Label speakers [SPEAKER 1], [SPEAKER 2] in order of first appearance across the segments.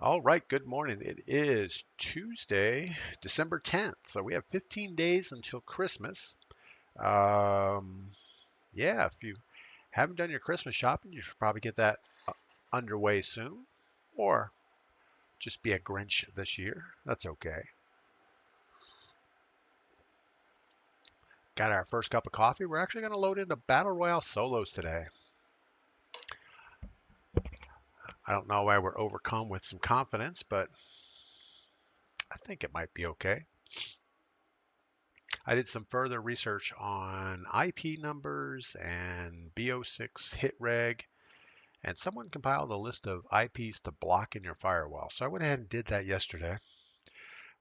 [SPEAKER 1] All right, good morning. It is Tuesday, December 10th. So we have 15 days until Christmas. Um, yeah, if you haven't done your Christmas shopping, you should probably get that underway soon. Or just be a Grinch this year. That's okay. Got our first cup of coffee. We're actually going to load into Battle Royale solos today. I don't know why we're overcome with some confidence, but I think it might be okay. I did some further research on IP numbers and BO6 hit reg, and someone compiled a list of IPs to block in your firewall. So I went ahead and did that yesterday.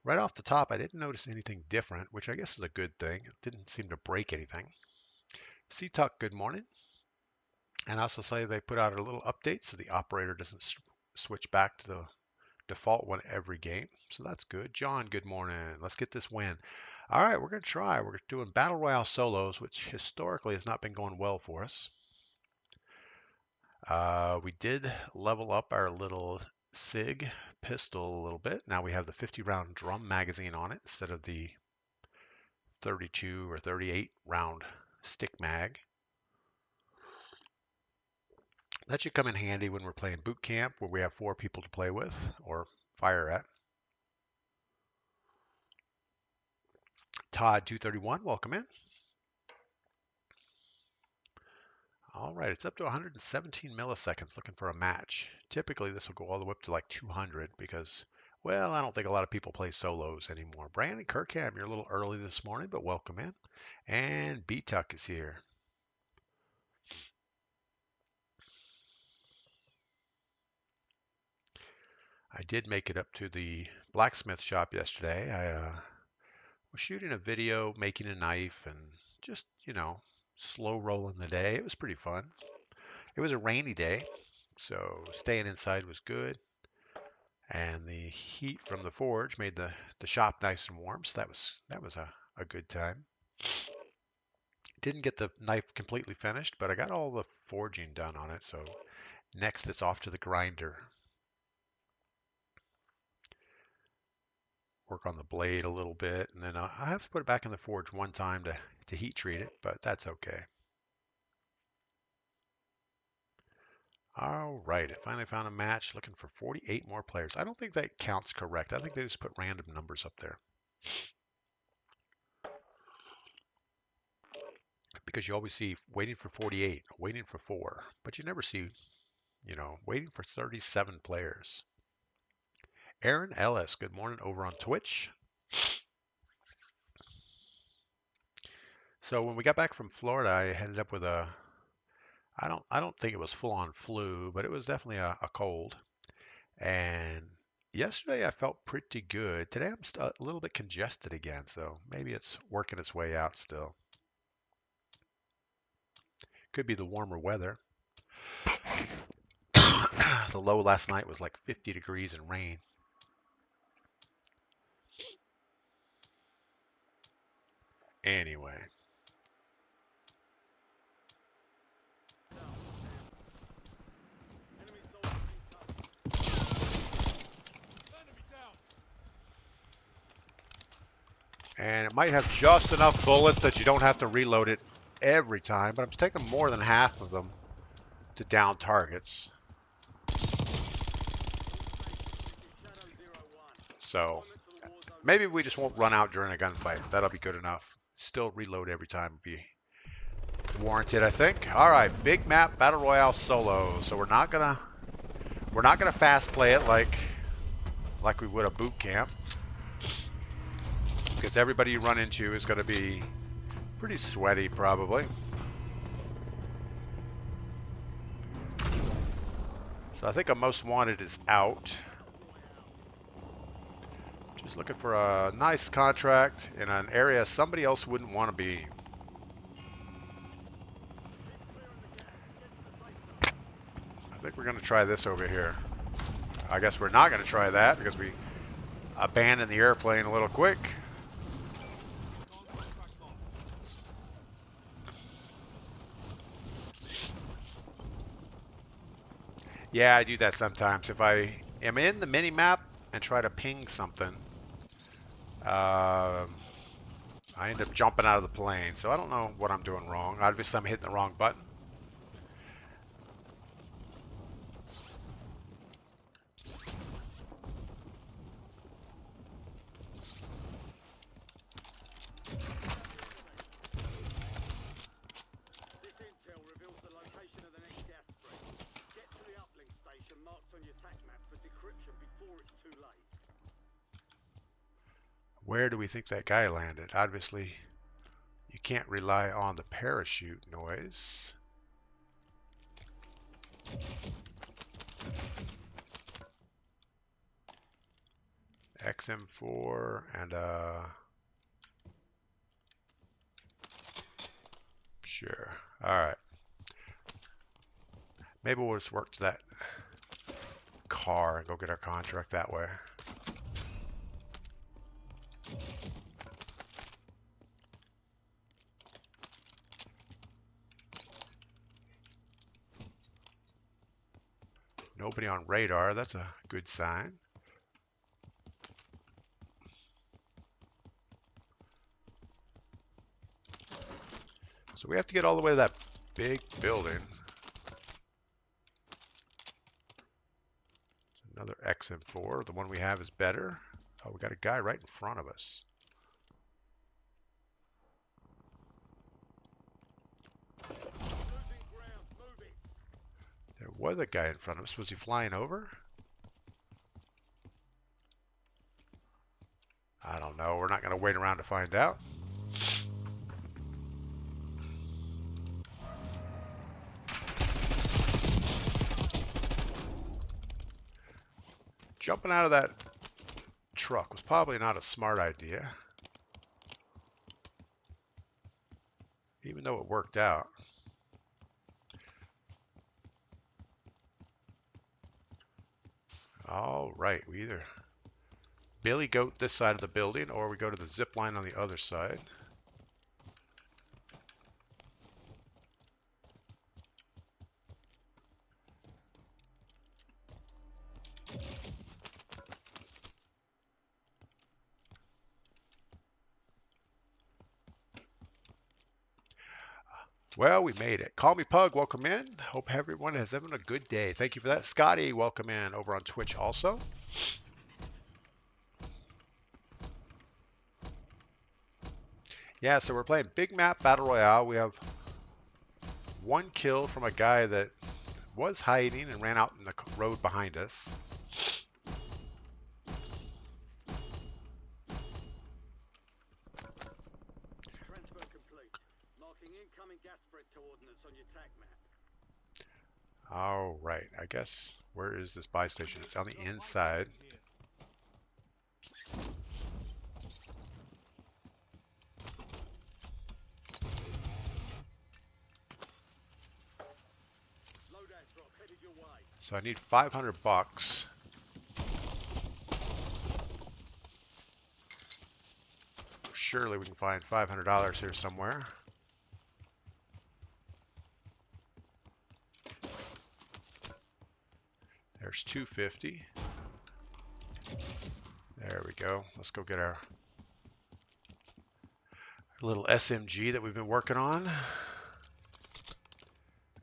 [SPEAKER 1] Right off the top, I didn't notice anything different, which I guess is a good thing. It didn't seem to break anything. CTUC, good morning. And I also say they put out a little update so the operator doesn't switch back to the default one every game. So that's good. John, good morning. Let's get this win. All right, we're going to try. We're doing Battle Royale solos, which historically has not been going well for us. We did level up our little SIG pistol a little bit. Now we have the 50 round drum magazine on it instead of the 32 or 38 round stick mag. That should come in handy when we're playing boot camp where we have 4 people to play with or fire at. Todd 231, welcome in. All right, it's up to 117 milliseconds looking for a match. Typically, this will go all the way up to like 200 because, well, I don't think a lot of people play solos anymore. Brandon Kirkham, you're a little early this morning, but welcome in. And B-Tuck is here. I did make it up to the blacksmith shop yesterday. I was shooting a video, making a knife, and just, slow rolling the day. It was pretty fun. It was a rainy day, so staying inside was good. And the heat from the forge made the shop nice and warm, so that was a good time. Didn't get the knife completely finished, but I got all the forging done on it, so next it's off to the grinder. Work on the blade a little bit, and then I have to put it back in the forge one time to heat treat it, but that's okay. All right, I finally found a match looking for 48 more players. I don't think that counts correct. I think they just put random numbers up there. Because you always see waiting for 48, waiting for 4, but you never see, waiting for 37 players. Aaron Ellis, good morning over on Twitch. So when we got back from Florida, I ended up with I don't think it was full on flu, but it was definitely a cold. And yesterday I felt pretty good. Today I'm a little bit congested again, so maybe it's working its way out still. Could be the warmer weather. The low last night was like 50 degrees and rain. Anyway. And it might have just enough bullets that you don't have to reload it every time, but I'm taking more than half of them to down targets. So maybe we just won't run out during a gunfight. That'll be good enough. Still reload every time would be warranted, I think. All right, big map battle royale solo. So we're not gonna fast play it like we would a boot camp, because everybody you run into is gonna be pretty sweaty probably. So I think a most wanted is out. Just looking for a nice contract in an area somebody else wouldn't want to be. I think we're going to try this over here. I guess we're not going to try that because we abandoned the airplane a little quick. Yeah, I do that sometimes. If I am in the mini map and try to ping something, I end up jumping out of the plane. So I don't know what I'm doing wrong. Obviously, I'm hitting the wrong button. Where do we think that guy landed? Obviously, you can't rely on the parachute noise. XM4 and sure. All right. Maybe we'll just work to that car and go get our contract that way. Nobody on radar. That's a good sign. So we have to get all the way to that big building. Another XM4. The one we have is better. Oh, we got a guy right in front of us. There was a guy in front of us. Was he flying over? I don't know. We're not going to wait around to find out. Jumping out of that truck was probably not a smart idea, even though it worked out. All right, we either Billy Goat this side of the building or we go to the zip line on the other side. Well, we made it. Call me Pug, welcome in. Hope everyone is having a good day. Thank you for that. Scotty, welcome in over on Twitch also. Yeah, so we're playing Big Map Battle Royale. We have one kill from a guy that was hiding and ran out in the road behind us. All right, I guess, where is this buy station? It's on the inside. So I need 500 bucks. Surely we can find $500 here somewhere. There's 250. There we go. Let's go get our little SMG that we've been working on.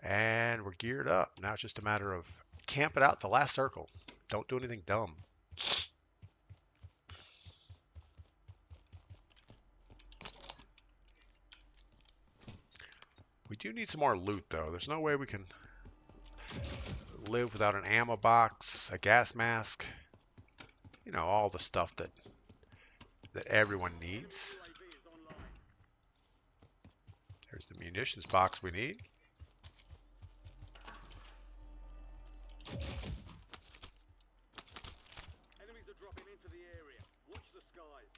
[SPEAKER 1] And we're geared up. Now it's just a matter of camp it out the last circle. Don't do anything dumb. We do need some more loot though. There's no way we can live without an ammo box, a gas mask, you know, all the stuff that everyone needs. There's the munitions box we need.
[SPEAKER 2] Enemies are dropping into the area. Watch the skies.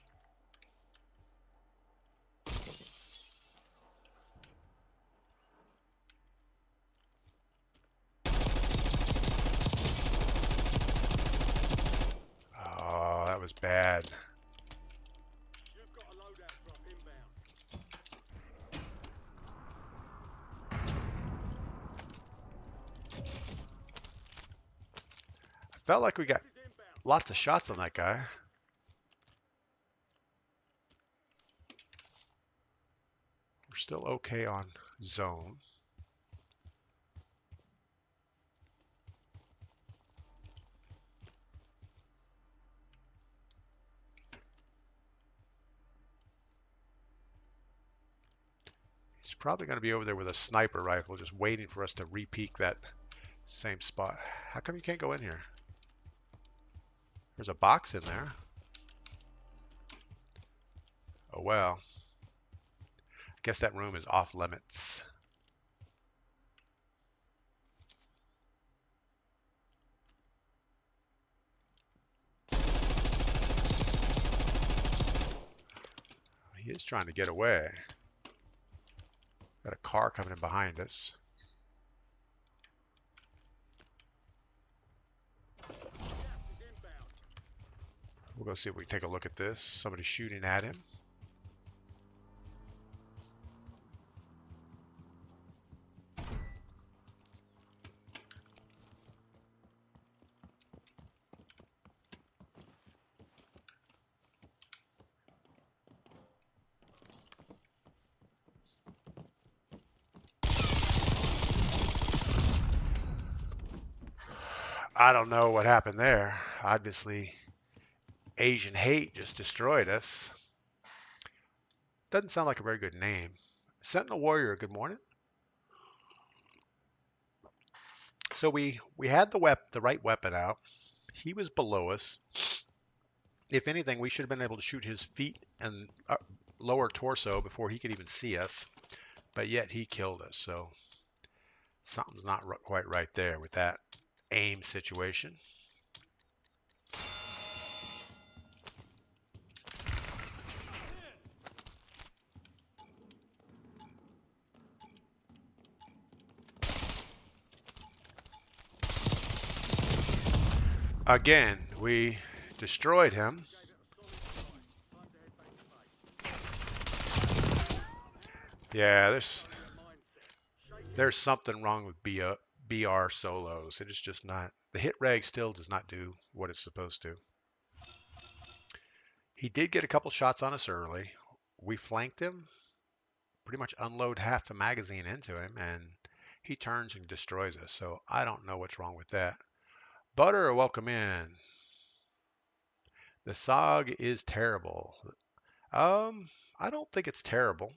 [SPEAKER 1] Oh, that was bad.
[SPEAKER 2] You've got a loadout drop inbound.
[SPEAKER 1] I felt like we got lots of shots on that guy. We're still okay on zone. He's probably going to be over there with a sniper rifle, just waiting for us to re-peek that same spot. How come you can't go in here? There's a box in there. Oh well. I guess that room is off limits. He is trying to get away. Got a car coming in behind us. We'll go see if we can take a look at this. Somebody's shooting at him. I don't know what happened there. Obviously, Asian hate just destroyed us. Doesn't sound like a very good name. Sentinel Warrior, good morning. So we had the right weapon out. He was below us. If anything, we should have been able to shoot his feet and lower torso before he could even see us. But yet he killed us. So something's not quite right there with that aim situation. Again, we destroyed him. Yeah, there's something wrong with BR solos. It is just not. The hit reg still does not do what it's supposed to. He did get a couple shots on us early. We flanked him, pretty much unload half the magazine into him, and he turns and destroys us. So I don't know what's wrong with that. Butter, welcome in. The SOG is terrible. I don't think it's terrible.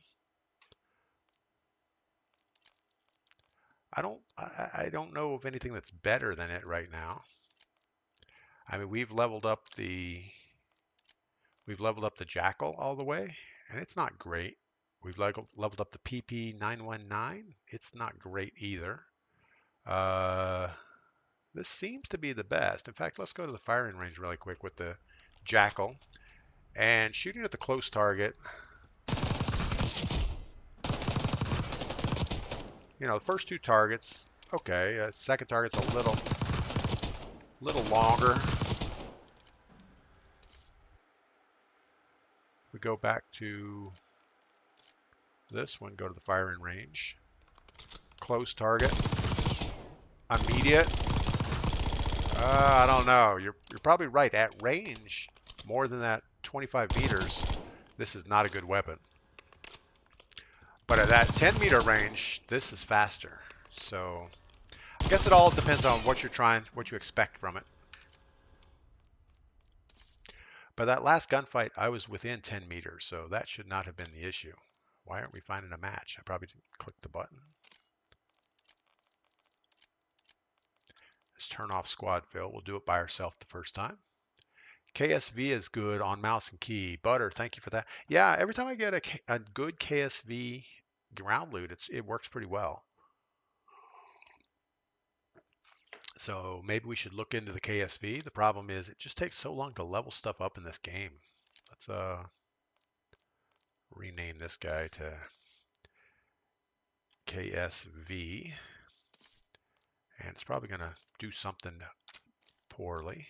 [SPEAKER 1] I don't know of anything that's better than it right now. I mean, we've leveled up the Jackal all the way, and it's not great. We've leveled up the PP919. It's not great either. This seems to be the best. In fact, let's go to the firing range really quick with the Jackal. And shooting at the close target, you know, the first two targets, okay. Second target's a little longer. If we go back to this one, go to the firing range. Close target, immediate. I don't know. You're probably right. At range, more than that 25 meters, this is not a good weapon. But at that 10-meter range, this is faster. So I guess it all depends on what you expect from it. But that last gunfight, I was within 10 meters, so that should not have been the issue. Why aren't we finding a match? I probably didn't click the button. Let's turn off squad fill. We'll do it by ourselves the first time. KSV is good on mouse and key. Butter, thank you for that. Yeah, every time I get a good KSV ground loot, it works pretty well. So maybe we should look into the KSV. The problem is it just takes so long to level stuff up in this game. Let's rename this guy to KSV. And it's probably going to do something poorly.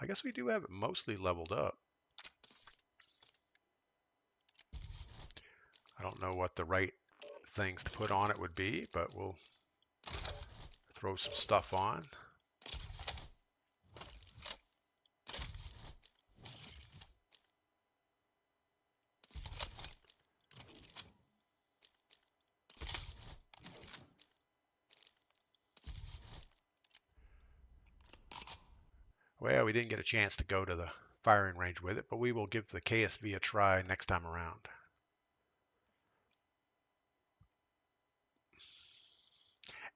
[SPEAKER 1] I guess we do have it mostly leveled up. I don't know what the right things to put on it would be, but we'll throw some stuff on. Well, we didn't get a chance to go to the firing range with it, but we will give the KSV a try next time around.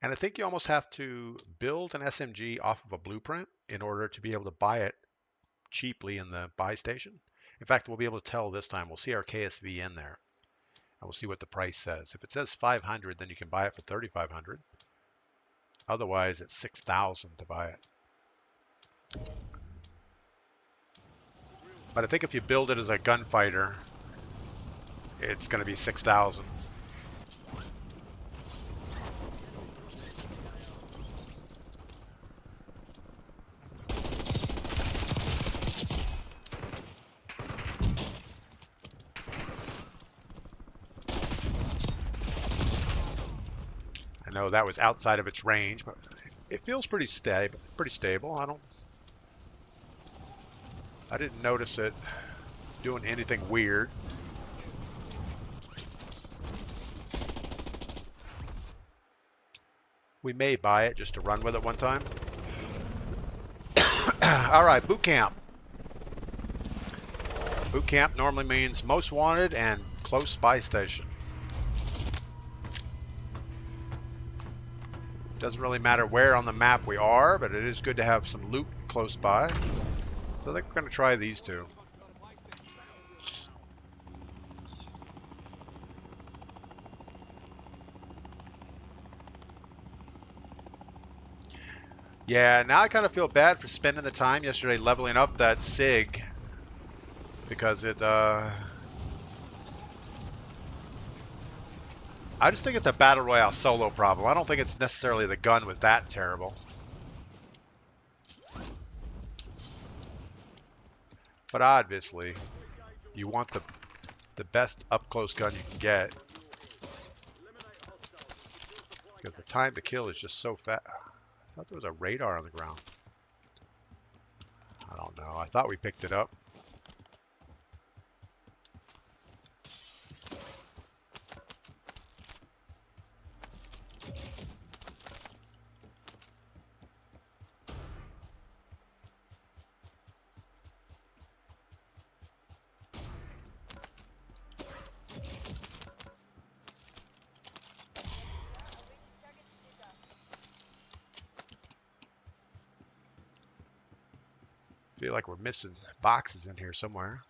[SPEAKER 1] And I think you almost have to build an SMG off of a blueprint in order to be able to buy it cheaply in the buy station. In fact, we'll be able to tell this time. We'll see our KSV in there, and we'll see what the price says. If it says 500, then you can buy it for 3,500. Otherwise, it's 6,000 to buy it. But I think if you build it as a gunfighter, it's going to be 6,000. I know that was outside of its range, but it feels pretty stable. I didn't notice it doing anything weird. We may buy it just to run with it one time. All right, boot camp. Boot camp normally means most wanted and close buy station. Doesn't really matter where on the map we are, but it is good to have some loot close by. So I think we're going to try these two. Yeah, now I kind of feel bad for spending the time yesterday leveling up that SIG because I just think it's a Battle Royale solo problem. I don't think it's necessarily the gun was that terrible. But obviously, you want the best up-close gun you can get. Because the time to kill is just so fast. I thought there was a radar on the ground. I don't know. I thought we picked it up. Feel like we're missing boxes in here somewhere.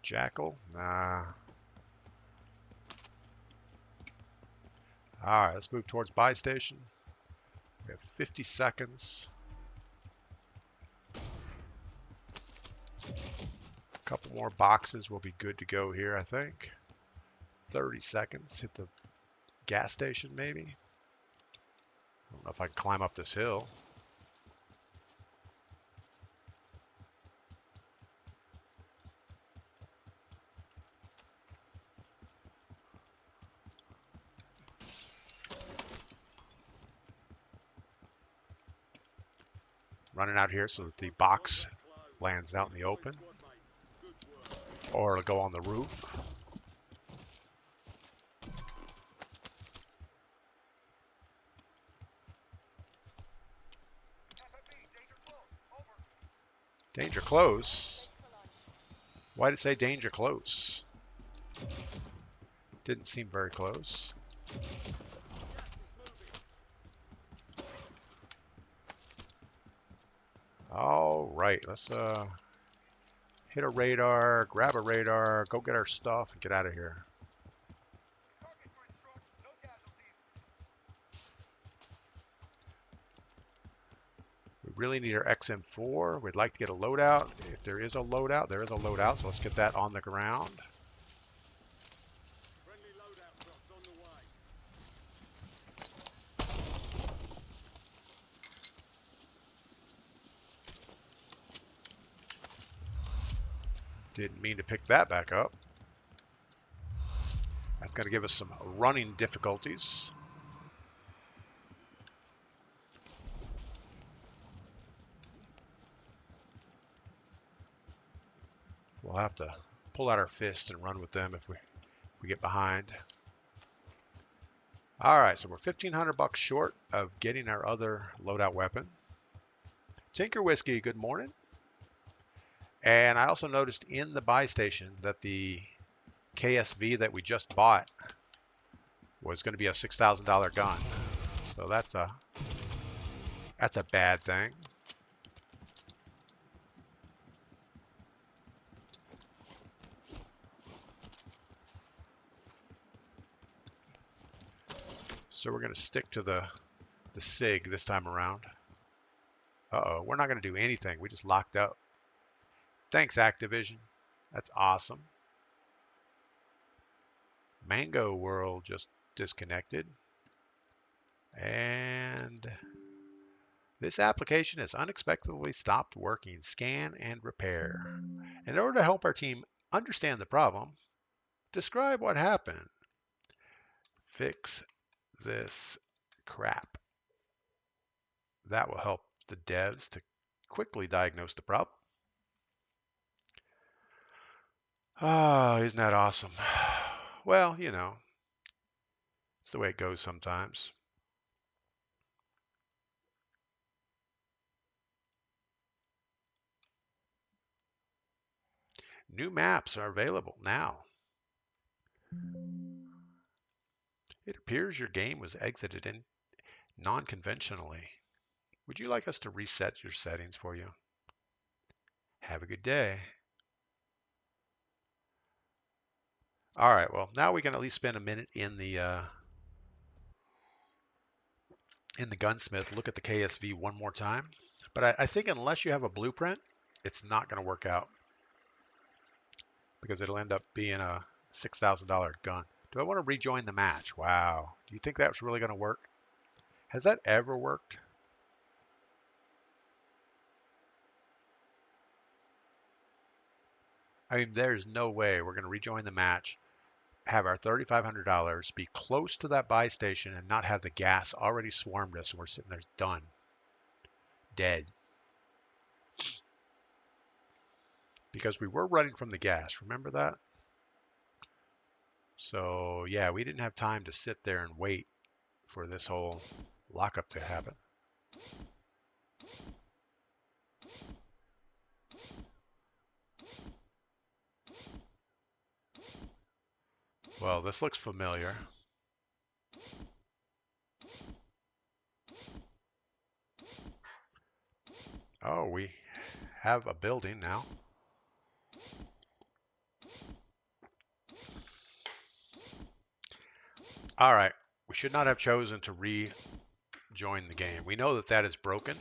[SPEAKER 1] Jackal? Nah. Alright, let's move towards buy station. We have 50 seconds. A couple more boxes will be good to go here, I think. 30 seconds. Hit the gas station, maybe. I don't know if I can climb up this hill. Running out here so that the box lands out in the open. Or it'll go on the roof. Danger close? Why did it say danger close? Didn't seem very close. All right, let's hit a radar, grab a radar, go get our stuff, and get out of here. We really need our XM4. We'd like to get a loadout. If there is a loadout, there is a loadout, so let's get that on the ground.
[SPEAKER 2] Friendly loadout drops on the way.
[SPEAKER 1] Didn't mean to pick that back up. That's going to give us some running difficulties. We'll have to pull out our fist and run with them if we get behind. All right, so we're 1,500 bucks short of getting our other loadout weapon. Tinker Whiskey, good morning. And I also noticed in the buy station that the KSV that we just bought was going to be a $6,000 gun. So that's a bad thing. So we're going to stick to the SIG this time around. Uh-oh, we're not going to do anything. We just locked up. Thanks, Activision. That's awesome. Mango World just disconnected. And this application has unexpectedly stopped working. Scan and repair. In order to help our team understand the problem, describe what happened. Fix this crap. That will help the devs to quickly diagnose the problem. Oh, isn't that awesome? Well, you know, it's the way it goes sometimes. New maps are available now. It appears your game was exited in non-conventionally. Would you like us to reset your settings for you? Have a good day. All right, well, now we can at least spend a minute in the gunsmith, look at the KSV one more time. But I think unless you have a blueprint, it's not going to work out because it'll end up being a $6,000 gun. Do I want to rejoin the match? Wow. Do you think that's really going to work? Has that ever worked? I mean, there's no way we're going to rejoin the match, have our $3,500, be close to that buy station, and not have the gas already swarmed us, and we're sitting there done, dead. Because we were running from the gas. Remember that? So, yeah, we didn't have time to sit there and wait for this whole lockup to happen. Well, this looks familiar. Oh, we have a building now. All right. We should not have chosen to rejoin the game. We know that that is broken.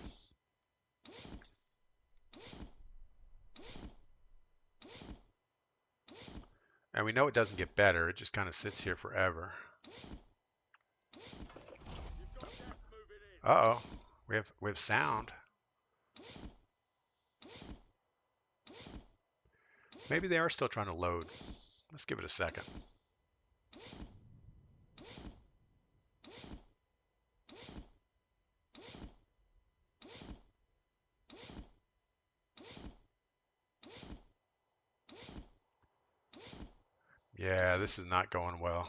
[SPEAKER 1] And we know it doesn't get better. It just kind of sits here forever. Uh-oh. We have sound. Maybe they are still trying to load. Let's give it a second. Yeah, this is not going well.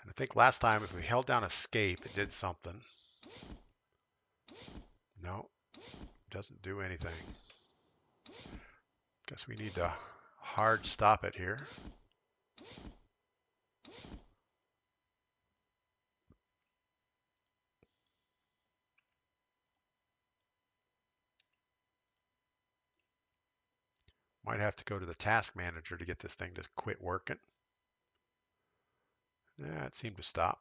[SPEAKER 1] And I think last time if we held down escape, it did something. No, doesn't do anything. Guess we need to hard stop it here. Might have to go to the task manager to get this thing to quit working. Yeah, it seemed to stop.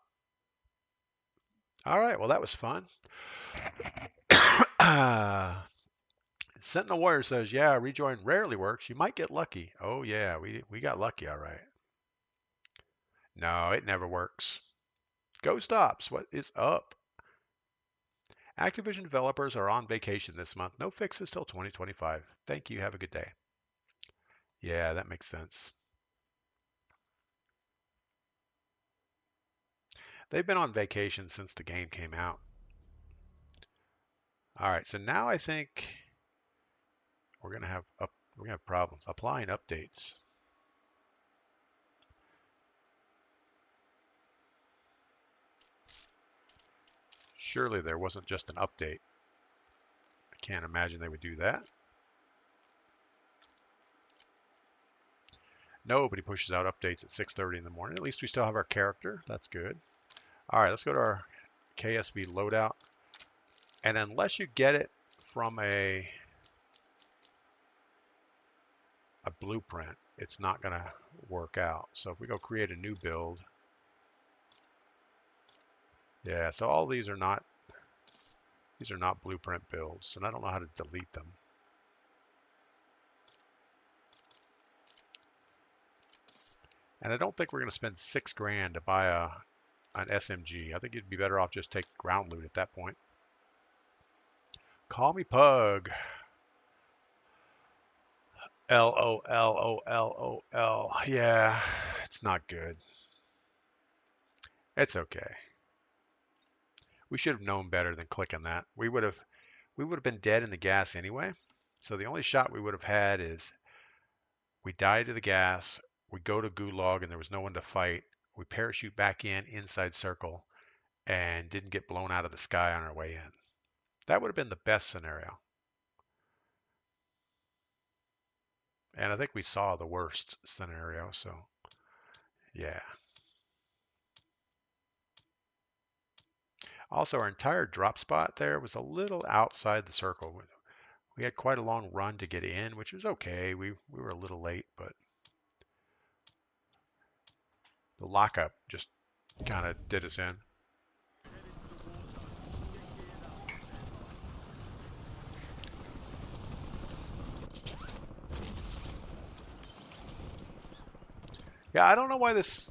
[SPEAKER 1] All right, well, that was fun. Sentinel Warrior says, yeah, rejoin rarely works. You might get lucky. Oh, yeah, we got lucky, all right. No, it never works. Ghost Ops, what is up? Activision developers are on vacation this month. No fixes till 2025. Thank you. Have a good day. Yeah, that makes sense. They've been on vacation since the game came out. All right, so now I think we're gonna have problems applying updates. Surely there wasn't just an update. I can't imagine they would do that. Nobody pushes out updates at 6:30 in the morning. At least we still have our character. That's good. All right, let's go to our KSV loadout. And unless you get it from a blueprint, it's not going to work out. So if we go create a new build, yeah, so all these are not blueprint builds, and I don't know how to delete them. And I don't think we're going to spend $6 grand to buy an SMG. I think you'd be better off just take ground loot at that point. Call me Pug. LOLOLOL. Yeah, it's not good. It's okay. We should have known better than clicking that. We would have been dead in the gas anyway. So the only shot we would have had is we died to the gas, we go to Gulag and there was no one to fight. We parachute back in inside circle and didn't get blown out of the sky on our way in. That would have been the best scenario. And I think we saw the worst scenario, so yeah. Also, our entire drop spot there was a little outside the circle. We had quite a long run to get in, which was okay. We were a little late, but the lockup just kind of did us in. Yeah, I don't know why this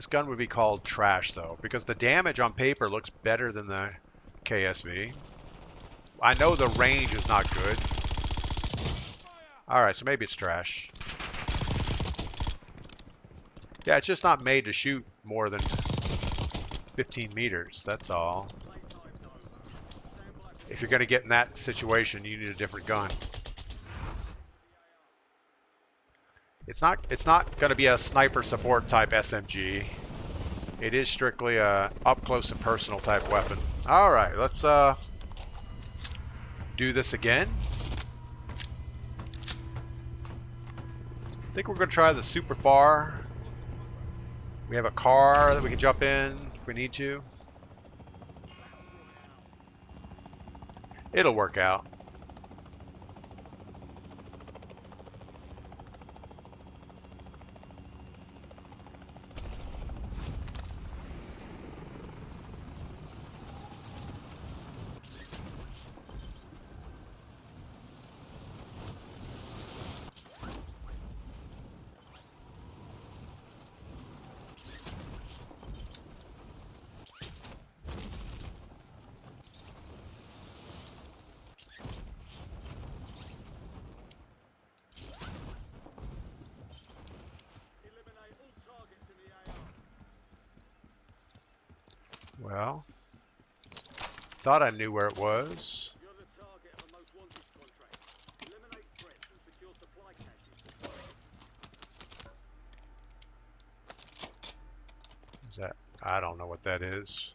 [SPEAKER 1] gun would be called trash though, because the damage on paper looks better than the KSV. I know the range is not good. All right, so maybe it's trash. Yeah, it's just not made to shoot more than 15 meters. That's all. If you're going to get in that situation, you need a different gun. It's not going to be a sniper support type SMG. It is strictly a up close and personal type weapon. All right, let's do this again. I think we're going to try the super far. We have a car that we can jump in if we need to. It'll work out. Well, thought I knew where it was.
[SPEAKER 2] You're the target of a most wanted contract. Eliminate threats and secure supply caches.
[SPEAKER 1] Is that? I don't know what that is.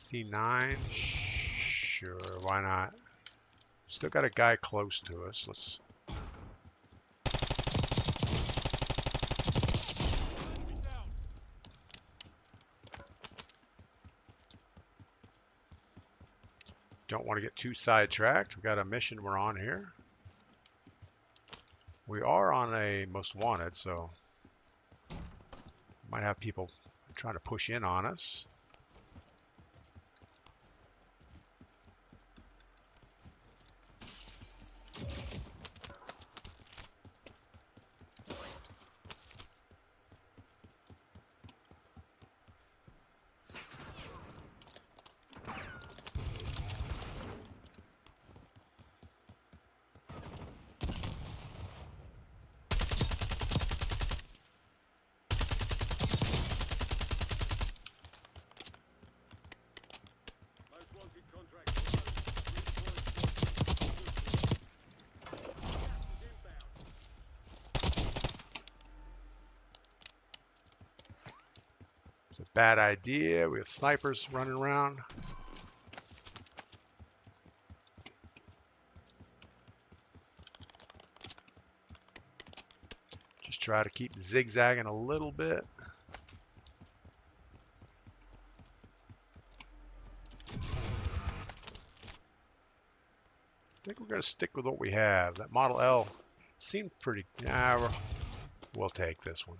[SPEAKER 1] C9, sure, why not? Still got a guy close to us. Let's. Don't want to get too sidetracked. We've got a mission we're on here. We are on a most wanted, so might have people trying to push in on us. Bad idea. We have snipers running around. Just try to keep zigzagging a little bit. I think we're going to stick with what we have. That Model L seemed pretty... Nah, we'll take this one.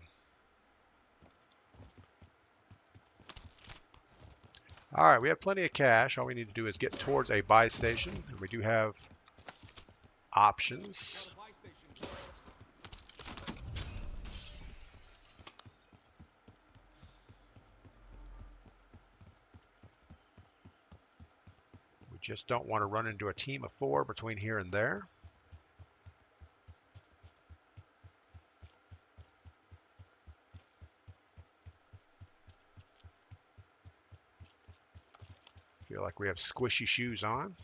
[SPEAKER 1] All right, we have plenty of cash. All we need to do is get towards a buy station. And we do have options. We just don't want to run into a team of 4 between here and there. Feel like we have squishy shoes on.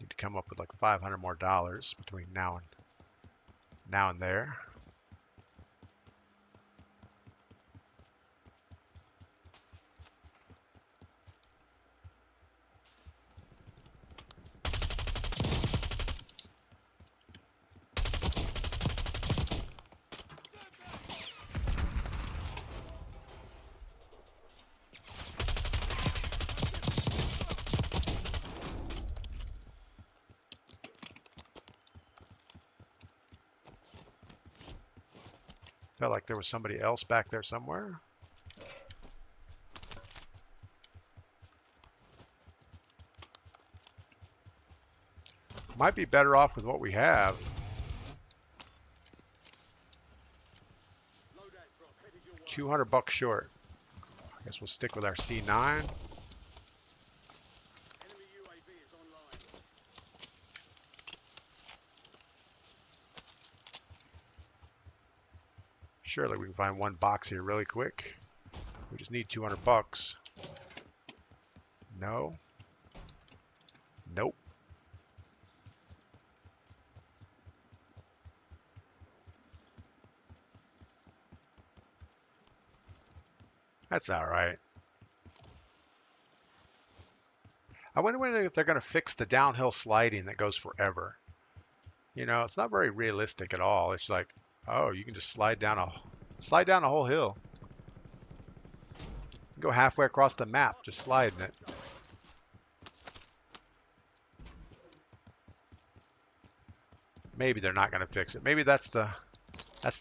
[SPEAKER 1] Need to come up with like $500 more between now and there. Felt like there was somebody else back there somewhere. Might be better off with what we have. $200 short. I guess we'll stick with our C9.
[SPEAKER 2] Enemy UAV is online.
[SPEAKER 1] Surely we can find one box here really quick. We just need $200. No. Nope. That's all right. I wonder when they're going to fix the downhill sliding that goes forever. You know, it's not very realistic at all. It's like, oh, you can just slide down a whole hill. Go halfway across the map, just sliding it. Maybe they're not going to fix it. Maybe that's the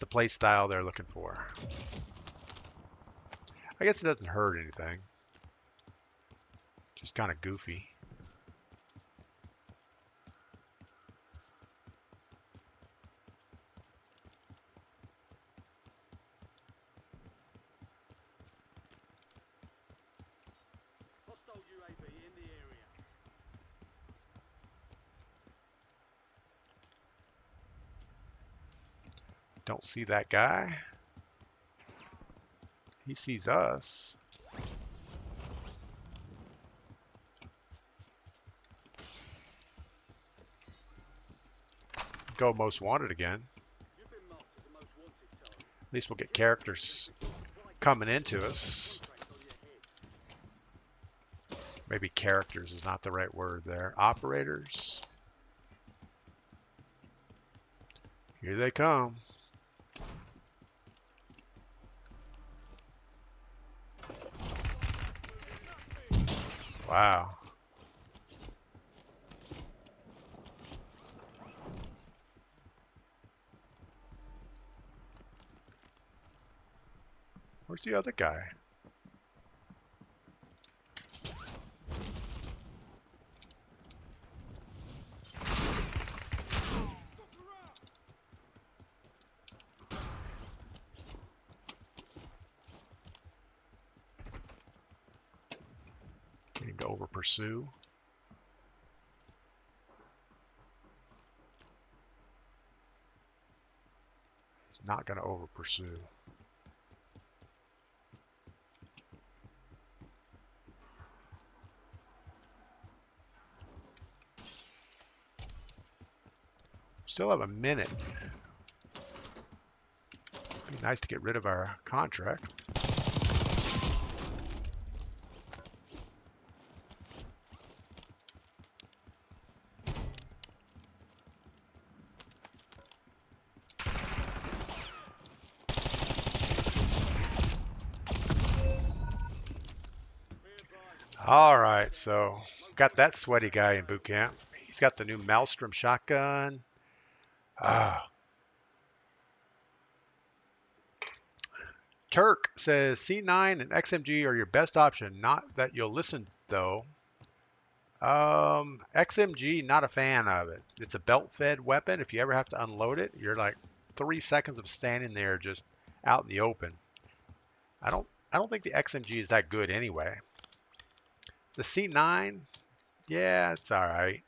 [SPEAKER 1] play style they're looking for. I guess it doesn't hurt anything. Just kind of goofy.
[SPEAKER 2] Hostile UAV in the area.
[SPEAKER 1] Don't see that guy. He sees us. Go most wanted again.
[SPEAKER 2] You've been marked as the most wanted target.
[SPEAKER 1] At least we'll get characters coming into us.
[SPEAKER 2] Contract on your head.
[SPEAKER 1] Maybe characters is not the right word there. Operators. Here they come. Wow. Where's the other guy? Getting to over pursue. He's not going to over pursue. Still have a minute. Be nice to get rid of our contract. All right, so got that sweaty guy in boot camp. He's got the new Maelstrom shotgun. Turk says C9 and XMG are your best option. Not that you'll listen though. XMG, not a fan of it. It's a belt-fed weapon. If you ever have to unload it, you're like 3 seconds of standing there just out in the open. I don't think the XMG is that good anyway. The C9, yeah, it's all right.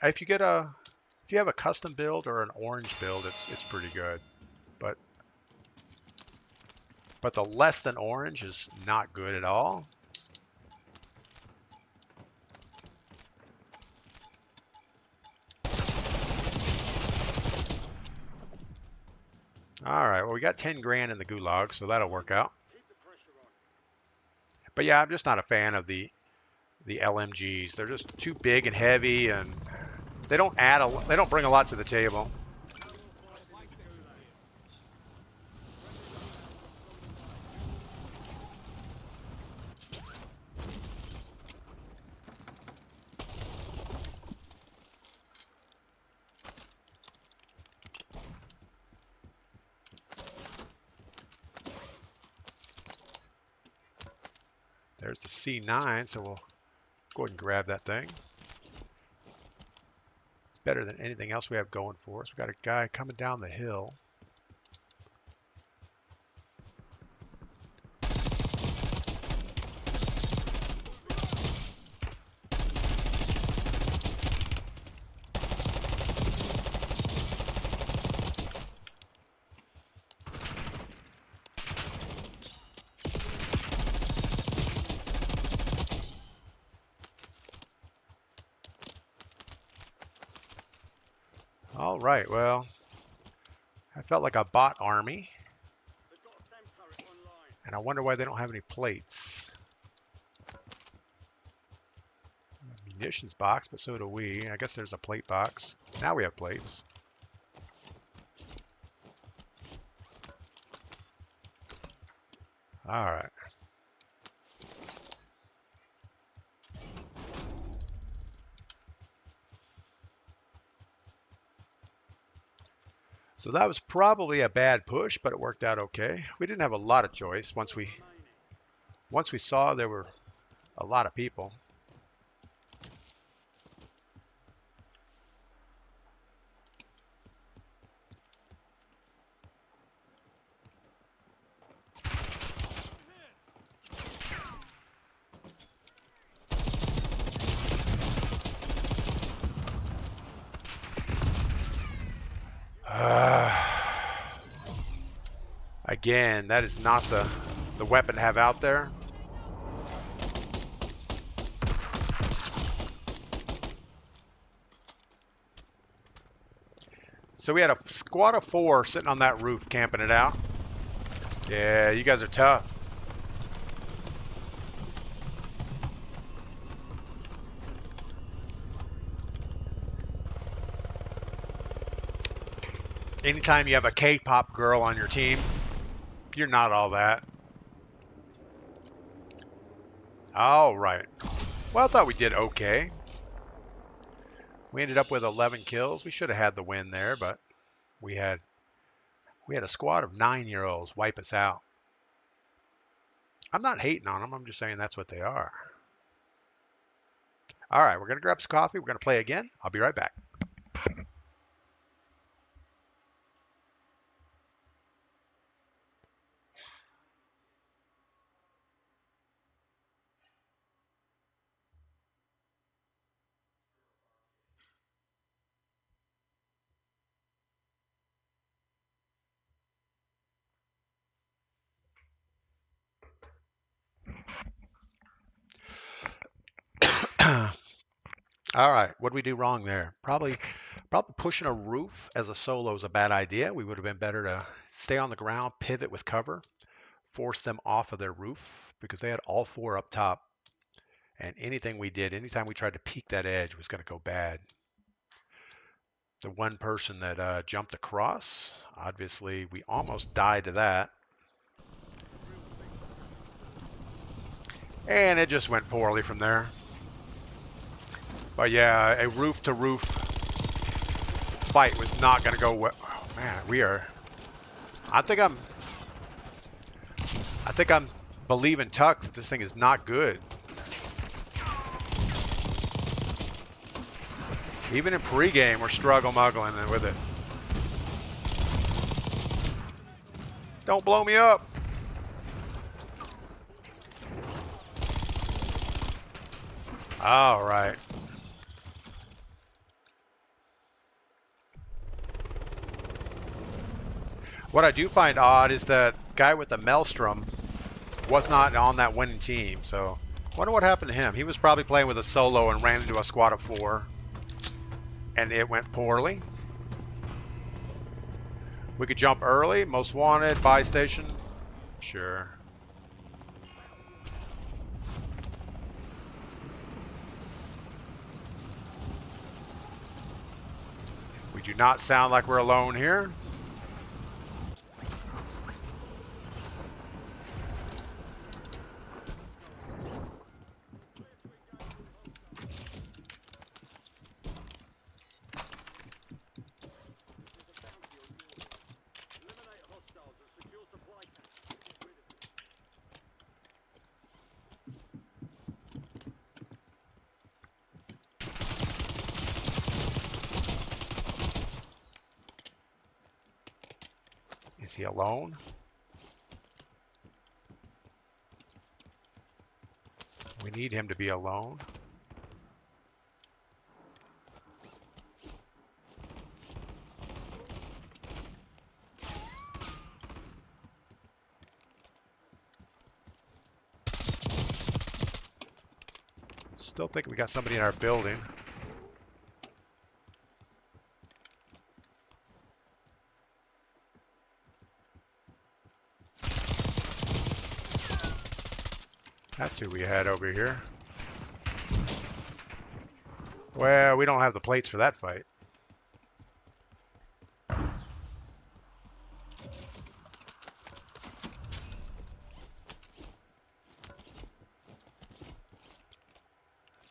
[SPEAKER 1] If you have a custom build or an orange build, it's pretty good. But the less than orange is not good at all. All right, well, we got 10 grand in the gulag, so that'll work out. But yeah, I'm just not a fan of the LMGs. They're just too big and heavy, and they don't bring a lot to the table. There's the C9, so we'll go ahead and grab that thing. It's better than anything else we have going for us. We got a guy coming down the hill. All right, well, I felt like a bot army. And I wonder why they don't have any plates. Munitions box, but so do we. I guess there's a plate box. Now we have plates. All right. So that was probably a bad push, but it worked out okay. We didn't have a lot of choice once we saw there were a lot of people. Again, that is not the weapon to have out there. So we had a squad of 4 sitting on that roof camping it out. Yeah, you guys are tough. Anytime you have a K-pop girl on your team, you're not all that. All right. Well, I thought we did okay. We ended up with 11 kills. We should have had the win there, but we had a squad of 9-year-olds wipe us out. I'm not hating on them. I'm just saying that's what they are. All right, we're going to grab some coffee. We're going to play again. I'll be right back. All right, what did we do wrong there? Probably Probably pushing a roof as a solo is a bad idea. We would have been better to stay on the ground, pivot with cover, force them off of their roof because they had all four up top. And anything we did, anytime we tried to peek that edge, was going to go bad. The one person that jumped across, obviously, we almost died to that. And it just went poorly from there. But yeah, a roof-to-roof fight was not going to go well. Oh, man, we are... I think I'm believing Tuck that this thing is not good. Even in pregame, we're struggle-muggling with it. Don't blow me up. All right. What I do find odd is that guy with the Maelstrom was not on that winning team. So I wonder what happened to him. He was probably playing with a solo and ran into a squad of 4. And it went poorly. We could jump early. Most wanted, buy station. Sure. We do not sound like we're alone here. Is he alone? We need him to be alone. Still think we got somebody in our building. That's who we had over here. Well, we don't have the plates for that fight. Let's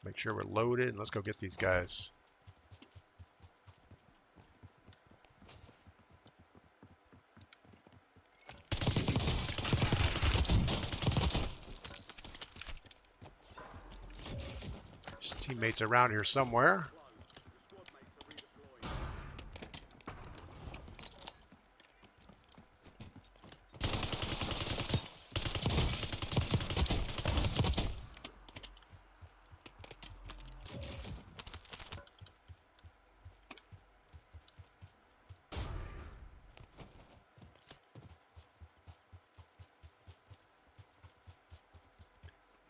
[SPEAKER 1] make sure we're loaded and let's go get these guys. There's teammates around here somewhere.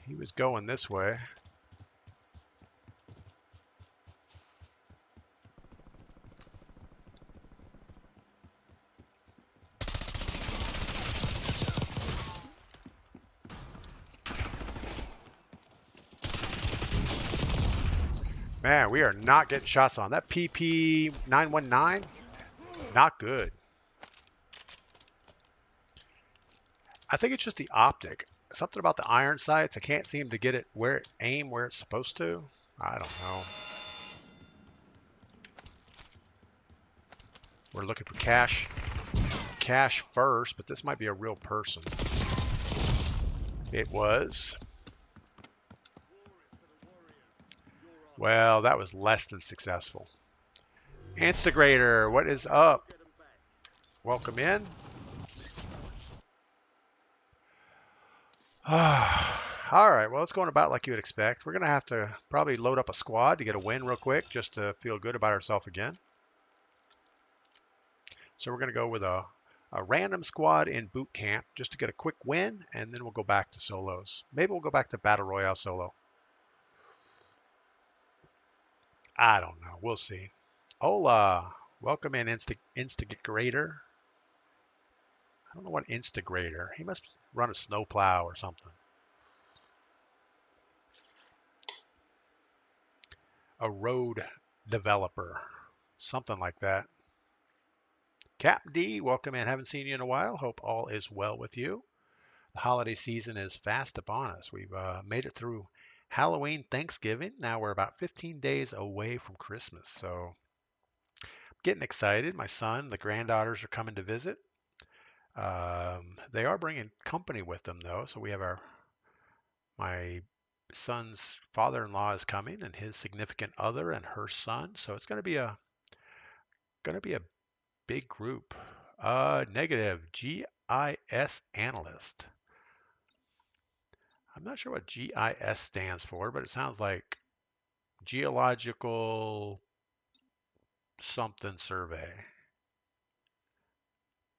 [SPEAKER 1] He was going this way. Man, we are not getting shots on. That PP 919, not good. I think it's just the optic. Something about the iron sights. I can't seem to get it where it's supposed to. I don't know. We're looking for cash first, but this might be a real person. It was. Well, that was less than successful. Instagrator, what is up? Welcome in. All right, well, it's going about like you would expect. We're going to have to probably load up a squad to get a win real quick just to feel good about ourselves again. So we're going to go with a random squad in boot camp just to get a quick win, and then we'll go back to solos. Maybe we'll go back to Battle Royale solo. I don't know. We'll see. Hola, welcome in Instagrator. I don't know what Instagrator. He must run a snowplow or something. A road developer, something like that. Cap D, welcome in. Haven't seen you in a while. Hope all is well with you. The holiday season is fast upon us. We've made it through Halloween, Thanksgiving. Now we're about 15 days away from Christmas. So getting excited. My son, the granddaughters are coming to visit. They are bringing company with them though. So we have my son's father-in-law is coming and his significant other and her son. So it's going to be a big group. Negative GIS analyst. I'm not sure what GIS stands for, but it sounds like geological something survey.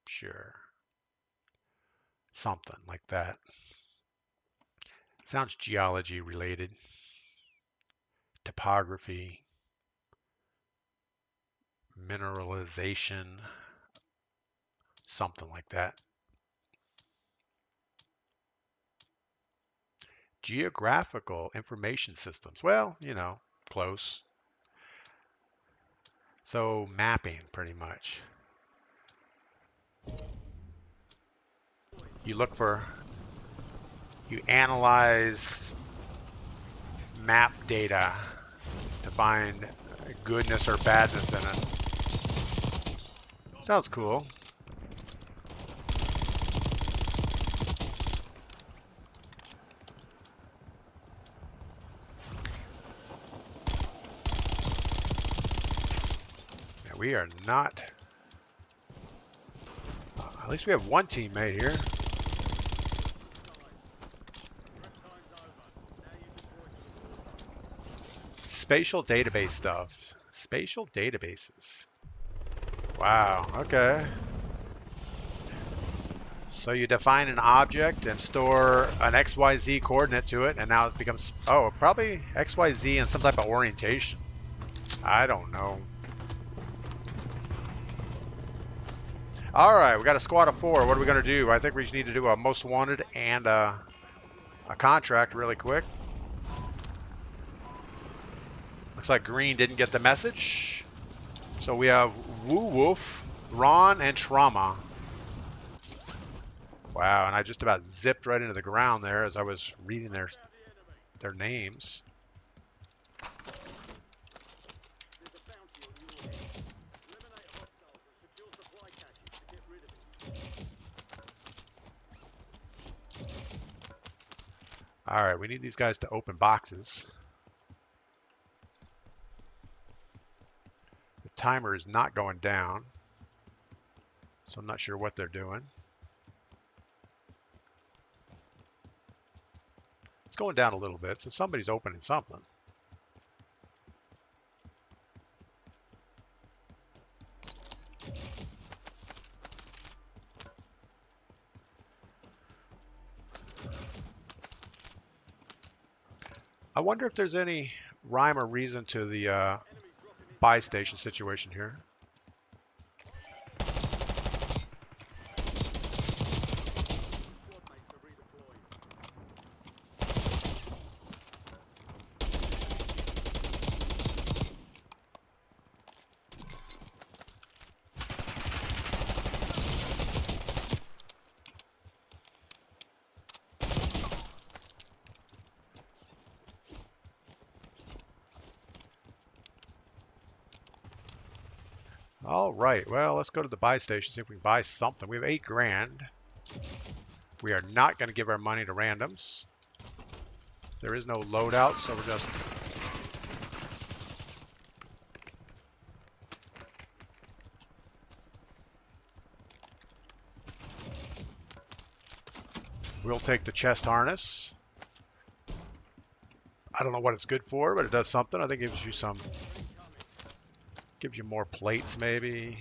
[SPEAKER 1] Sure. Something like that. Sounds geology related. Topography, mineralization, something like that. Geographical information systems. Well, close. So mapping, pretty much. You analyze map data to find goodness or badness in it. Sounds cool. Yeah, we are not. At least we have one teammate here. Spatial database stuff. Spatial databases. Wow, okay. So you define an object and store an XYZ coordinate to it, and now it becomes, oh, probably XYZ and some type of orientation. I don't know. All right, we got a squad of 4. What are we going to do? I think we just need to do a most wanted and a contract really quick. Looks like Green didn't get the message. So we have Woo Woof, Ron, and Trauma. Wow, and I just about zipped right into the ground there as I was reading their names. All right, we need these guys to open boxes. The timer is not going down, so I'm not sure what they're doing. It's going down a little bit, so somebody's opening something. I wonder if there's any rhyme or reason to the buy station situation here. All right, well, let's go to the buy station, see if we can buy something. We have 8 grand. We are not going to give our money to randoms. There is no loadout, so we're just... We'll take the chest harness. I don't know what it's good for, but it does something. I think it gives you some... Gives you more plates, maybe.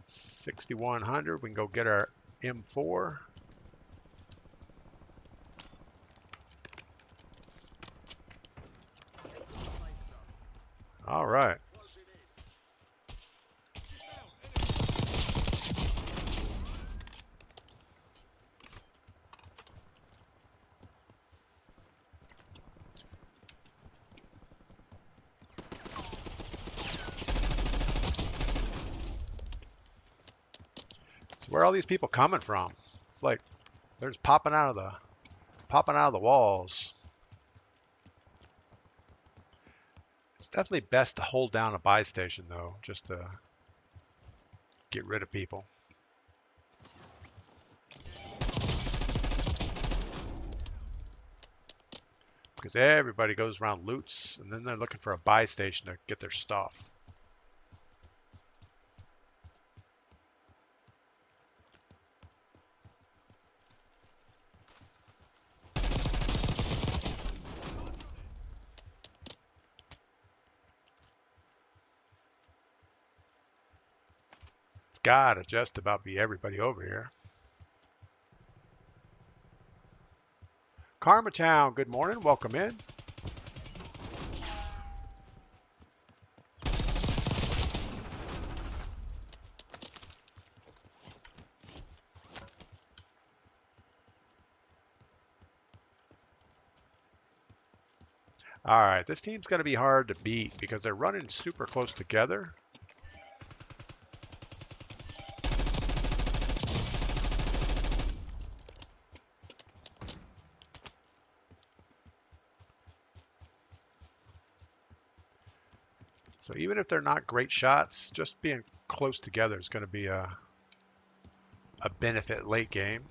[SPEAKER 1] $6,100. We can go get our M4. All right.
[SPEAKER 2] Closing in.
[SPEAKER 1] So where are all these people coming from? It's like they're just popping out of the walls. It's definitely best to hold down a buy station though, just to get rid of people. Because everybody goes around loots and then they're looking for a buy station to get their stuff. It's gotta just about be everybody over here. Karma Town, good morning, welcome in. All right, this team's going to be hard to beat because they're running super close together. So even if they're not great shots, just being close together is going to be a benefit late game.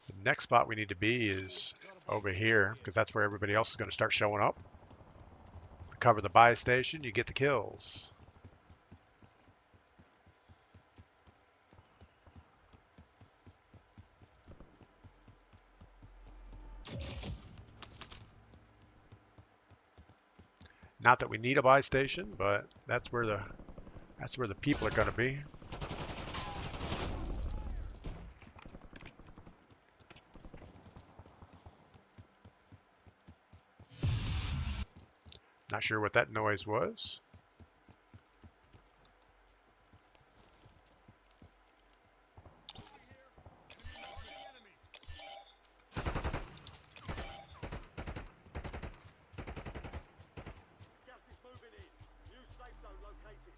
[SPEAKER 1] The next spot we need to be is over here because that's where everybody else is going to start showing up. Cover the buy station, you get the kills. Not that we need a buy station, but that's where the people are going to be. Not sure what that noise was.
[SPEAKER 2] Gas is moving in. New safe zone located.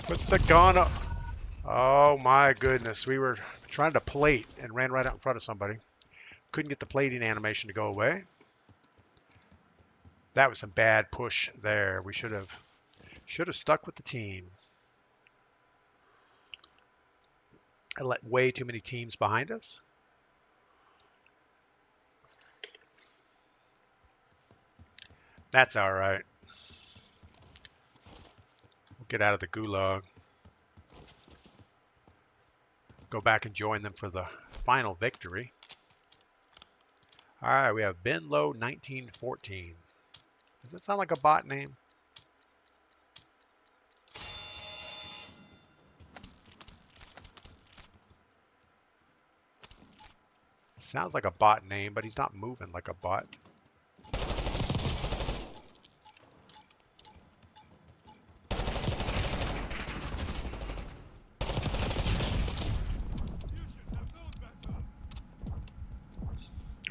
[SPEAKER 1] Put the gun up. Oh my goodness. We were trying to plate and ran right out in front of somebody. Couldn't get the plating animation to go away. That was some bad push there. We should have stuck with the team. I let way too many teams behind us. That's all right. We'll get out of the gulag. Go back and join them for the final victory. All right, we have Benlow 1914. Does that sound like a bot name? Sounds like a bot name, but he's not moving like a bot.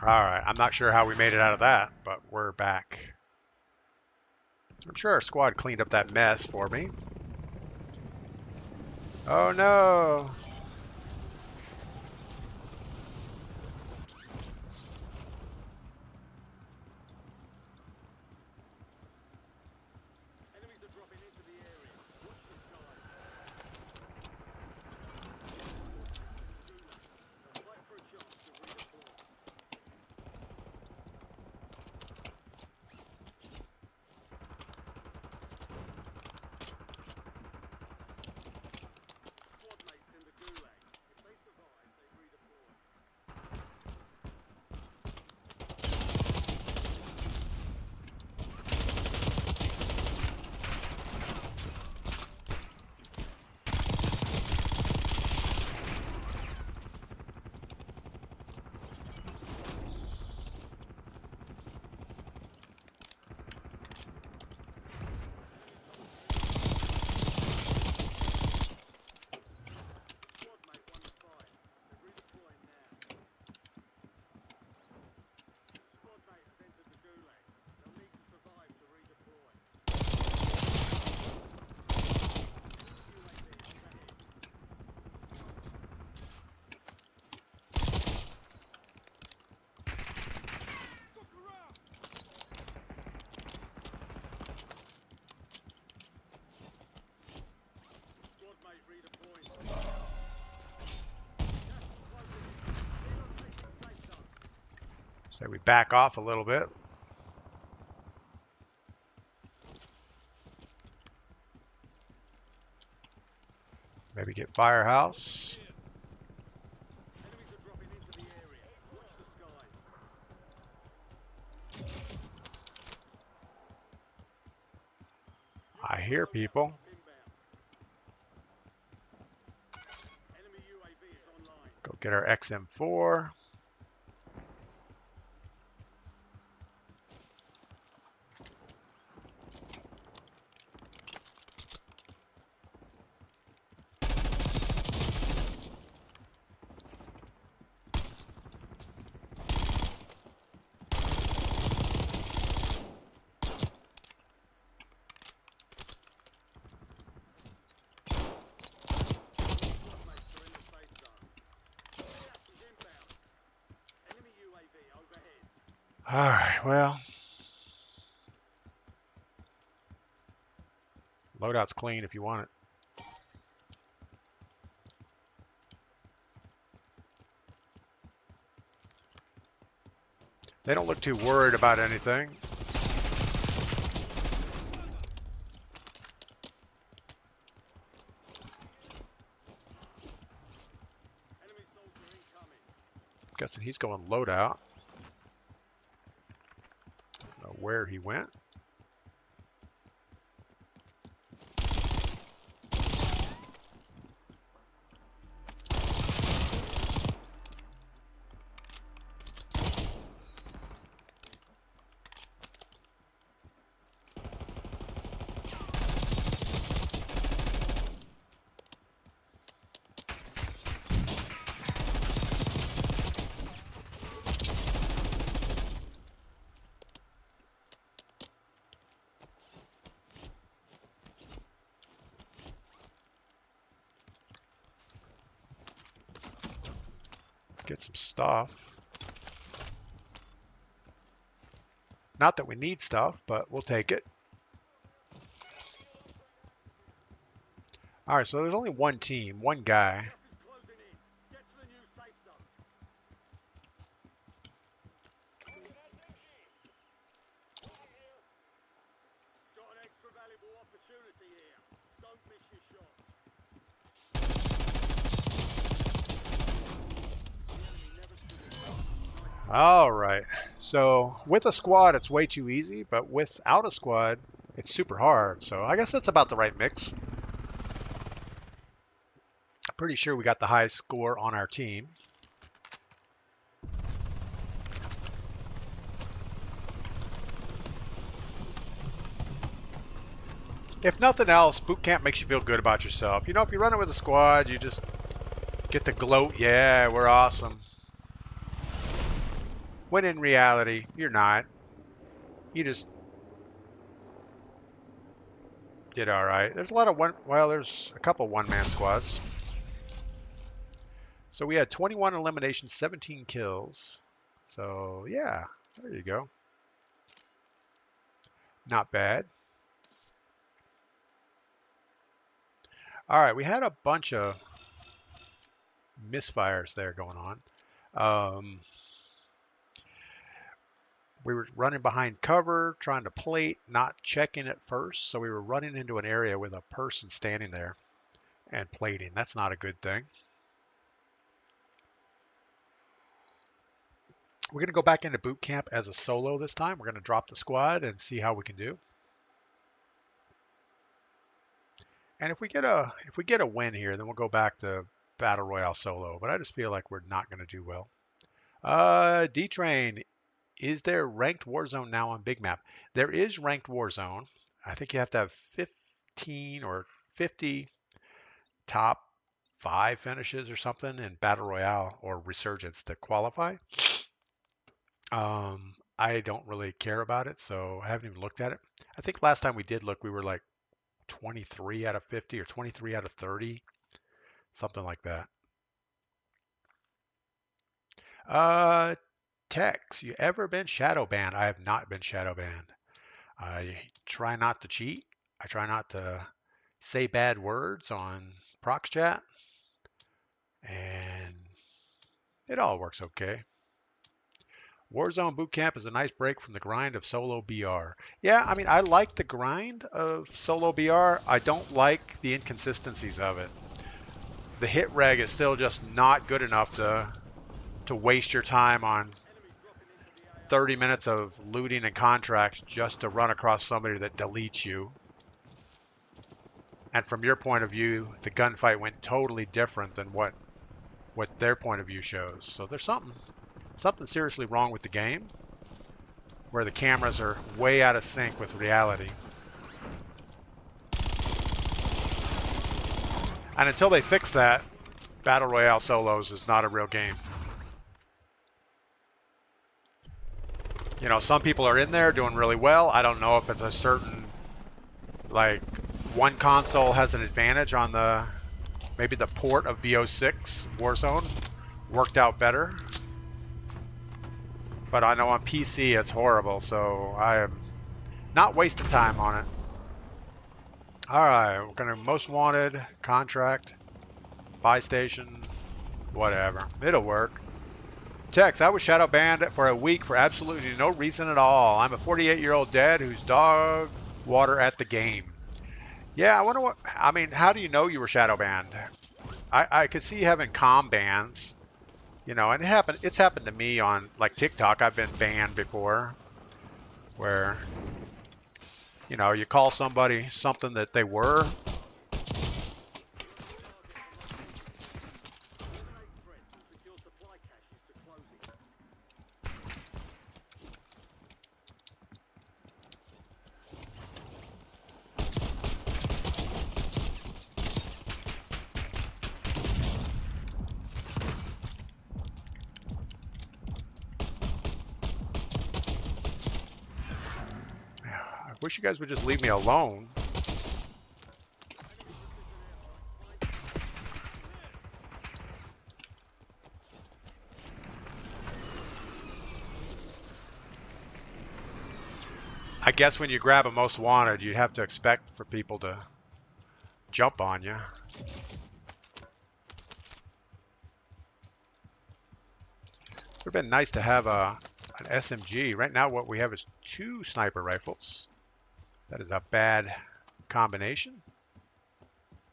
[SPEAKER 1] All right, I'm not sure how we made it out of that, but we're back. I'm sure our squad cleaned up that mess for me. Oh no!
[SPEAKER 2] Enemies are dropping into the area. Watch the skies.
[SPEAKER 1] So we back off a little bit. Maybe get firehouse.
[SPEAKER 2] Enemies are dropping into the area. Watch the skies.
[SPEAKER 1] I hear people.
[SPEAKER 2] Inbound. Enemy UAV is online.
[SPEAKER 1] Go get our XM4.
[SPEAKER 2] Squadmates are in the safe zone. Gas is inbound. Enemy UAV overhead.
[SPEAKER 1] All right, well, loadout's clean if you want it. They don't look too worried about anything.
[SPEAKER 2] Enemy soldier incoming.
[SPEAKER 1] Guessing he's going loadout. Don't know where he went. Get some stuff. Not that we need stuff, but we'll take it. All right, so there's only one team, one guy.
[SPEAKER 2] Gas is closing in. Get to the new safe zone. Got an extra valuable opportunity here. Don't miss your shot. The enemy never stood a chance.
[SPEAKER 1] All right, so with a squad, it's way too easy, but without a squad, it's super hard. So I guess that's about the right mix. I'm pretty sure we got the highest score on our team. If nothing else, boot camp makes you feel good about yourself. You know, if you run it with a squad, you just get to gloat, yeah, we're awesome. When in reality, you're not. You just did all right. There's a lot of there's a couple one-man squads. So we had 21 eliminations, 17 kills. So yeah, there you go. Not bad. All right, we had a bunch of misfires there going on. We were running behind cover, trying to plate, not checking at first. So we were running into an area with a person standing there and plating. That's not a good thing. We're going to go back into boot camp as a solo this time. We're going to drop the squad and see how we can do. And if we get a win here, then we'll go back to Battle Royale solo. But I just feel like we're not going to do well. D-Train, is there ranked Warzone now on Big Map? There is ranked Warzone. I think you have to have 15 or 50 top 5 finishes or something in Battle Royale or Resurgence to qualify. I don't really care about it, so I haven't even looked at it. I think last time we did look, we were like 23 out of 50 or 23 out of 30, something like that. Tex, you ever been shadow banned? I have not been shadow banned. I try not to cheat. I try not to say bad words on prox chat, and it all works okay. Warzone Boot Camp is a nice break from the grind of solo BR. Yeah, I mean, I like the grind of solo BR. I don't like the inconsistencies of it. The hit reg is still just not good enough to waste your time on 30 minutes of looting and contracts just to run across somebody that deletes you. And from your point of view, the gunfight went totally different than what their point of view shows. So there's something seriously wrong with the game, where the cameras are way out of sync with reality. And until they fix that, Battle Royale solos is not a real game. You know, some people are in there doing really well. I don't know if it's a certain, like, one console has an advantage on maybe the port of BO6 Warzone worked out better. But I know on PC it's horrible, so I am not wasting time on it. Alright, we're gonna most wanted, contract, buy station, whatever. It'll work. Text, I was shadow banned for a week for absolutely no reason at all. I'm a 48-year-old dad who's dog water at the game. Yeah, I wonder what, I mean, how do you know you were shadow banned? I could see having com bans, you know, and it's happened to me on like TikTok. I've been banned before where, you know, you call somebody something that they were. I wish you guys would just leave me alone. I guess when you grab a most wanted, you have to expect for people to jump on you. It would have been nice to have an SMG. Right now what we have is 2 sniper rifles. That is a bad combination.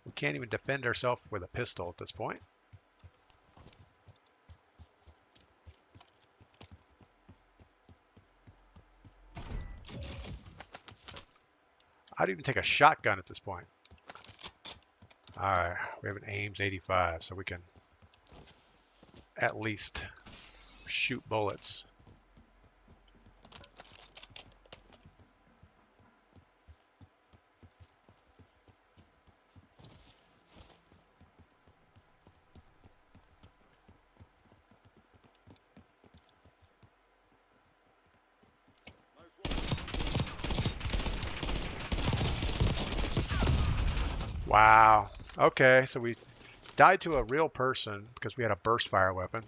[SPEAKER 1] We can't even defend ourselves with a pistol at this point. I'd even take a shotgun at this point. Alright, we have an Ames 85, so we can at least shoot bullets. Wow. Okay, so we died to a real person because we had a burst fire weapon.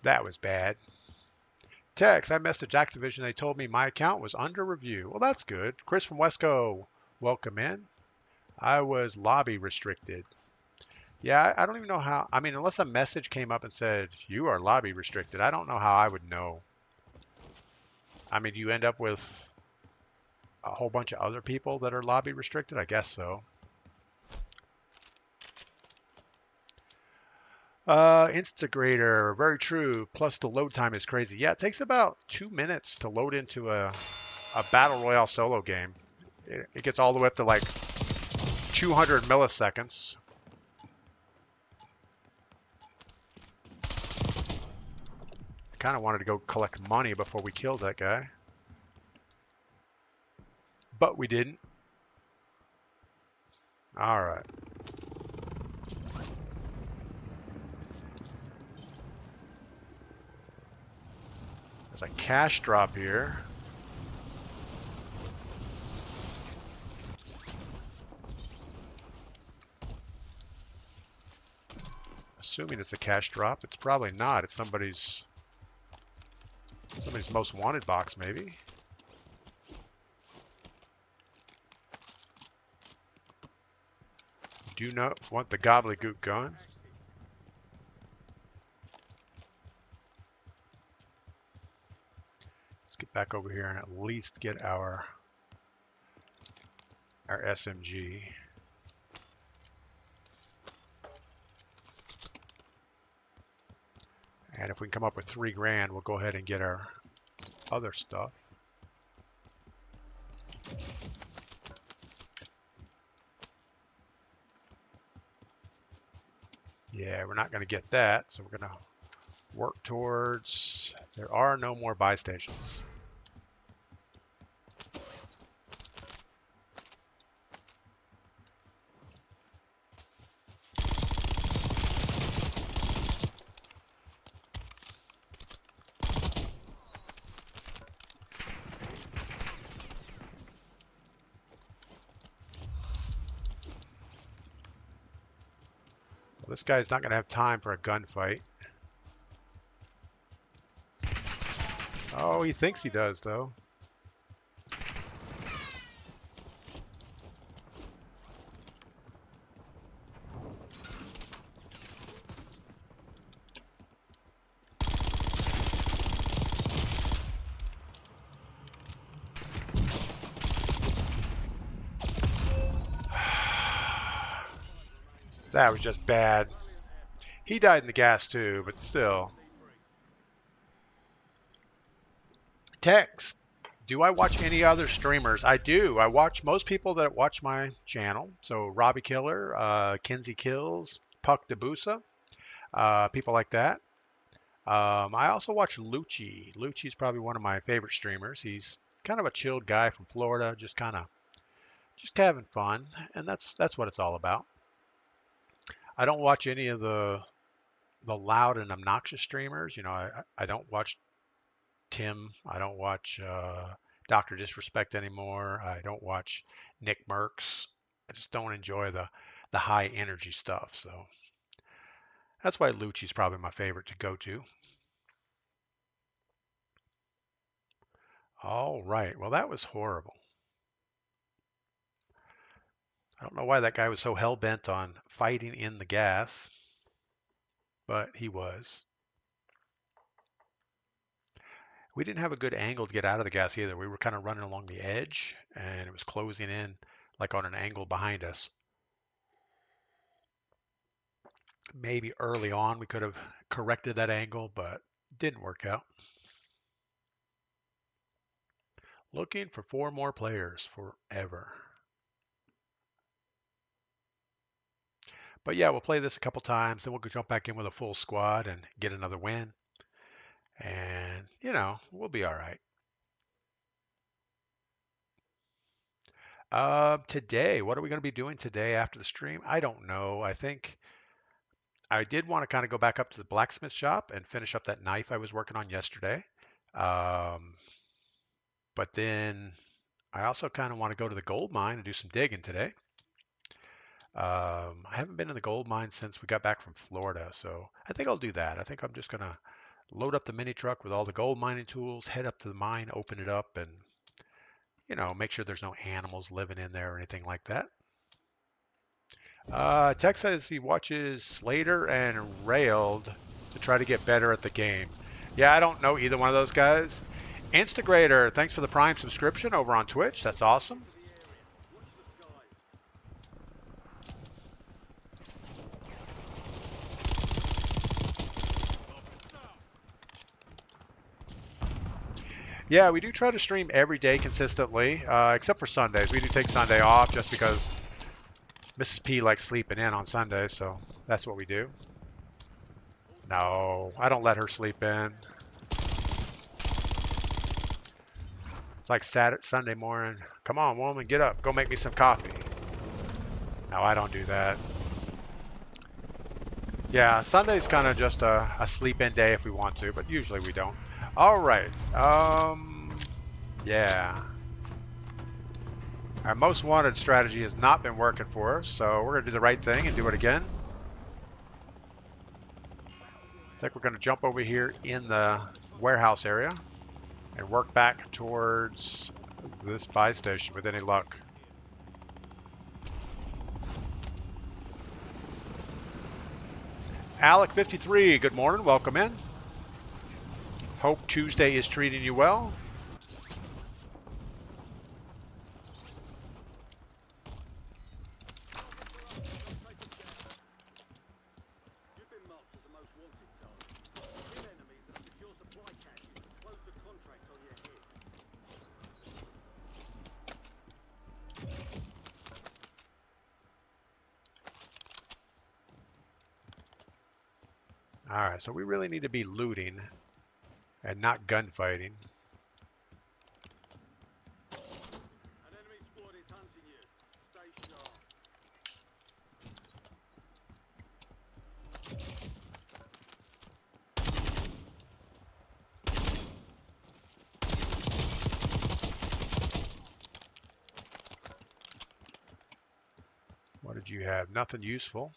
[SPEAKER 1] That was bad. Text, I messaged Activision. They told me my account was under review. Well, that's good. Chris from Wesco, welcome in. I was lobby restricted. Yeah, I don't even know how. I mean, unless a message came up and said, you are lobby restricted, I don't know how I would know. I mean, do you end up with a whole bunch of other people that are lobby restricted? I guess so. Instagrator, very true. Plus the load time is crazy. Yeah, it takes about 2 minutes to load into a Battle Royale solo game. It gets all the way up to like 200 milliseconds. I kind of wanted to go collect money before we killed that guy. But we didn't. All right. There's a cash drop here. Assuming it's a cash drop. It's probably not. It's somebody's most wanted box, maybe. Do not want the gobbledygook going. Let's get back over here and at least get our SMG. And if we can come up with $3,000, we'll go ahead and get our other stuff. Yeah, we're not going to get that, so we're going to work towards... There are no more buy stations. Well, this guy's not going to have time for a gunfight. Oh, he thinks he does, though. That was just bad. He died in the gas too, but still. Tex, do I watch any other streamers? I do. I watch most people that watch my channel. So Robbie Killer, Kinsey Kills, Puck Debusa, people like that. I also watch Lucci. Lucci's probably one of my favorite streamers. He's kind of a chilled guy from Florida, just having fun, and that's what it's all about. I don't watch any of the loud and obnoxious streamers. You know, I don't watch Tim. I don't watch Dr. Disrespect anymore. I don't watch Nick Merckx. I just don't enjoy the high energy stuff. So that's why Lucci's probably my favorite to go to. All right. Well, that was horrible. I don't know why that guy was so hell-bent on fighting in the gas, but he was. We didn't have a good angle to get out of the gas either. We were kind of running along the edge, and it was closing in like on an angle behind us. Maybe early on we could have corrected that angle, but it didn't work out. Looking for 4 more players forever. But yeah, we'll play this a couple times, then we'll jump back in with a full squad and get another win. And, you know, we'll be all right. Today, what are we going to be doing today after the stream? I don't know. I think I did want to kind of go back up to the blacksmith shop and finish up that knife I was working on yesterday. But then I also kind of want to go to the gold mine and do some digging today. I haven't been in the gold mine since we got back from Florida, so I think I'll do that. I think I'm just going to load up the mini truck with all the gold mining tools, head up to the mine, open it up, and, you know, make sure there's no animals living in there or anything like that. Tex says he watches Slater and Railed to try to get better at the game. Yeah, I don't know either one of those guys. Instagrator, thanks for the Prime subscription over on Twitch. That's awesome. Yeah, we do try to stream every day consistently, except for Sundays. We do take Sunday off just because Mrs. P likes sleeping in on Sundays, so that's what we do. No, I don't let her sleep in. It's like Saturday, Sunday morning. Come on, woman, get up. Go make me some coffee. No, I don't do that. Yeah, Sunday's kind of just a sleep-in day if we want to, but usually we don't. All right. Yeah. Our most wanted strategy has not been working for us, so we're going to do the right thing and do it again. I think we're going to jump over here in the warehouse area and work back towards this buy station with any luck. Alec53, good morning. Welcome in. Hope Tuesday is treating you well. All right, so we really need to be looting and not gunfighting.
[SPEAKER 2] An enemy squad is hunting you. Stay sharp.
[SPEAKER 1] What did you have? Nothing useful.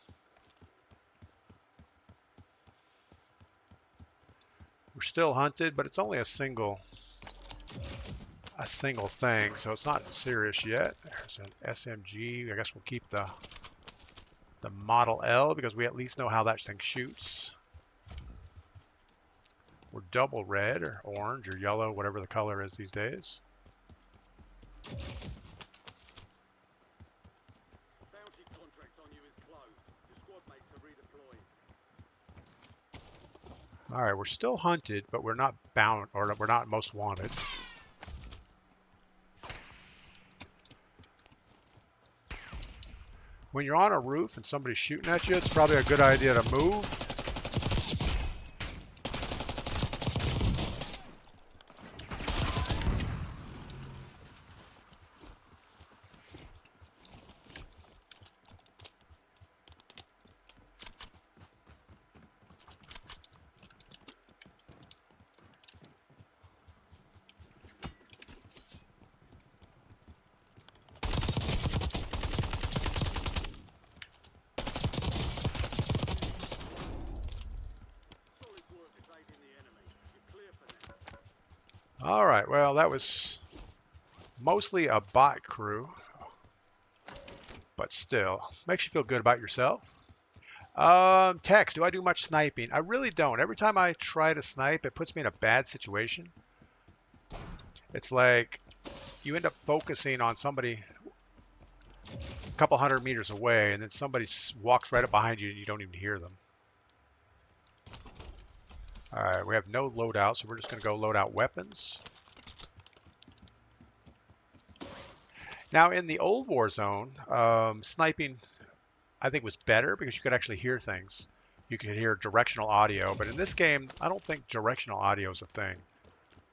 [SPEAKER 1] We're still hunted, but it's only a single thing, so it's not serious yet. There's an SMG. I guess we'll keep the Model L because we at least know how that thing shoots. We're double red or orange or yellow, whatever the color is these days.
[SPEAKER 2] Bounty contract on you is closed. Your squad mates are redeploying.
[SPEAKER 1] All right, we're still hunted, but we're not bound, or we're not most wanted. When you're on a roof and somebody's shooting at you, it's probably a good idea to move.
[SPEAKER 2] Solid work evading the enemy. You're clear for now.
[SPEAKER 1] All right, well, that was mostly a bot crew, but still, makes you feel good about yourself. Text, do I do much sniping? I really don't. Every time I try to snipe, it puts me in a bad situation. It's like you end up focusing on somebody a couple 100 meters away, and then somebody walks right up behind you and you don't even hear them. All right, we have no loadout, so we're just going to go load out weapons. Now, in the old Warzone, sniping, I think, was better because you could actually hear things. You could hear directional audio, but in this game, I don't think directional audio is a thing.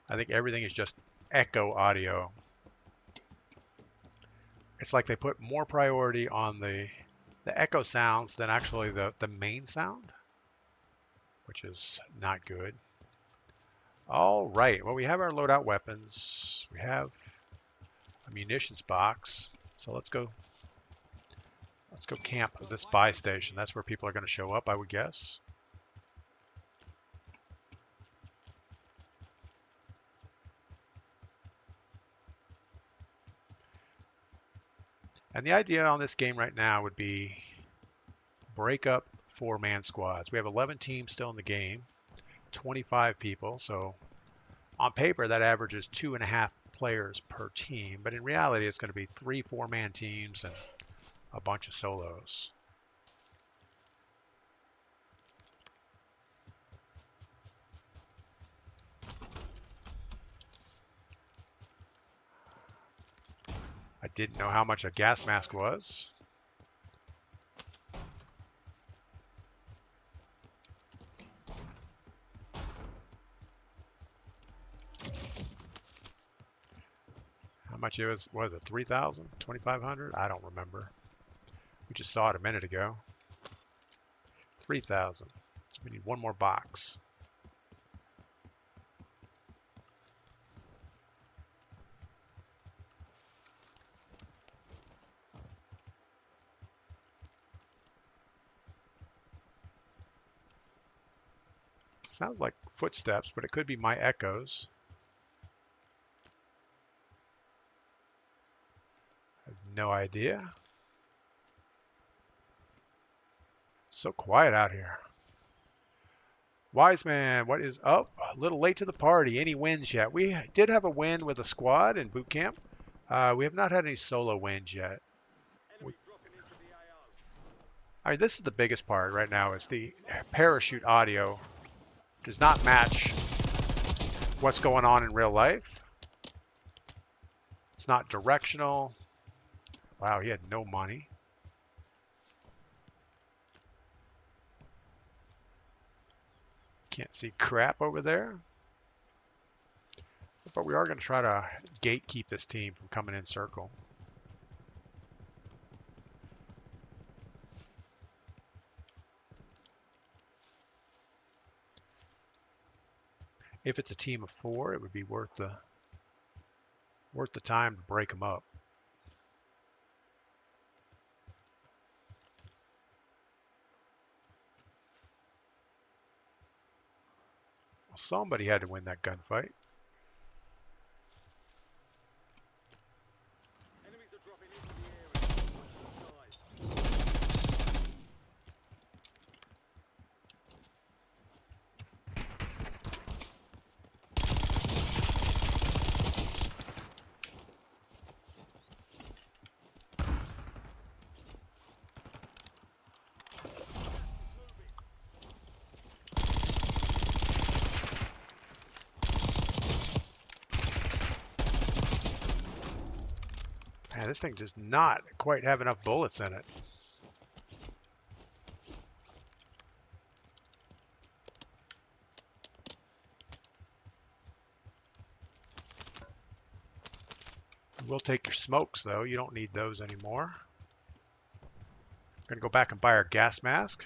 [SPEAKER 1] I think everything is just echo audio. It's like they put more priority on the echo sounds than actually the main sound, which is not good. All right, well, we have our loadout weapons. We have a munitions box. So let's go camp at this buy station. That's where people are going to show up, I would guess. And the idea on this game right now would be break up 4-man squads. We have 11 teams still in the game, 25 people. So on paper, that averages 2.5 players per team. But in reality, it's going to be 3 4-man teams and a bunch of solos. I didn't know how much a gas mask was. How much it was it 3,000, 2,500? I don't remember. We just saw it a minute ago. 3,000. So we need one more box. Sounds like footsteps, but it could be my echoes. I have no idea. So quiet out here. Wise man, what is up? A little late to the party. Any wins yet? We did have a win with a squad in boot camp. We have not had any solo wins yet.
[SPEAKER 2] Enemy dropping into the AO.
[SPEAKER 1] I mean, this is the biggest part right now is the parachute audio does not match what's going on in real life. It's not directional. Wow, he had no money. Can't see crap over there. But we are going to try to gatekeep this team from coming in circle. If it's a team of 4, it would be worth the time to break them up. Well, somebody had to win that gunfight.
[SPEAKER 2] Enemies are dropping into the area. Watch your size.
[SPEAKER 1] Man, this thing does not quite have enough bullets in it. We'll take your smokes, though. You don't need those anymore. Going to go back and buy our gas mask.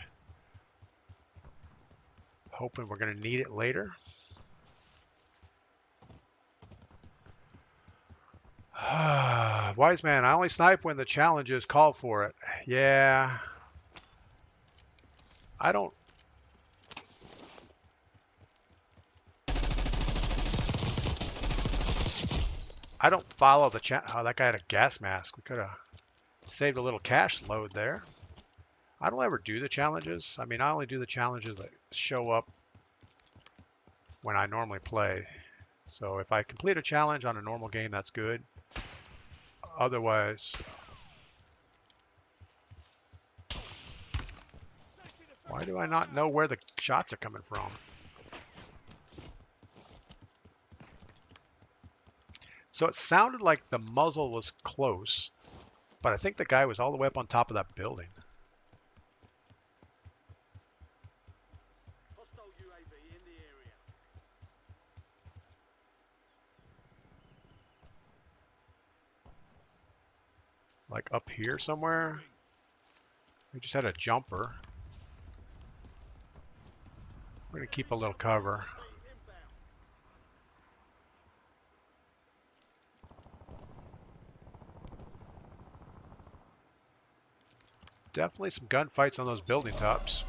[SPEAKER 1] Hoping we're going to need it later. Wise man, I only snipe when the challenges call for it. Yeah. I don't follow the chat. Oh, that guy had a gas mask. We could have saved a little cash load there. I don't ever do the challenges. I mean, I only do the challenges that show up when I normally play. So if I complete a challenge on a normal game, that's good. Otherwise, why do I not know where the shots are coming from? So it sounded like the muzzle was close, but I think the guy was all the way up on top of that building.
[SPEAKER 2] Hostile UAV in the area.
[SPEAKER 1] Like up here somewhere. We just had a jumper. We're going to keep a little cover. Definitely some gunfights on those building tops.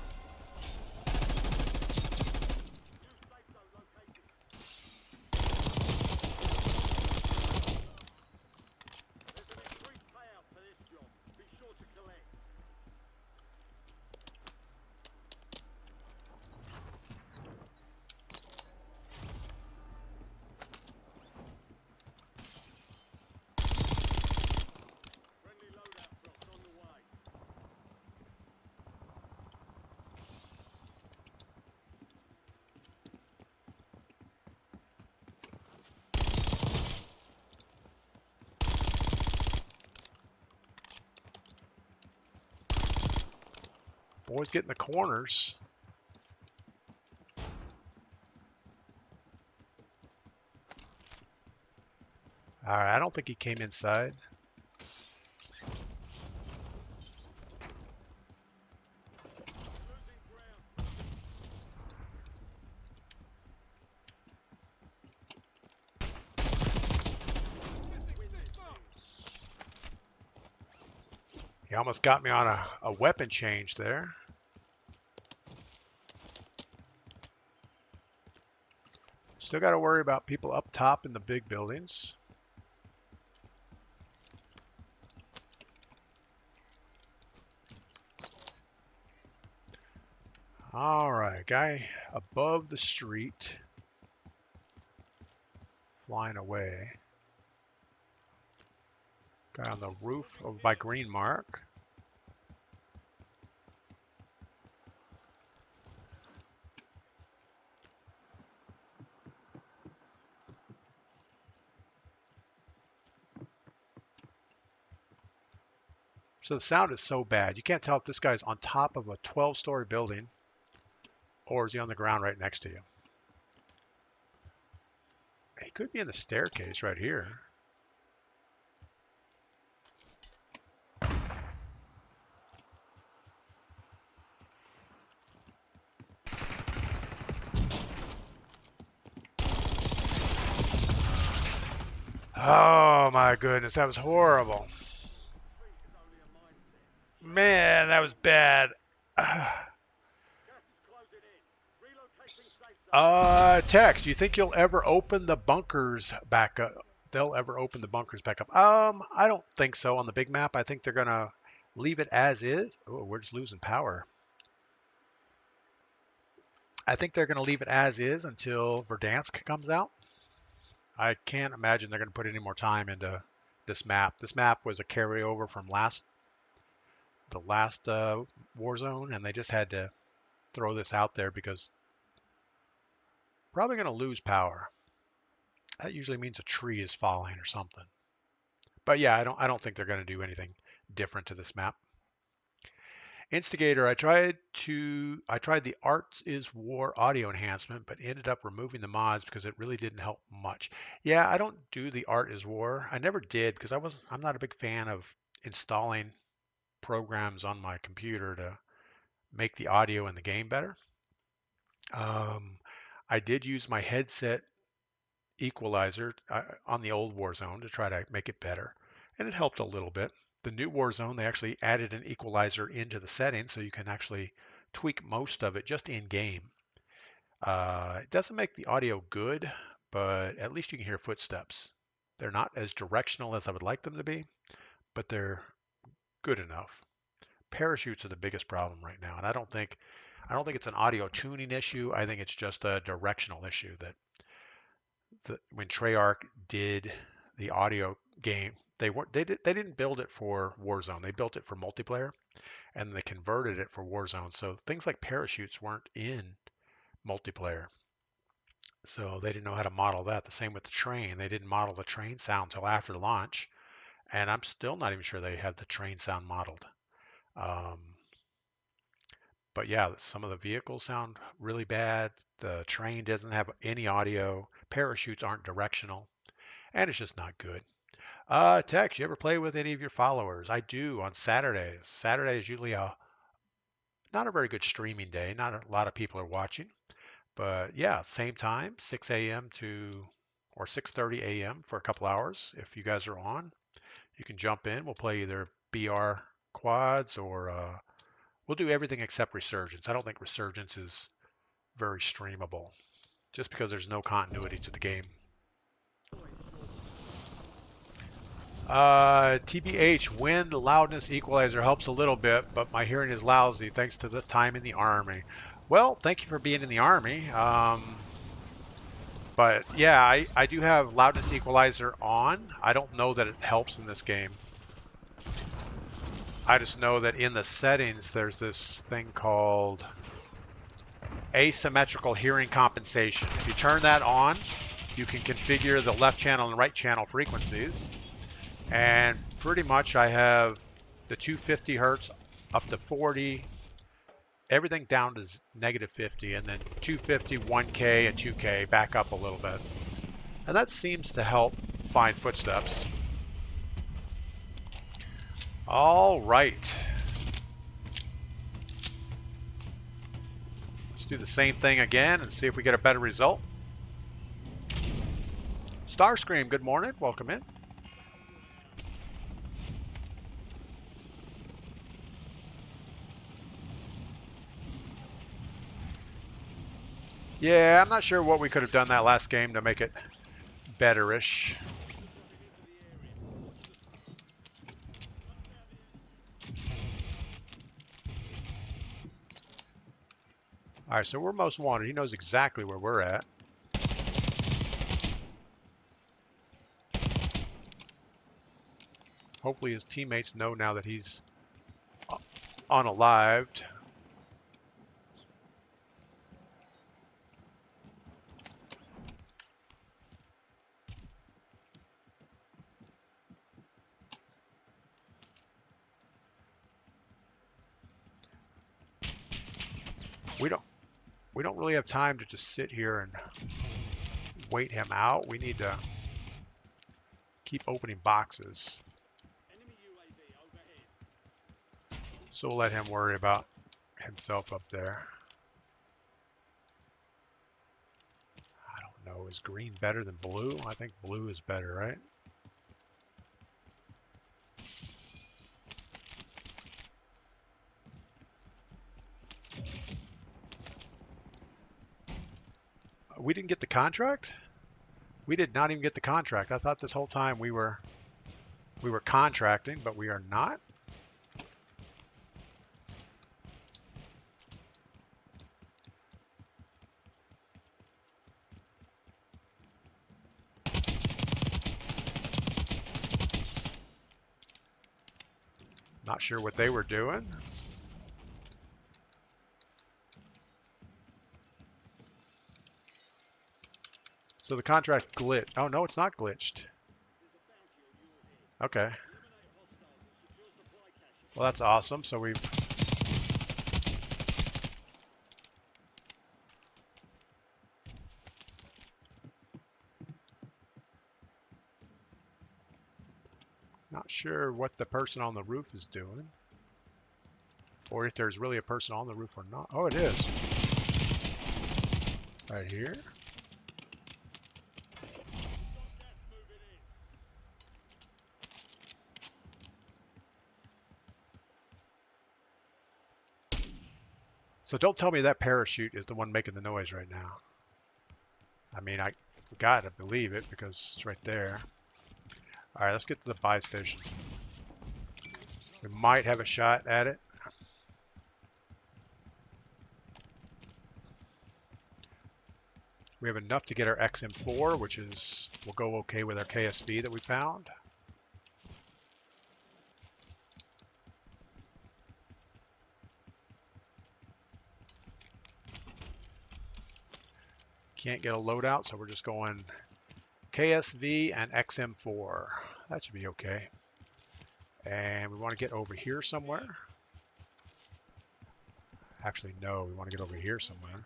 [SPEAKER 1] Boys getting the corners. All right, I don't think he came inside. He almost got me on a weapon change there. Still got to worry about people up top in the big buildings. All right, guy above the street, flying away. Guy on the roof over by green mark. So the sound is so bad. You can't tell if this guy's on top of a 12-story building Or is he on the ground right next to you? He could be in the staircase right here. Oh my goodness, that was horrible.
[SPEAKER 2] Defeat is only a mindset.
[SPEAKER 1] Man, that was bad.
[SPEAKER 2] Gas is closing in. Relocating safe zone.
[SPEAKER 1] Tex, do you think you'll ever open the bunkers back up? They'll ever open the bunkers back up? I don't think so on the big map. I think they're gonna leave it as is. Oh, we're just losing power. I think they're gonna leave it as is until Verdansk comes out. I can't imagine they're gonna put any more time into this map. This map was a carryover from the last Warzone, and they just had to throw this out there because probably gonna lose power. That usually means a tree is falling or something. But yeah, I don't think they're going to do anything different to this map. Instigator, I tried the Arts is War audio enhancement, but ended up removing the mods because it really didn't help much. Yeah, I don't do the Art is War. I never did because I'm not a big fan of installing programs on my computer to make the audio in the game better. Um, I did use my headset equalizer on the old Warzone to try to make it better, and it helped a little bit. The new Warzone, they actually added an equalizer into the settings so you can actually tweak most of it just in game. It doesn't make the audio good, but at least you can hear footsteps. They're not as directional as I would like them to be, but they're good enough. Parachutes are the biggest problem right now, and I don't think it's an audio tuning issue. I think it's just a directional issue that when Treyarch did the audio game, they didn't build it for Warzone. They built it for multiplayer, and they converted it for Warzone. So things like parachutes weren't in multiplayer. So they didn't know how to model that. The same with the train. They didn't model the train sound until after launch, and I'm still not even sure they have the train sound modeled. Um, but yeah, some of the vehicles sound really bad. The train doesn't have any audio. Parachutes aren't directional, and it's just not good. Tex, you ever play with any of your followers? I do on Saturdays. Saturday is usually a not a very good streaming day. Not a lot of people are watching, but yeah, same time, 6 a.m. to or 6:30 a.m. for a couple hours. If you guys are on, you can jump in. We'll play either BR quads or we'll do everything except Resurgence. I don't think Resurgence is very streamable, just because there's no continuity to the game. TBH, wind loudness equalizer helps a little bit, but my hearing is lousy thanks to the time in the Army. Well, thank you for being in the Army. But yeah, I do have loudness equalizer on. I don't know that it helps in this game. I just know that in the settings, there's this thing called asymmetrical hearing compensation. If you turn that on, you can configure the left channel and right channel frequencies. And pretty much I have the 250 hertz up to 40, everything down to negative 50, and then 250, 1K, and 2K back up a little bit. And that seems to help find footsteps. All right. Let's do the same thing again and see if we get a better result. Starscream, good morning. Welcome in. Yeah, I'm not sure what we could have done that last game to make it betterish. All right, so we're most wanted. He knows exactly where we're at. Hopefully his teammates know now that he's unalived. We don't we don't really have time to just sit here and wait him out. We need to keep opening boxes.
[SPEAKER 2] Enemy UAV overhead.
[SPEAKER 1] So we'll let him worry about himself up there. I don't know. Is green better than blue? I think blue is better, right? We didn't get the contract? We did not even get the contract. I thought this whole time we were contracting, but we are not. Not sure what they were doing. So the contract glitched. Oh, no, it's not glitched. Okay. Well, that's awesome. So we've... Not sure what the person on the roof is doing. Or if there's really a person on the roof or not. Oh, it is. Right here. So don't tell me that parachute is the one making the noise right now. I mean, I gotta believe it because it's right there. All right, let's get to the buy station. We might have a shot at it. We have enough to get our XM4, which will go okay with our KSV that we found. Can't get a loadout, so we're just going KSV and XM4. That should be okay. And we want to get over here somewhere. Actually, no, we want to get over here somewhere.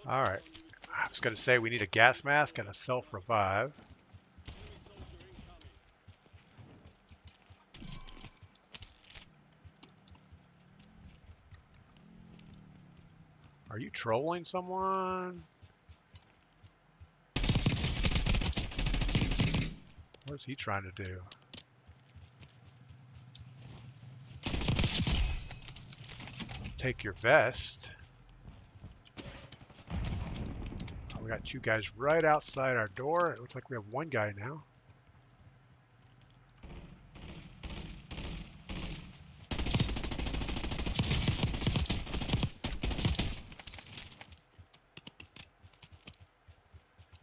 [SPEAKER 1] All right. I was going to say we need a gas mask and a self-revive. Are you trolling someone? What is he trying to do? Take your vest. Oh, we got two guys right outside our door. It looks like we have one guy now.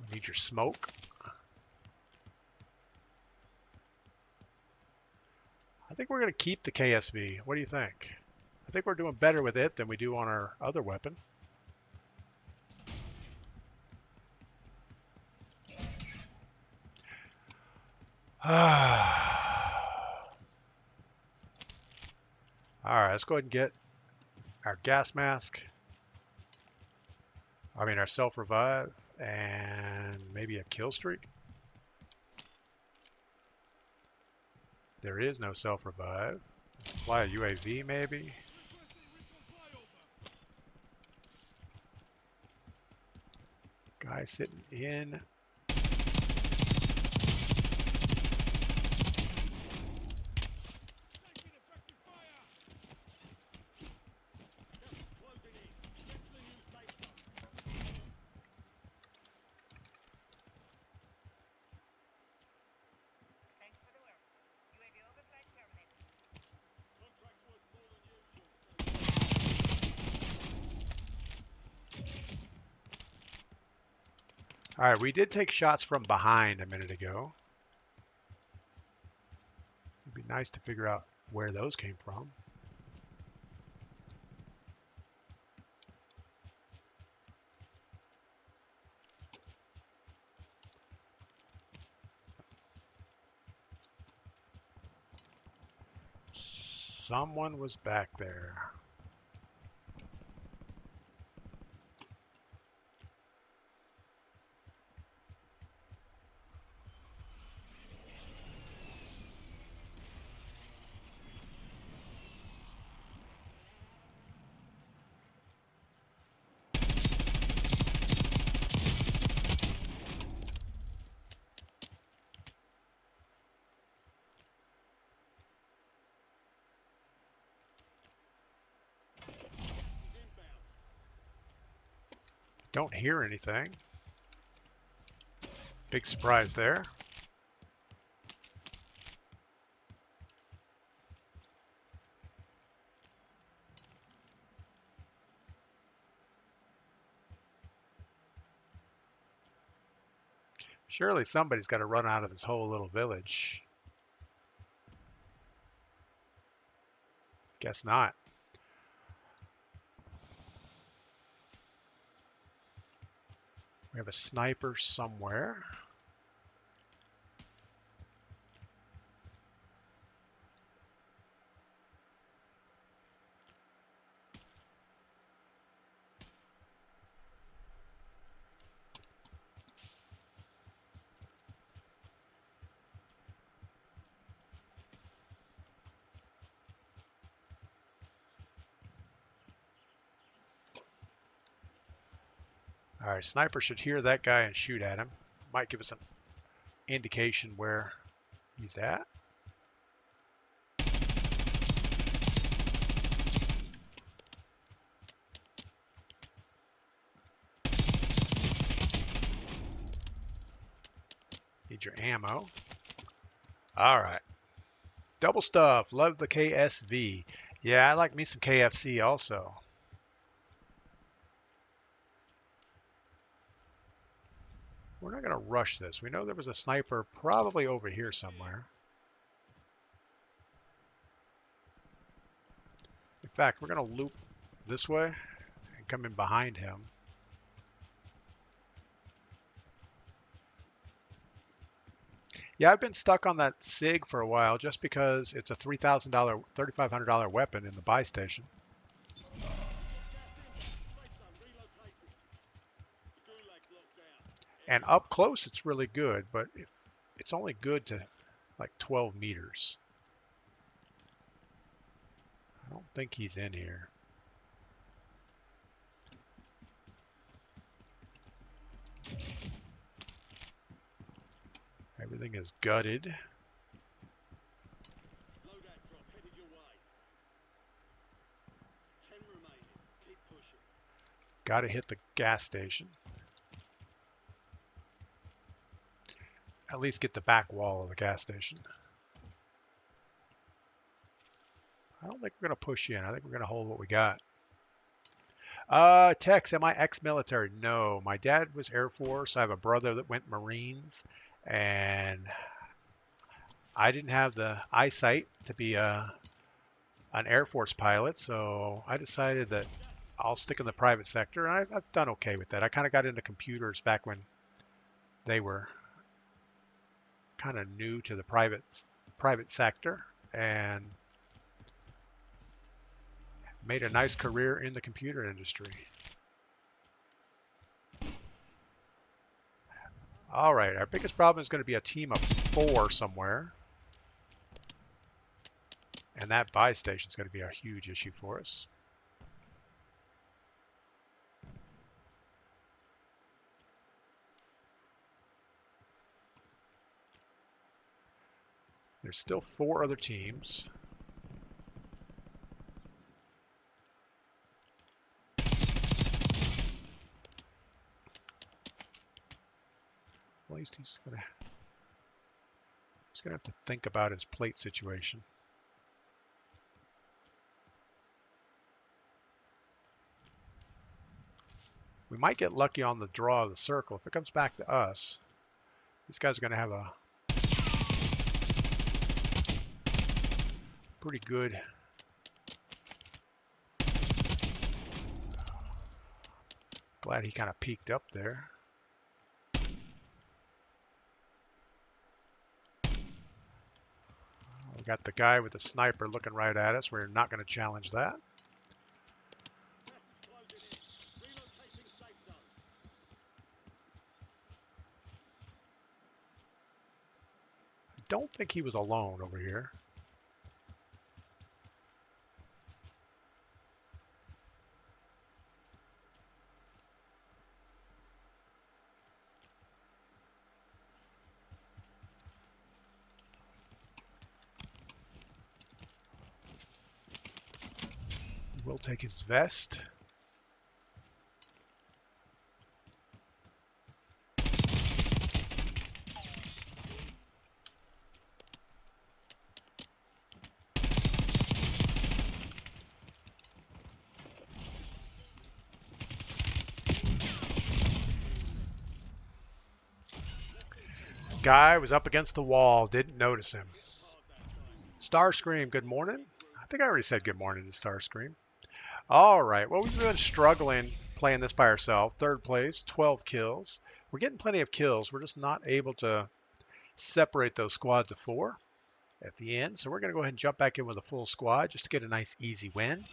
[SPEAKER 1] We need your smoke. I think we're going to keep the KSV. What do you think? I think we're doing better with it than we do on our other weapon. All right, let's go ahead and get our gas mask. I mean, our self-revive and maybe a kill streak. There is no self-revive. Fly a UAV maybe. Guy sitting in. All right, we did take shots from behind a minute ago. So we Be nice to figure out where those came from. Someone was back there. Don't hear anything. Big surprise there. Surely somebody's got to run out of this whole little village. Guess not. We have a sniper somewhere. All right, sniper should hear that guy and shoot at him. Might give us an indication where he's at. Need your ammo. All right. Double stuff. Love the KSV. Yeah, I like me some KFC also. We're not going to rush this. We know there was a sniper probably over here somewhere. In fact, we're going to loop this way and come in behind him. Yeah, I've been stuck on that SIG for a while just because it's a $3,000, $3,500 weapon in the buy station. And up close, it's really good, but if it's only good to like 12 meters. I don't think he's in here. Everything is gutted.
[SPEAKER 2] Loadout drop headed your way. 10 remaining. Keep pushing.
[SPEAKER 1] Got to hit the gas station. At least get the back wall of the gas station. I don't think we're going to push in. I think we're going to hold what we got. Tex, am I ex-military? No, my dad was Air Force. I have a brother that went Marines, and I didn't have the eyesight to be an Air Force pilot, so I decided that I'll stick in the private sector, and I've done okay with that. I kind of got into computers back when they were kind of new to the private sector, and made a nice career in the computer industry. All right, our biggest problem is going to be a team of 4 somewhere. And that buy station is going to be a huge issue for us. There's still 4 other teams. At least he's gonna have to think about his plate situation. We might get lucky on the draw of the circle. If it comes back to us, these guys are going to have a pretty good. Glad he kind of peeked up there. We got the guy with the sniper looking right at us. We're not going to challenge that. I don't think he was alone over here. We'll take his vest. Guy was up against the wall, didn't notice him. Starscream, good morning. I think I already said good morning to Starscream. All right, well, we've been struggling playing this by ourselves. Third place, 12 kills. We're getting plenty of kills. We're just not able to separate those squads of 4 at the end. So we're going to go ahead and jump back in with a full squad just to get a nice, easy win.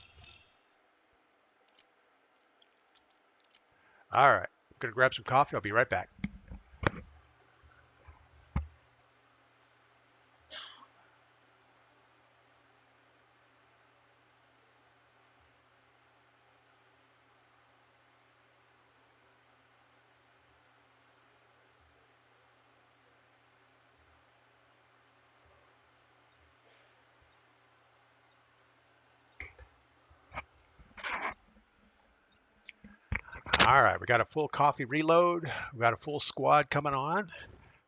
[SPEAKER 1] All right, I'm going to grab some coffee. I'll be right back. All right, we got a full coffee reload. We got a full squad coming on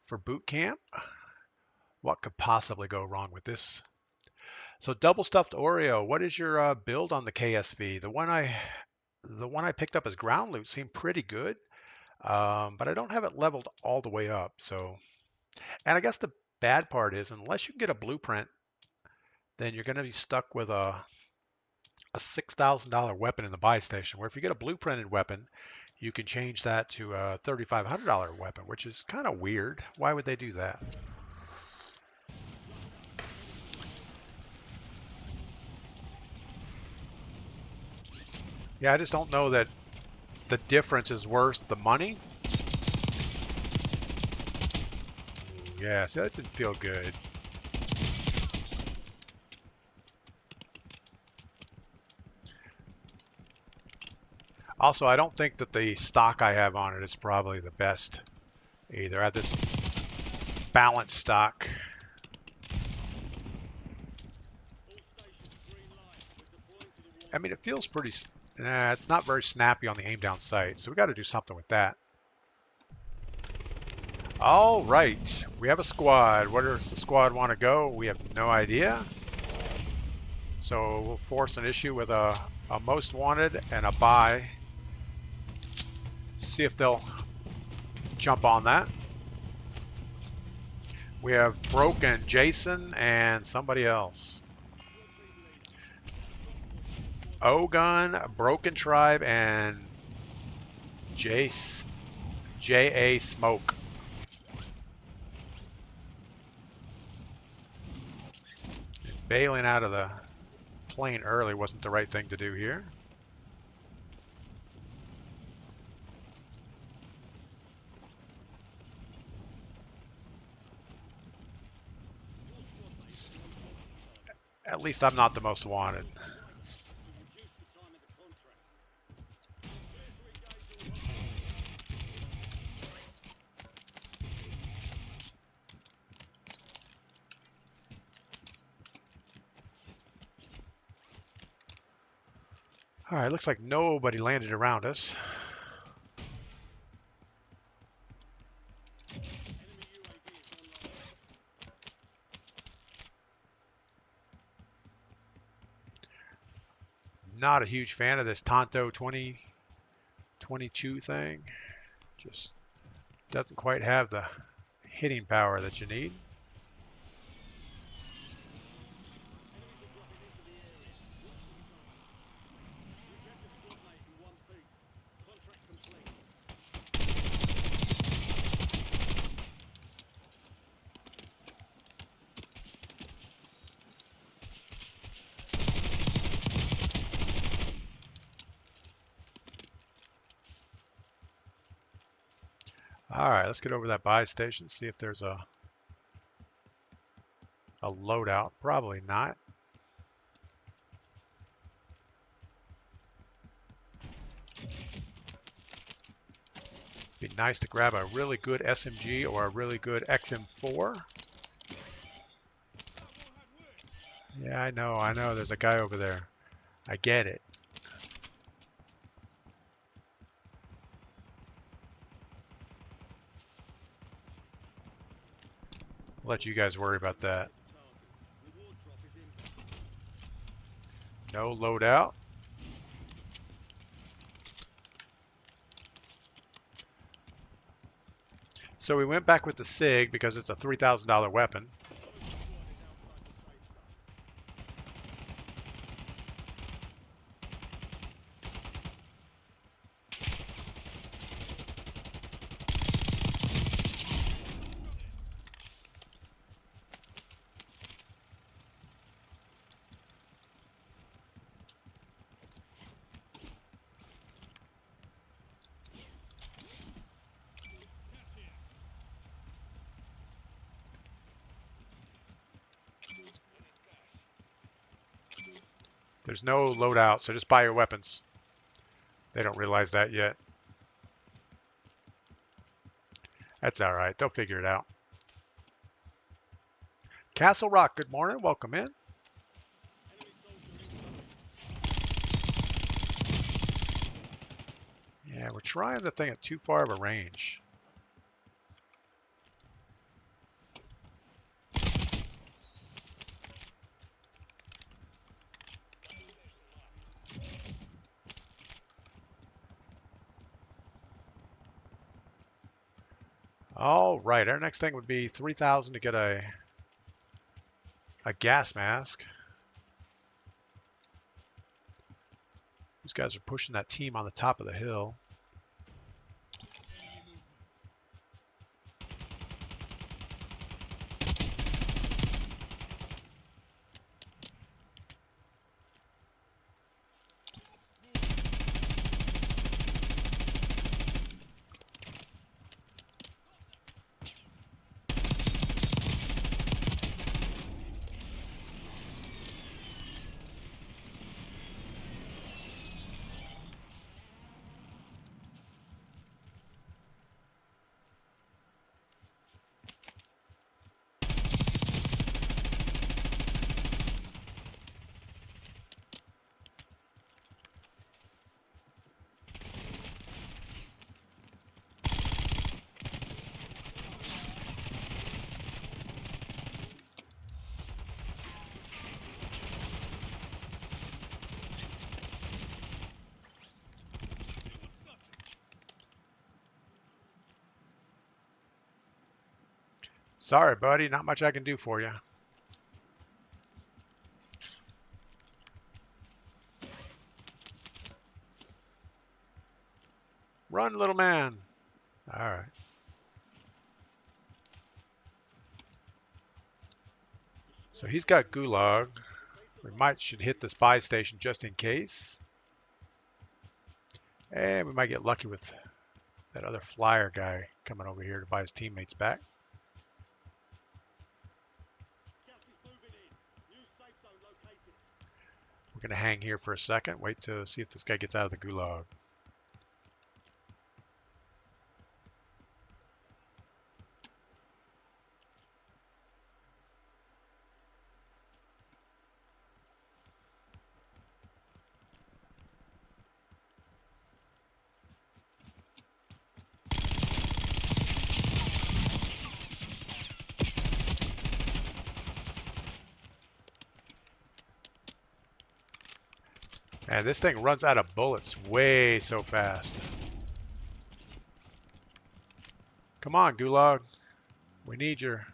[SPEAKER 1] for boot camp. What could possibly go wrong with this? So double stuffed Oreo, what is your build on the KSV? The one I picked up as ground loot seemed pretty good, but I don't have it leveled all the way up. So, and I guess the bad part is unless you can get a blueprint, then you're going to be stuck with a $6,000 weapon in the buy station. Where if you get a blueprinted weapon, you can change that to a $3,500 weapon, which is kind of weird. Why would they do that? Yeah, I just don't know that the difference is worth the money. Yeah, see, that didn't feel good. Also, I don't think that the stock I have on it is probably the best either. I have this balanced stock. I mean, it feels pretty... it's not very snappy on the aim down sight, so we got to do something with that. All right, we have a squad. Where does the squad want to go? We have no idea. So we'll force an issue with a most wanted and a buy. See if they'll jump on that. We have Broken Jason and somebody else. Ogun, Broken Tribe, and J.A. Smoke. Bailing out of the plane early wasn't the right thing to do here. At least I'm not the most wanted. All right, looks like nobody landed around us. Not a huge fan of this Tonto 2022 thing. Just doesn't quite have the hitting power that you need. All right, let's get over that buy station, see if there's a loadout. Probably not. Be nice to grab a really good SMG or a really good XM4. Yeah, I know. There's a guy over there. I get it. I'll let you guys worry about that. No loadout. So we went back with the SIG because it's a $3,000 weapon. There's no loadout, so just buy your weapons. They don't realize that yet. That's all right. They'll figure it out. Castle Rock, good morning. Welcome in. Yeah, we're trying the thing at too far of a range. All right, our next thing would be 3,000 to get a gas mask. These guys are pushing that team on the top of the hill. Sorry, buddy, not much I can do for you. Run, little man. All right. So he's got gulag. We should hit this buy station just in case. And we might get lucky with that other flyer guy coming over here to buy his teammates back. We're going to hang here for a second, wait to see if this guy gets out of the gulag. And this thing runs out of bullets way so fast. Come on, Gulag. We need your...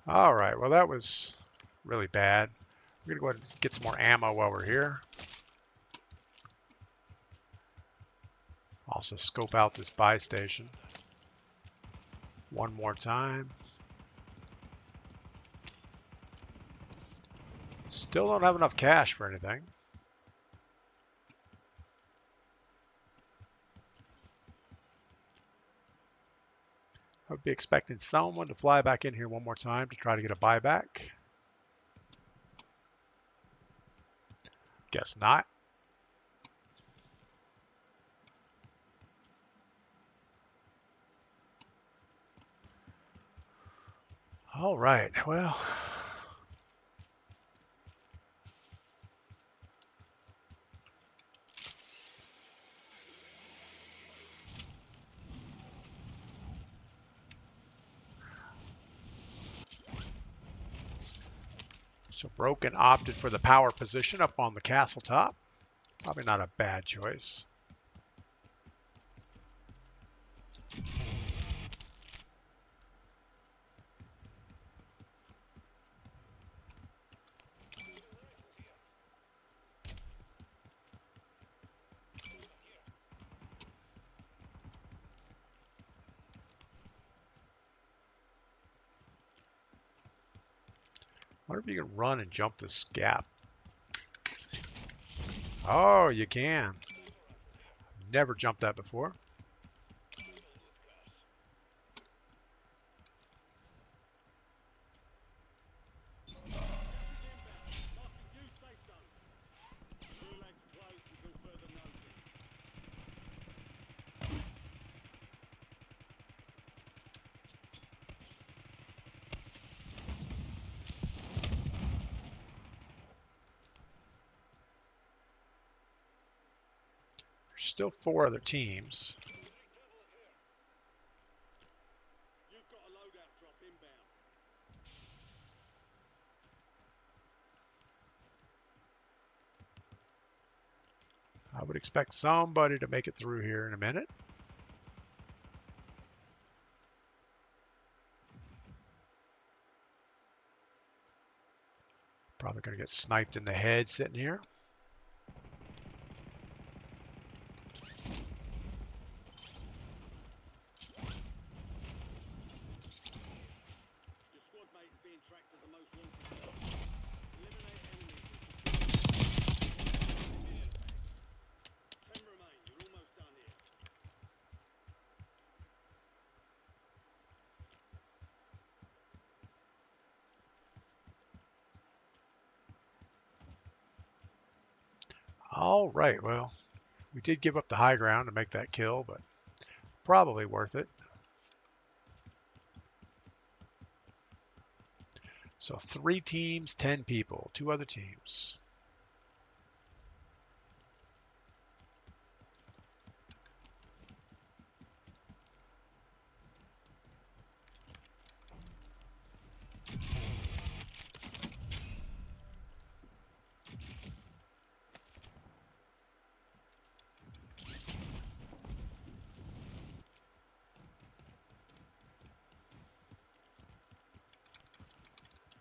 [SPEAKER 1] All right, well that was really bad. We're gonna go ahead and get some more ammo while we're here. Also scope out this buy station one more time. Still don't have enough cash for anything. I would be expecting someone to fly back in here one more time to try to get a buyback. Guess not. All right, well. So Broken opted for the power position up on the castle top. Probably not a bad choice. I wonder if you can run and jump this gap. Oh, you can. Never jumped that before. There's still 4 other teams.
[SPEAKER 2] You've got a loadout drop inbound.
[SPEAKER 1] I would expect somebody to make it through here in a minute. Probably going to get sniped in the head sitting here.
[SPEAKER 2] Your squad mate is being tracked as a most wanted. Eliminate enemies. 10 remain. You're almost done here.
[SPEAKER 1] All right, well, we did give up the high ground to make that kill, but probably worth it. So 3 teams, 10 people, 2 other teams.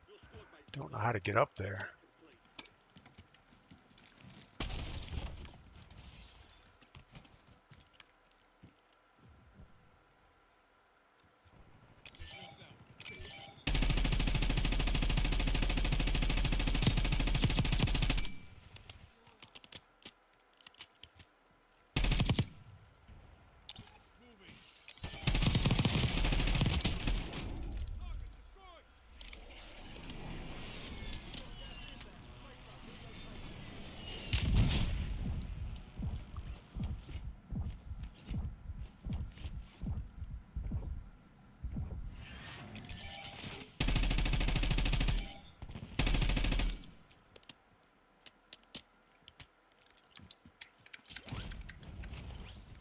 [SPEAKER 2] Your squad mate's
[SPEAKER 1] Don't know how to get up there.
[SPEAKER 2] complete.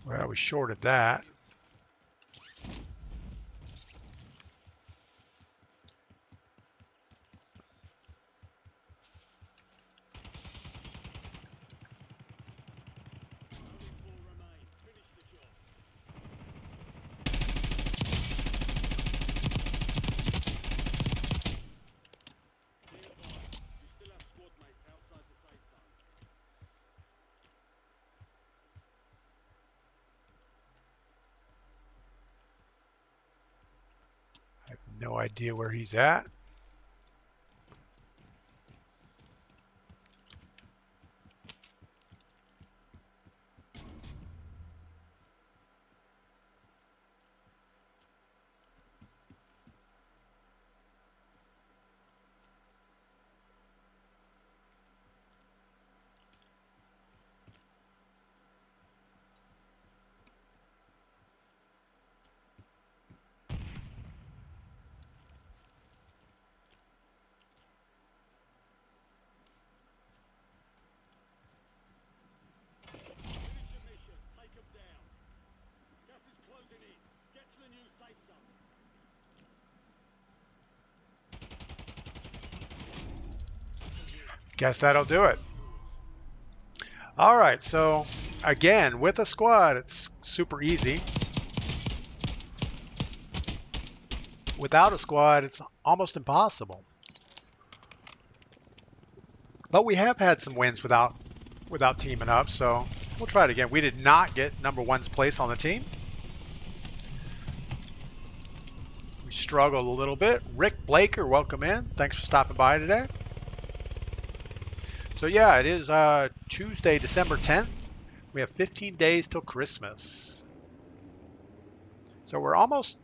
[SPEAKER 1] Well, we shorted that.
[SPEAKER 2] Only 4 remain. Finish the job.
[SPEAKER 1] No idea where he's at.
[SPEAKER 2] Finish your mission. Take them down. Gas is closing in. Get to the new safe zone.
[SPEAKER 1] Guess that'll do it. All right, so again, with a squad, it's super easy. Without a squad, it's almost impossible. But we have had some wins without teaming up, so we'll try it again. We did not get number one's place on the team. We struggled a little bit. Rick Blaker, welcome in. Thanks for stopping by today. So yeah, it is Tuesday, December 10th. We have 15 days till Christmas. So we're almost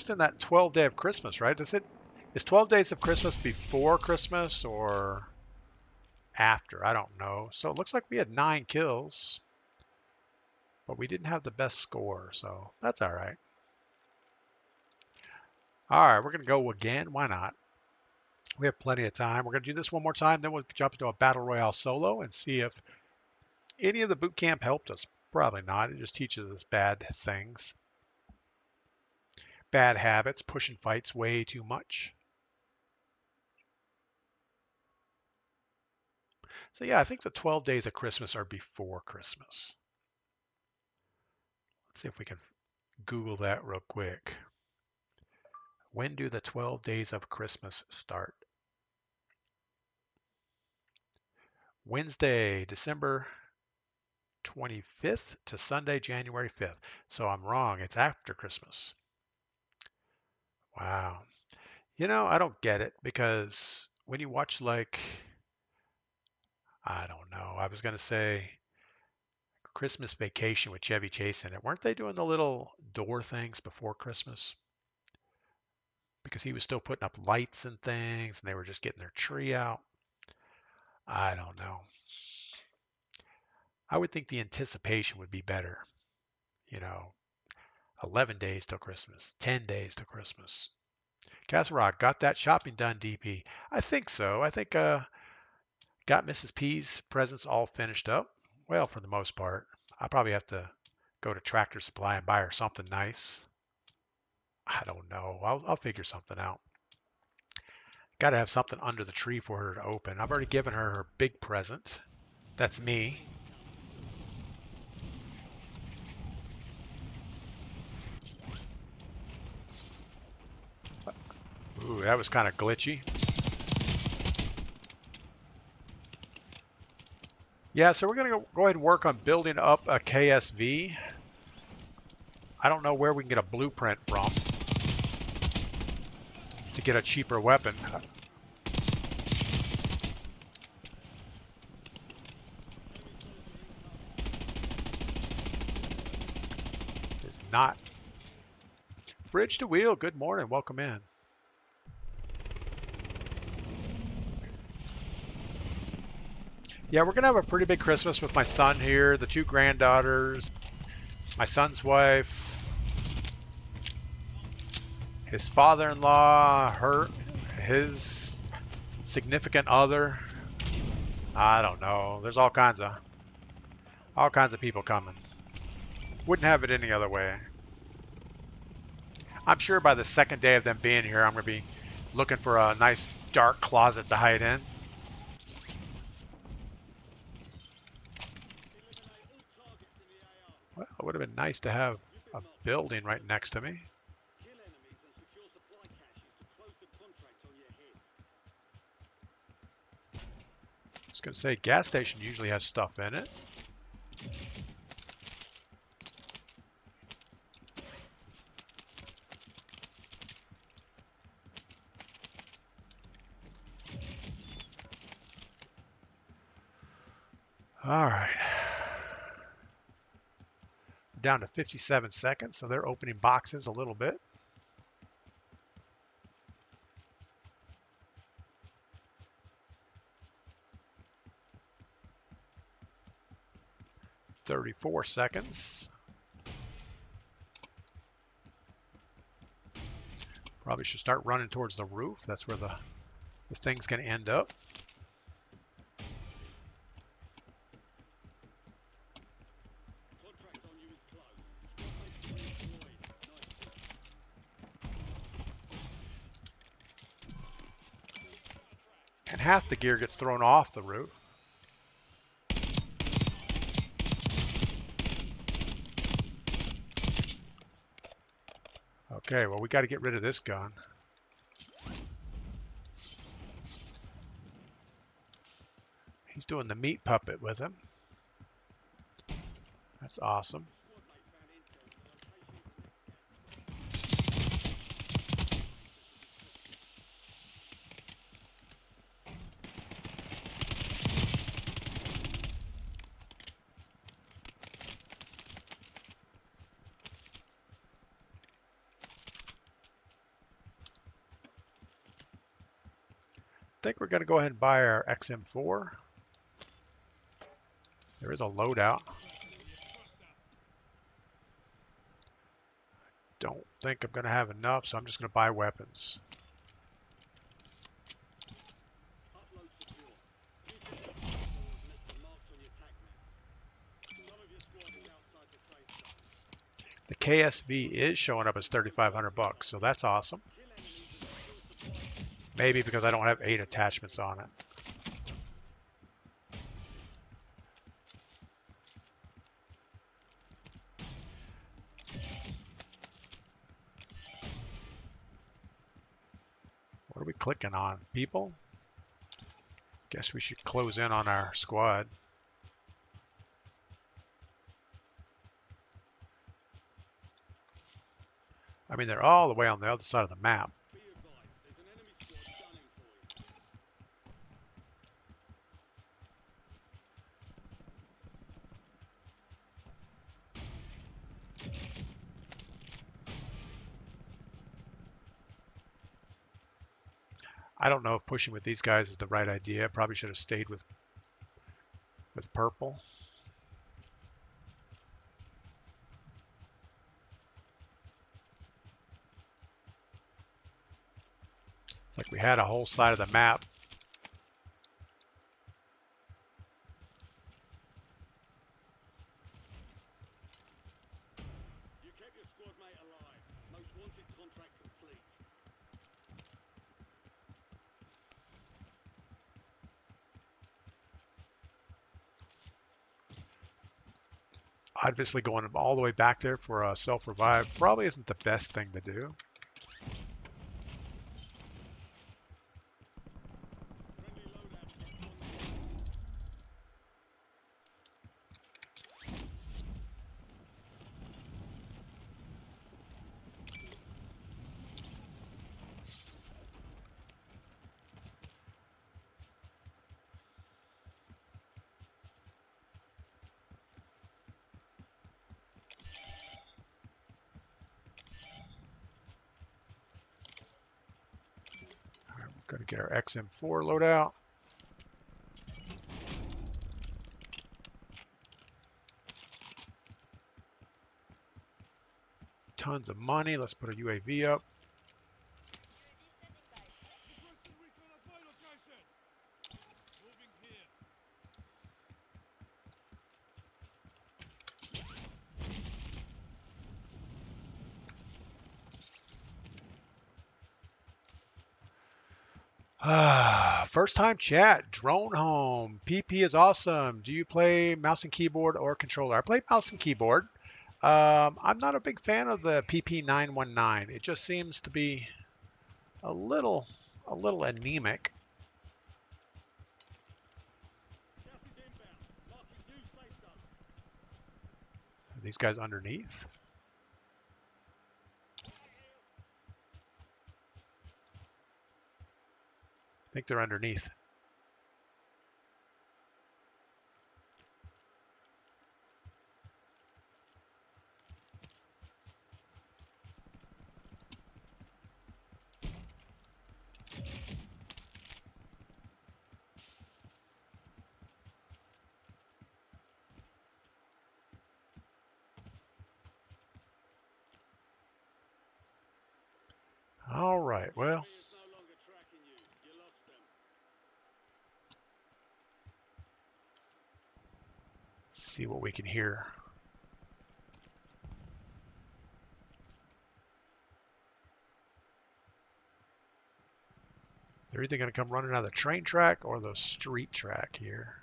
[SPEAKER 1] in that 12 day of Christmas, right? Is 12 days of Christmas before Christmas or after? I don't know. So it looks like we had 9 kills, but we didn't have the best score, so that's all right. All right, we're going to go again. Why not? We have plenty of time. We're going to do this one more time, then we'll jump into a Battle Royale solo and see if any of the boot camp helped us. Probably not. It just teaches us bad things. Bad habits, pushing fights way too much. So yeah, I think the 12 days of Christmas are before Christmas. Let's see if we can Google that real quick. When do the 12 days of Christmas start? Wednesday, December 25th to Sunday, January 5th. So I'm wrong. It's after Christmas. Wow. You know, I don't get it because when you watch like, I don't know, I was going to say Christmas Vacation with Chevy Chase in it. Weren't they doing the little door things before Christmas? Because he was still putting up lights and things and they were just getting their tree out. I don't know. I would think the anticipation would be better. You know, 11 days till Christmas, 10 days till Christmas. Castle Rock, got that shopping done, DP? I think so. I think got Mrs. P's presents all finished up. Well, for the most part. I'll probably have to go to Tractor Supply and buy her something nice. I don't know. I'll figure something out. Got to have something under the tree for her to open. I've already given her her big present. That's me. Ooh, that was kind of glitchy. Yeah, so we're going to go ahead and work on building up a KSV. I don't know where we can get a blueprint from to get a cheaper weapon. It's not. Fridge to Wheel, good morning. Welcome in. Yeah, we're going to have a pretty big Christmas with my son here, the 2 granddaughters, my son's wife, his father-in-law, his significant other. I don't know. There's all kinds of people coming. Wouldn't have it any other way. I'm sure by the second day of them being here, I'm going to be looking for a nice dark closet to hide in. Well, it would have been nice to have a building right next to me. I was going to say, gas station usually has stuff in it. All right. We're down to 57 seconds, so they're opening boxes a little bit. 34 seconds. Probably should start running towards the roof. That's where the thing's going to end up.
[SPEAKER 2] Contract on you is closed. Squad mates deployed. Nice.
[SPEAKER 1] And half the gear gets thrown off the roof. Okay, well, we got to get rid of this gun. He's doing the meat puppet with him. That's awesome.
[SPEAKER 2] Squad mate found intel on the location of the next gas.
[SPEAKER 1] I think we're going to go ahead and buy our XM4. There is a loadout. Don't think I'm going to have enough, so I'm just going to buy weapons.
[SPEAKER 2] Upload secure. Future coordinates are marked on your tac map. Some of your squad is outside the safe zone.
[SPEAKER 1] The KSV is showing up as 3,500 bucks, so that's awesome.
[SPEAKER 2] Kill enemies and secure supply.
[SPEAKER 1] Maybe because I don't have 8 attachments on it. What are we clicking on? People? Guess we should close in on our squad. I mean, they're all the way on the other side of the map.
[SPEAKER 2] Be advised, there's an enemy squad gunning for you.
[SPEAKER 1] I don't know if pushing with these guys is the right idea. Probably should have stayed with purple. It's like we had a whole side of the map.
[SPEAKER 2] You kept your squad mate alive. Most wanted contract complete.
[SPEAKER 1] Obviously going all the way back there for a self-revive probably isn't the best thing to do.
[SPEAKER 2] Friendly loadout dropped on the
[SPEAKER 1] All right, we're going to get our XM4 loadout. Tons of money. Let's put a UAV up.
[SPEAKER 2] Requesting recon at my location. Moving here.
[SPEAKER 1] First time chat. Drone home. PP is awesome. Do you play mouse and keyboard or controller? I play mouse and keyboard. I'm not a big fan of the PP919. It just seems to be a little anemic.
[SPEAKER 2] Gas is inbound. Marking new safe zone.
[SPEAKER 1] Are these guys underneath? I think they're underneath. right, well,
[SPEAKER 2] Enemy is no longer tracking you. You lost them.
[SPEAKER 1] let's see what we can hear. They're either going to come running out of the train track or the street track here.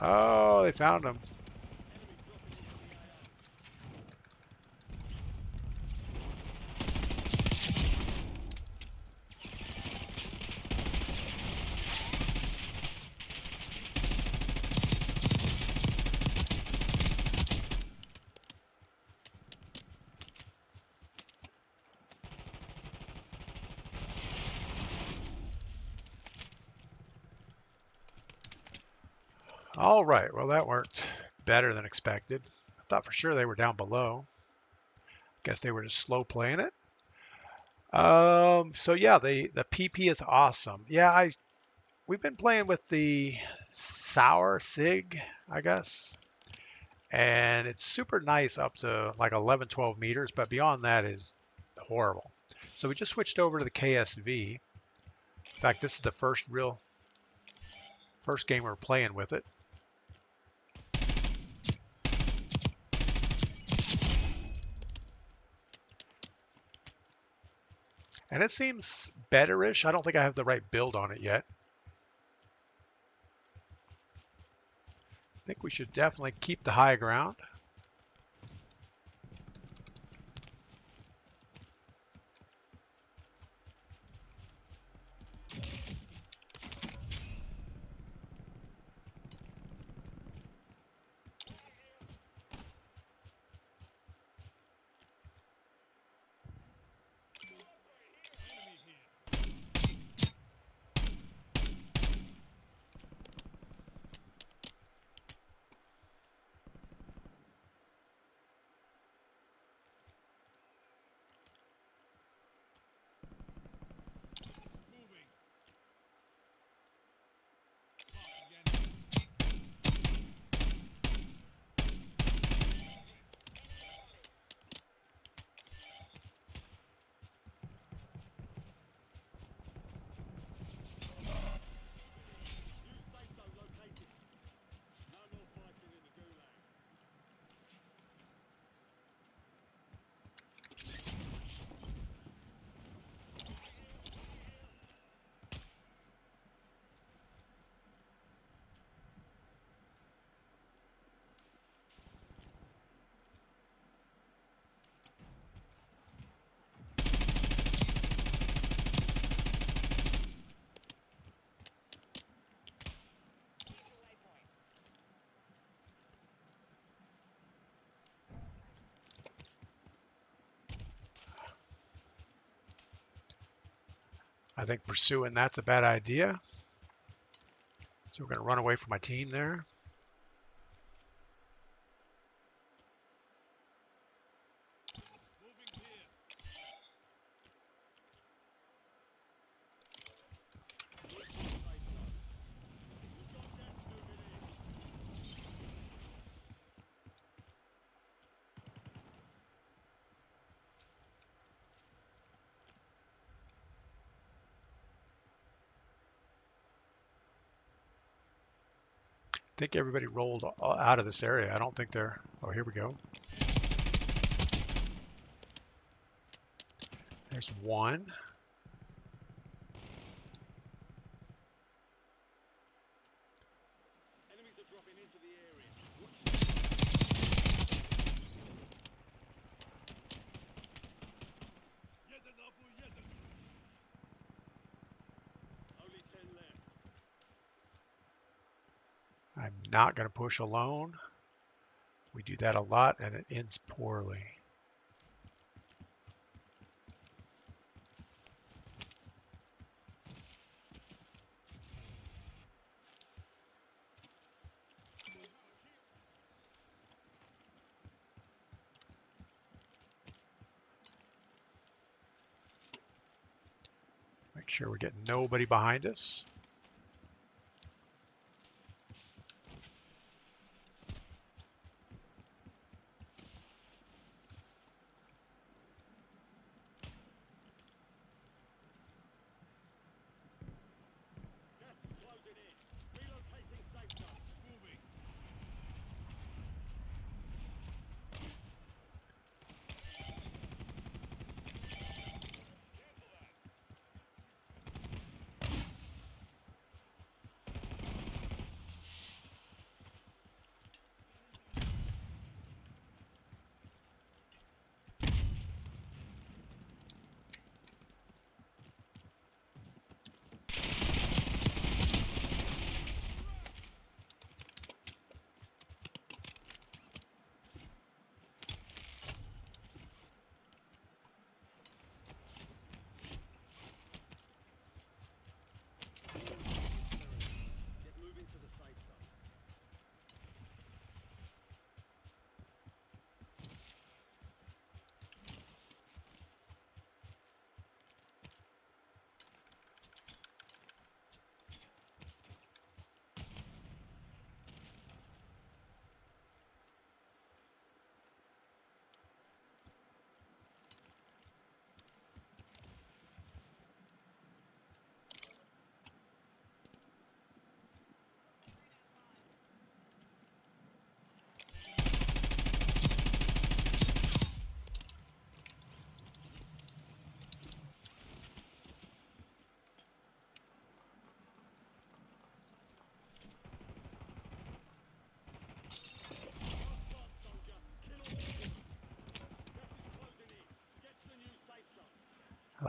[SPEAKER 1] Oh, they found him.
[SPEAKER 2] Enemy dropping into the AO.
[SPEAKER 1] All right, well, that worked better than expected. I thought for sure they were down below. Guess they were just slow playing it. So yeah, the PP is awesome. Yeah, we've been playing with the Sour Sig, I guess. And it's super nice up to like 11, 12 meters, but beyond that is horrible. So we just switched over to the KSV. In fact, this is the first game we're playing with it. And it seems betterish. I don't think I have the right build on it yet. I think we should definitely keep the high ground.
[SPEAKER 2] New safe zone located. No more fighting in the gulag.
[SPEAKER 1] I think pursuing that's a bad idea. So we're going to run away from my team there. I think everybody rolled out of this area. I don't think they're... Oh, here we go. There's one.
[SPEAKER 2] Enemies are dropping into the area. Only 10 left.
[SPEAKER 1] I'm not going to push alone. We do that a lot, and it ends poorly. Make sure we're getting nobody behind us.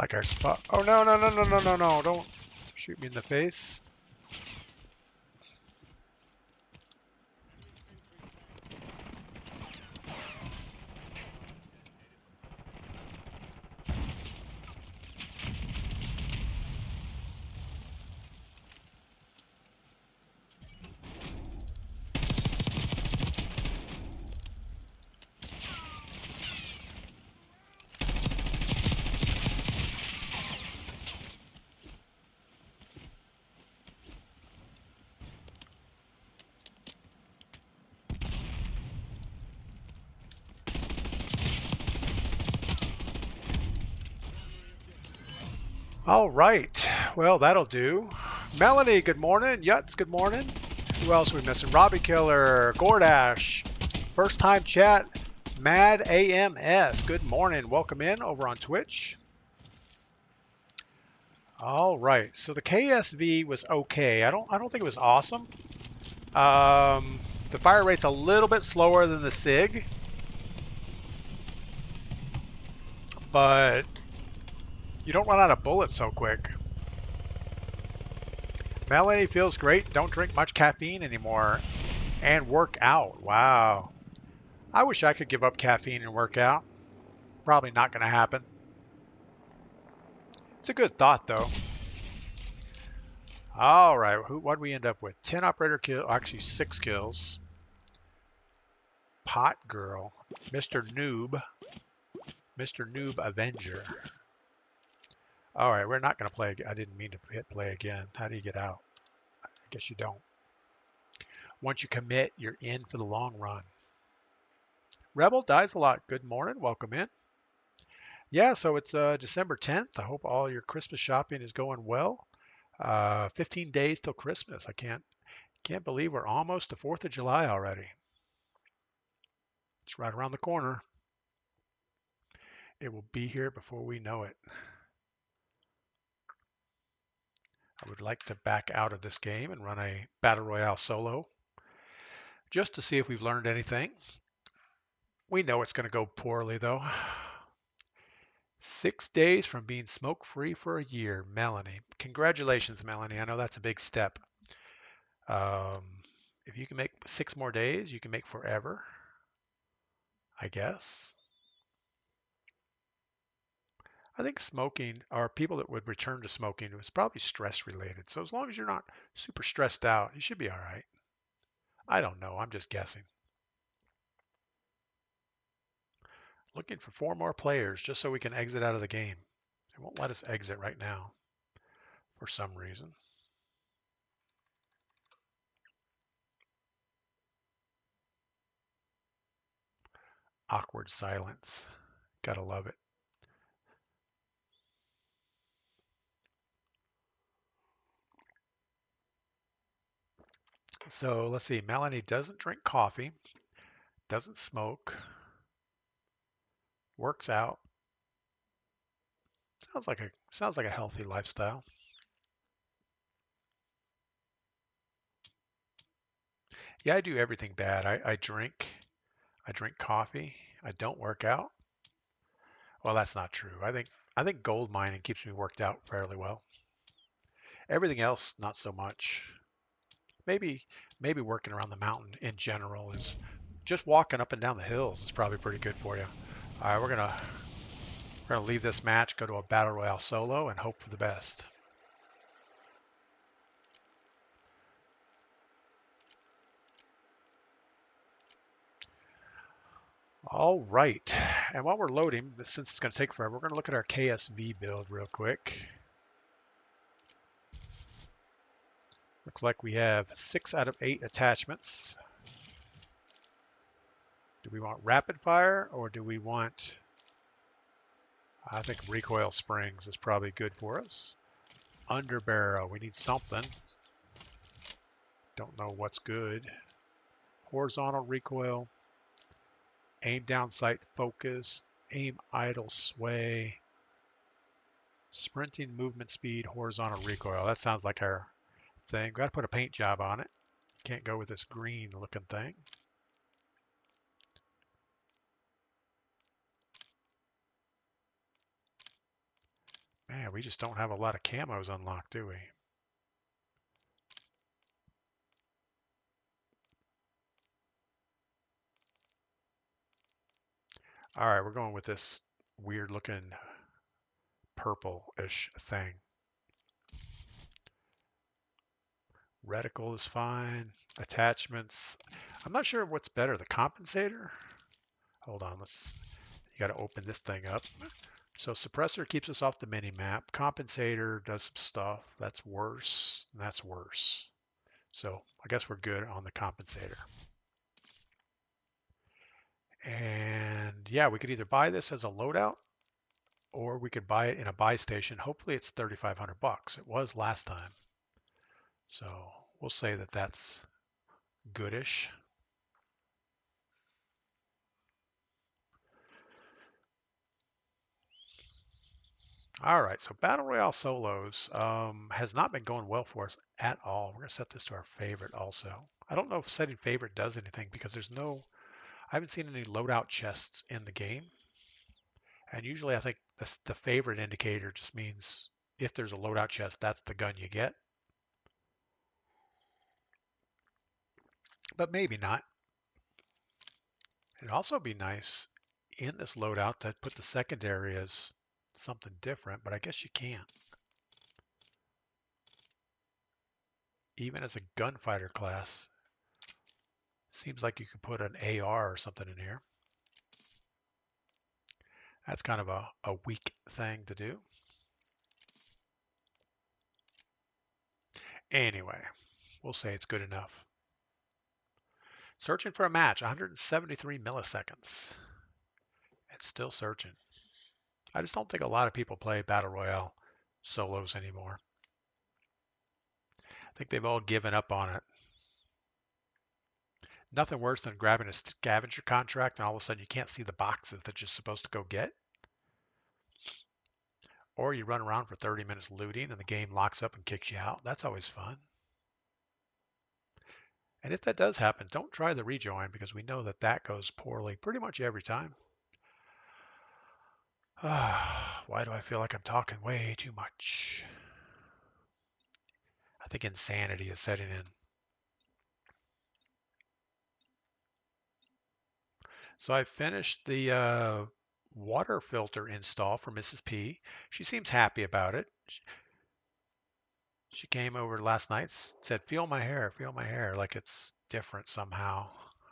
[SPEAKER 1] Like our spot. Oh, no, no, no, no, no, no, no. Don't shoot me in the face. All right. Well, that'll do. Melanie, good morning. Yutz, good morning. Who else are we missing? Robbie Killer, Gordash, first time chat, Mad AMS. Good morning. Welcome in over on Twitch. All right. So the KSV was okay. I don't think it was awesome. The fire rate's a little bit slower than the SIG, but you don't run out of bullets so quick. Melanie feels great. Don't drink much caffeine anymore and work out. Wow. I wish I could give up caffeine and work out. Probably not going to happen. It's a good thought, though. All right. What do we end up with? 10 operator kills. Actually, 6 kills. Pot Girl. Mr. Noob. Mr. Noob Avenger. All right. We're not going to play. I didn't mean to hit play again. How do you get out? I guess you don't. Once you commit, you're in for the long run. Rebel dies a lot. Good morning. Welcome in. Yeah, so it's December 10th. I hope all your Christmas shopping is going well. 15 days till Christmas. I can't believe we're almost to 4th of July already. It's right around the corner. It will be here before we know it. I would like to back out of this game and run a Battle Royale solo just to see if we've learned anything. We know it's going to go poorly, though. 6 days from being smoke-free for a year. Melanie. Congratulations, Melanie. I know that's a big step. If you can make 6 more days, you can make forever, I guess. I think smoking, or people that would return to smoking, was probably stress related. So as long as you're not super stressed out, you should be all right. I don't know. I'm just guessing. Looking for 4 more players just so we can exit out of the game. It won't let us exit right now for some reason. Awkward silence. Gotta love it. So let's see. Melanie doesn't drink coffee, doesn't smoke, works out. Sounds like a healthy lifestyle. Yeah, I do everything bad. I drink coffee. I don't work out. Well, that's not true. I think gold mining keeps me worked out fairly well. Everything else, not so much. Maybe working around the mountain in general is just walking up and down the hills is probably pretty good for you. All right, we're gonna leave this match, go to a battle royale solo, and hope for the best. All right, and while we're loading, since it's going to take forever, we're going to look at our KSV build real quick. Looks like we have 6 out of 8 attachments. Do we want rapid fire or do we want... I think recoil springs is probably good for us. Under barrel, we need something. Don't know what's good. Horizontal recoil. Aim down sight focus. Aim idle sway. Sprinting movement speed, horizontal recoil. That sounds like our thing. Got to put a paint job on it. Can't go with this green looking thing. Man, we just don't have a lot of camos unlocked, do we? All right, we're going with this weird looking purple-ish thing. Reticle is fine. Attachments. I'm not sure what's better, the compensator? Hold on, you got to open this thing up. So suppressor keeps us off the mini map. Compensator does some stuff. That's worse. And that's worse. So I guess we're good on the compensator. And yeah, we could either buy this as a loadout or we could buy it in a buy station. Hopefully it's 3,500 bucks. It was last time. So we'll say that that's goodish. All right, so Battle Royale solos has not been going well for us at all. We're going to set this to our favorite also. I don't know if setting favorite does anything because I haven't seen any loadout chests in the game. And usually I think the favorite indicator just means if there's a loadout chest, that's the gun you get. But maybe not. It'd also be nice in this loadout to put the secondary as something different, but I guess you can't. Even as a gunfighter class, seems like you could put an AR or something in here. That's kind of a weak thing to do. Anyway, we'll say it's good enough. Searching for a match, 173 milliseconds. It's still searching. I just don't think a lot of people play Battle Royale solos anymore. I think they've all given up on it. Nothing worse than grabbing a scavenger contract and all of a sudden you can't see the boxes that you're supposed to go get. Or you run around for 30 minutes looting and the game locks up and kicks you out. That's always fun. And if that does happen, don't try the rejoin because we know that that goes poorly pretty much every time. Why do I feel like I'm talking way too much? I think insanity is setting in. So I finished the water filter install for Mrs. P. She seems happy about it. She came over last night, said, feel my hair, like it's different somehow.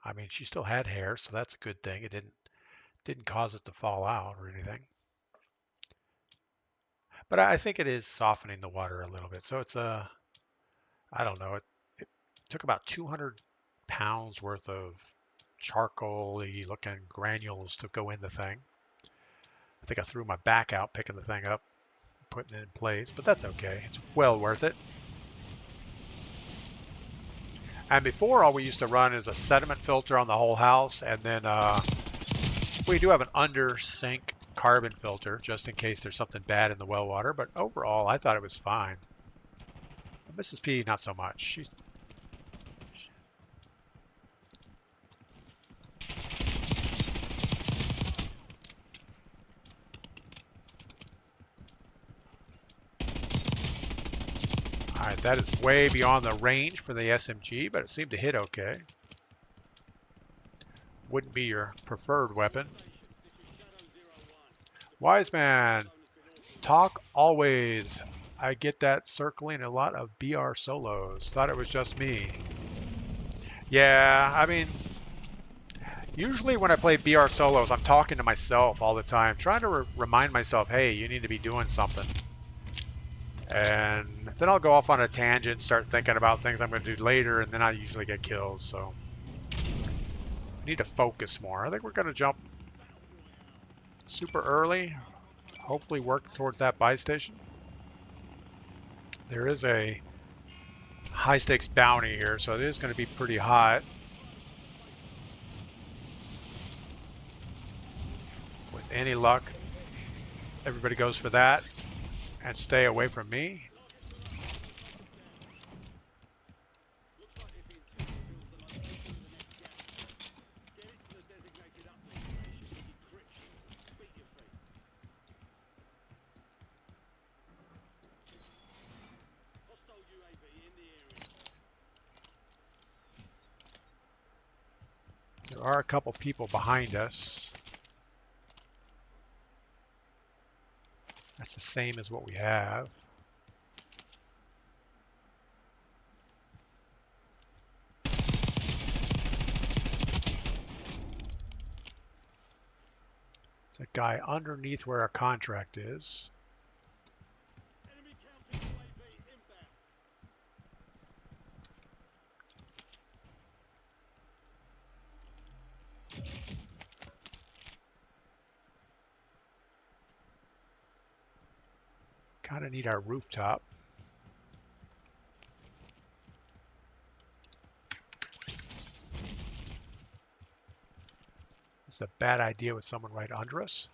[SPEAKER 1] I mean, she still had hair, so that's a good thing. It didn't cause it to fall out or anything. But I think it is softening the water a little bit. So it's I don't know, it took about 200 pounds worth of charcoal-y looking granules to go in the thing. I think I threw my back out picking the thing up, putting it in place, but that's okay. It's well worth it. And before, all we used to run is a sediment filter on the whole house, and then we do have an under sink carbon filter just in case there's something bad in the well water, but overall I thought it was fine. Mrs. P, not so much. All right, that is way beyond the range for the SMG, but it seemed to hit okay. Wouldn't be your preferred weapon. Wise man, talk always. I get that circling a lot of BR solos. Thought it was just me. Yeah, I mean, usually when I play BR solos, I'm talking to myself all the time, trying to remind myself, hey, you need to be doing something. And then I'll go off on a tangent, start thinking about things I'm going to do later, and then I usually get killed. So I need to focus more. I think we're going to jump super early, hopefully work towards that buy station. There is a high stakes bounty here, so it is going to be pretty hot. With any luck, everybody goes for that and stay away from me. There are a couple people behind us. That's the same as what we have. There's a guy underneath where our contract is.
[SPEAKER 2] Enemy counter UAV inbound.
[SPEAKER 1] Kind of need our rooftop. It's a bad idea with someone right under us.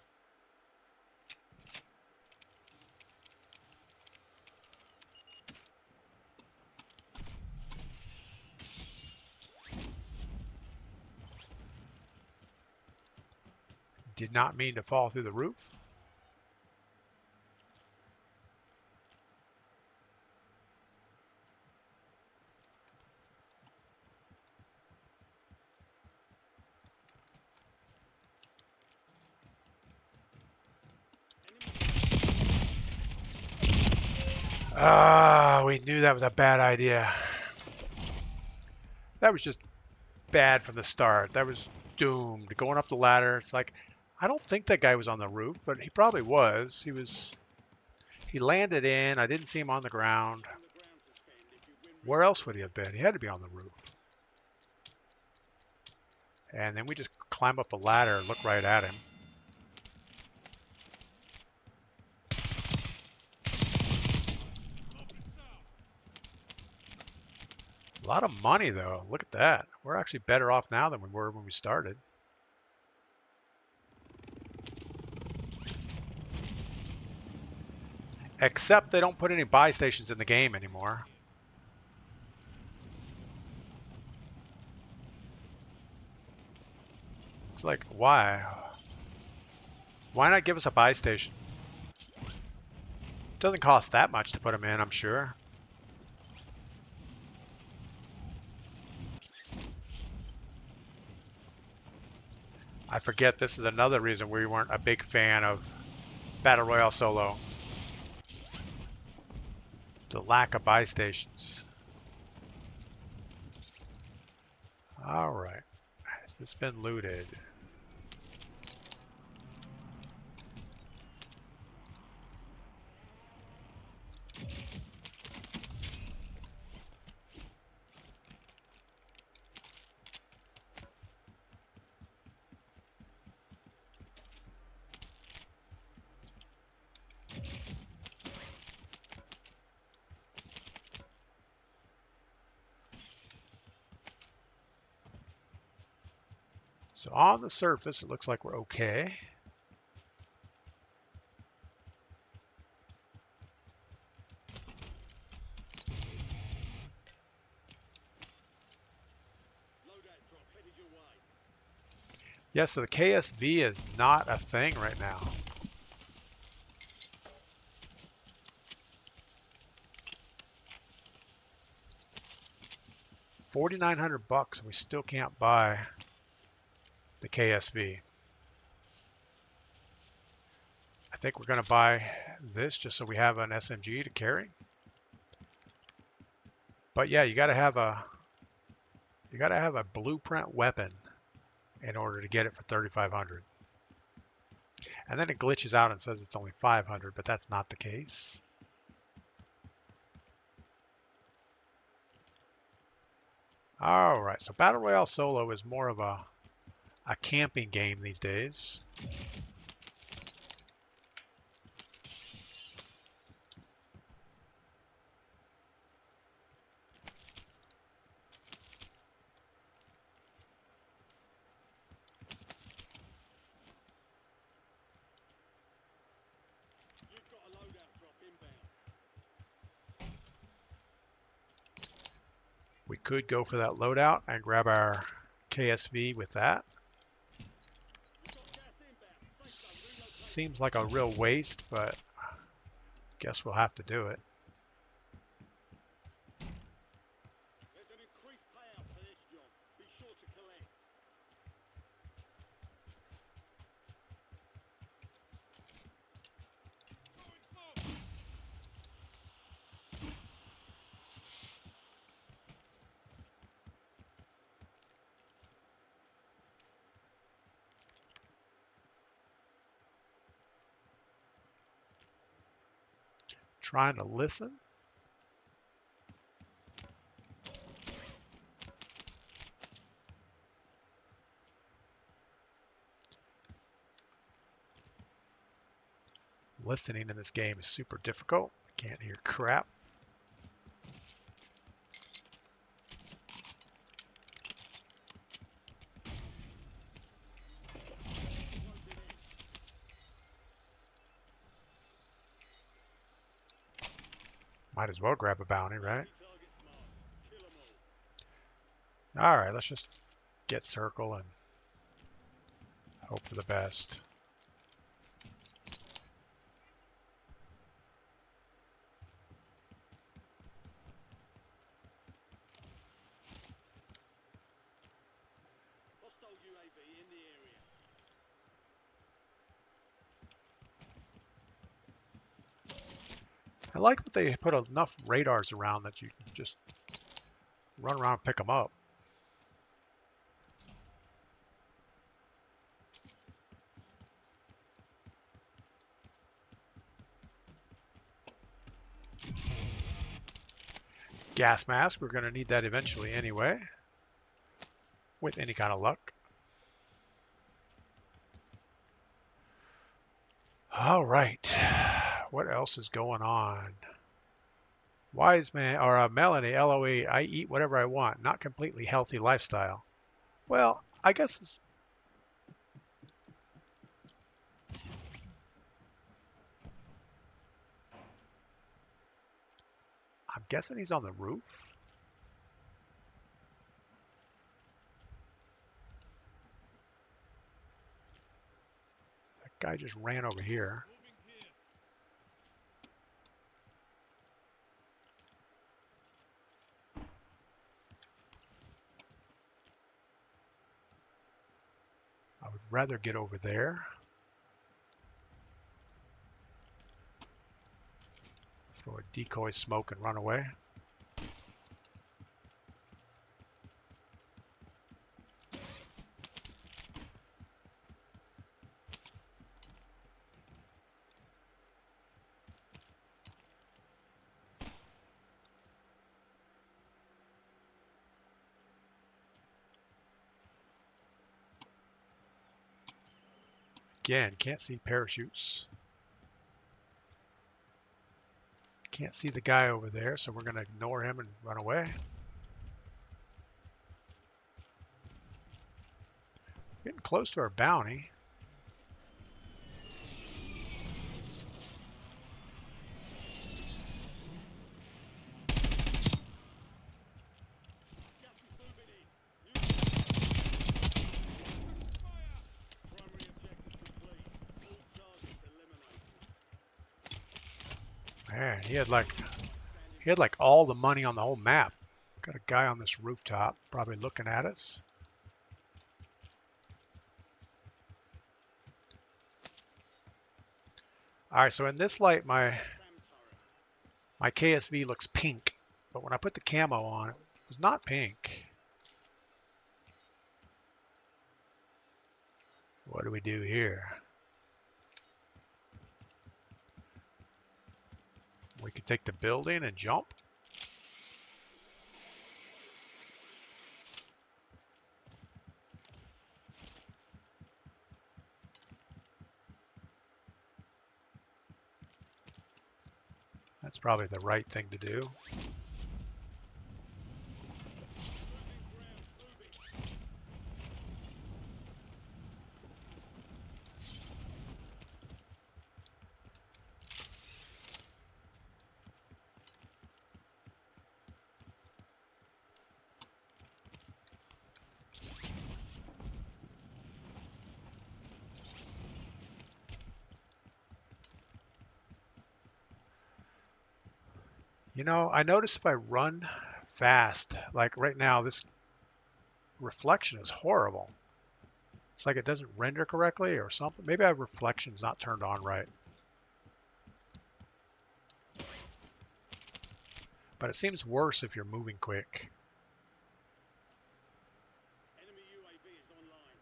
[SPEAKER 1] Did not mean to fall through the roof. We knew that was a bad idea. That was just bad from the start. That was doomed. Going up the ladder, it's like, I don't think that guy was on the roof, but he probably was. He landed in. I didn't see him on the ground.
[SPEAKER 2] On the ground to spend if you win.
[SPEAKER 1] Where else would he have been? He had to be on the roof. And then we just climb up a ladder and look right at him. A lot of money, though. Look at that. We're actually better off now than we were when we started. Except they don't put any buy stations in the game anymore. It's like, why? Why not give us a buy station? Doesn't cost that much to put them in, I'm sure. I forget this is another reason we weren't a big fan of Battle Royale Solo. The lack of buy stations. Alright. Has this been looted? So on the surface, it looks like we're okay.
[SPEAKER 2] Loadout drop headed your way.
[SPEAKER 1] Yeah, so the KSV is not a thing right now. $4,900 and we still can't buy the KSV. I think we're going to buy this just so we have an SMG to carry. But yeah, you got to have a blueprint weapon in order to get it for 3,500. And then it glitches out and says it's only 500, but that's not the case. All right, so Battle Royale Solo is more of a camping game these days.
[SPEAKER 2] You've got a loadout drop inbound.
[SPEAKER 1] We could go for that loadout and grab our KSV with that.
[SPEAKER 2] You've got gas inbound. Safe zone relocated.
[SPEAKER 1] Seems like a real waste, but guess we'll have to do it.
[SPEAKER 2] There's an increased payout for this job. Be sure to collect.
[SPEAKER 1] trying to listen. Listening in this game is super difficult. Can't hear crap. Might as well grab a bounty, right? All right, let's just get circle and hope for the best.
[SPEAKER 2] Hostile UAV in the area.
[SPEAKER 1] I like that they put enough radars around that you can just run around and pick them up. Gas mask, we're going to need that eventually anyway, with any kind of luck. All right, what else is going on? Wise man, or Melanie, LOE, I eat whatever I want, not completely healthy lifestyle. Well, I guess I'm guessing he's on the roof. That guy just ran over here. I would rather get over there. Throw a decoy smoke and run away. Again, can't see parachutes. Can't see the guy over there, so we're going to ignore him and run away. Getting close to our bounty. Man, he had like all the money on the whole map. Got a guy on this rooftop, probably looking at us. All right, so in this light, my KSV looks pink, but when I put the camo on, it was not pink. What do we do here? We could take the building and jump. That's probably the right thing to do. You know, I notice if I run fast, like right now, this reflection is horrible. It's like it doesn't render correctly or something. Maybe I have reflections not turned on right. But it seems worse if you're moving quick.
[SPEAKER 2] Enemy UAV is online.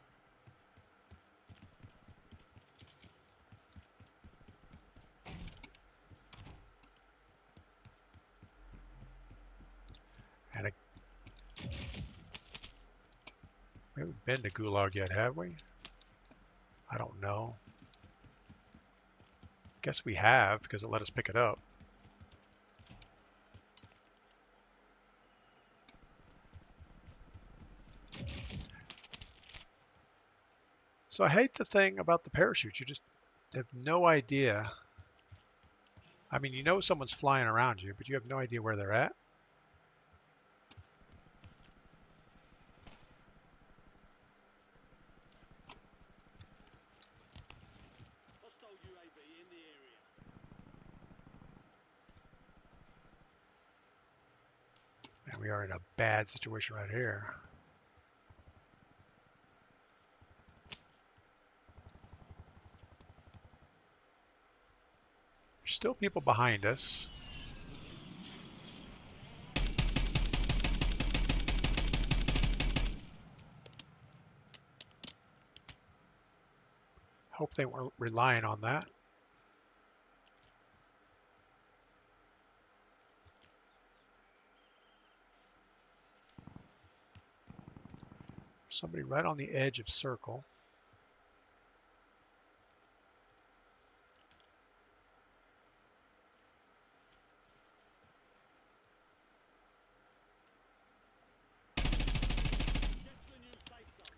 [SPEAKER 1] We haven't been to Gulag yet, have we? I don't know. Guess we have because it let us pick it up. So I hate the thing about the parachutes. You just have no idea. I mean, you know someone's flying around you, but you have no idea where they're at.
[SPEAKER 2] Hostile UAV in the area.
[SPEAKER 1] And we are in a bad situation right here. There's still people behind us. Hope they weren't relying on that. Somebody right on the edge of circle.
[SPEAKER 2] Get to the new safe zone.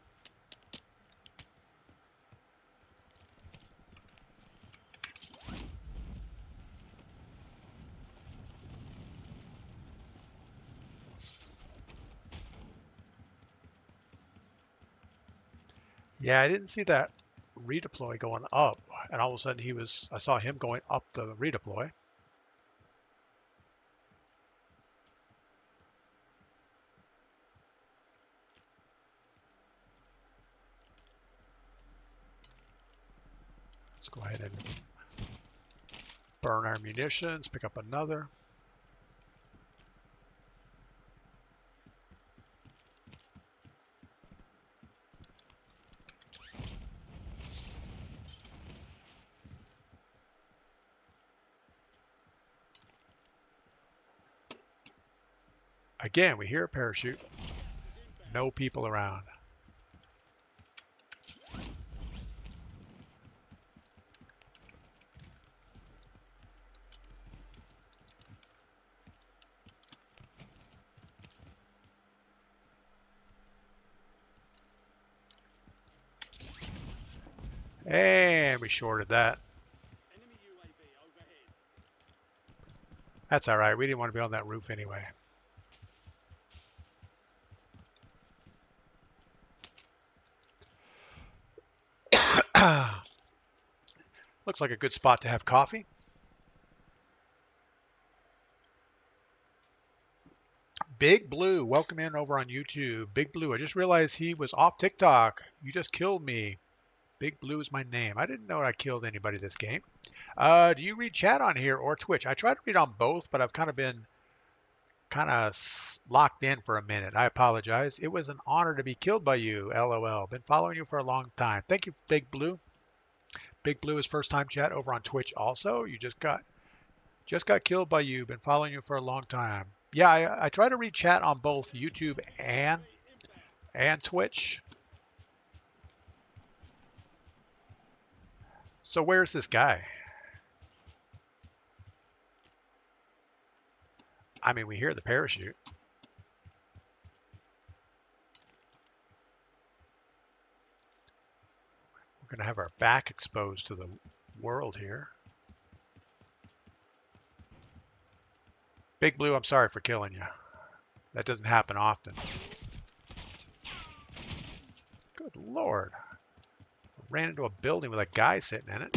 [SPEAKER 1] Yeah, I didn't see that redeploy going up, and all of a sudden I saw him going up the redeploy. Let's go ahead and burn our munitions, pick up another. Again, we hear a parachute. No people around. And we shorted that.
[SPEAKER 2] Enemy UAV overhead.
[SPEAKER 1] That's all right. We didn't want to be on that roof anyway. Looks like a good spot to have coffee. Big Blue, welcome in over on YouTube. Big Blue, I just realized he was off TikTok. You just killed me. Big Blue is my name. I didn't know I killed anybody this game. Do you read chat on here or Twitch? I try to read on both, but I've kind of been locked in for a minute. I apologize. It was an honor to be killed by you, LOL. Been following you for a long time. Thank you, Big Blue. Big Blue is first time chat over on Twitch also. You just got killed by you. Been following you for a long time. Yeah, I try to read chat on both YouTube and Twitch. So where's this guy? I mean, we hear the parachute. We're going to have our back exposed to the world here. Big Blue, I'm sorry for killing you. That doesn't happen often. Good Lord. Ran into a building with a guy sitting in it.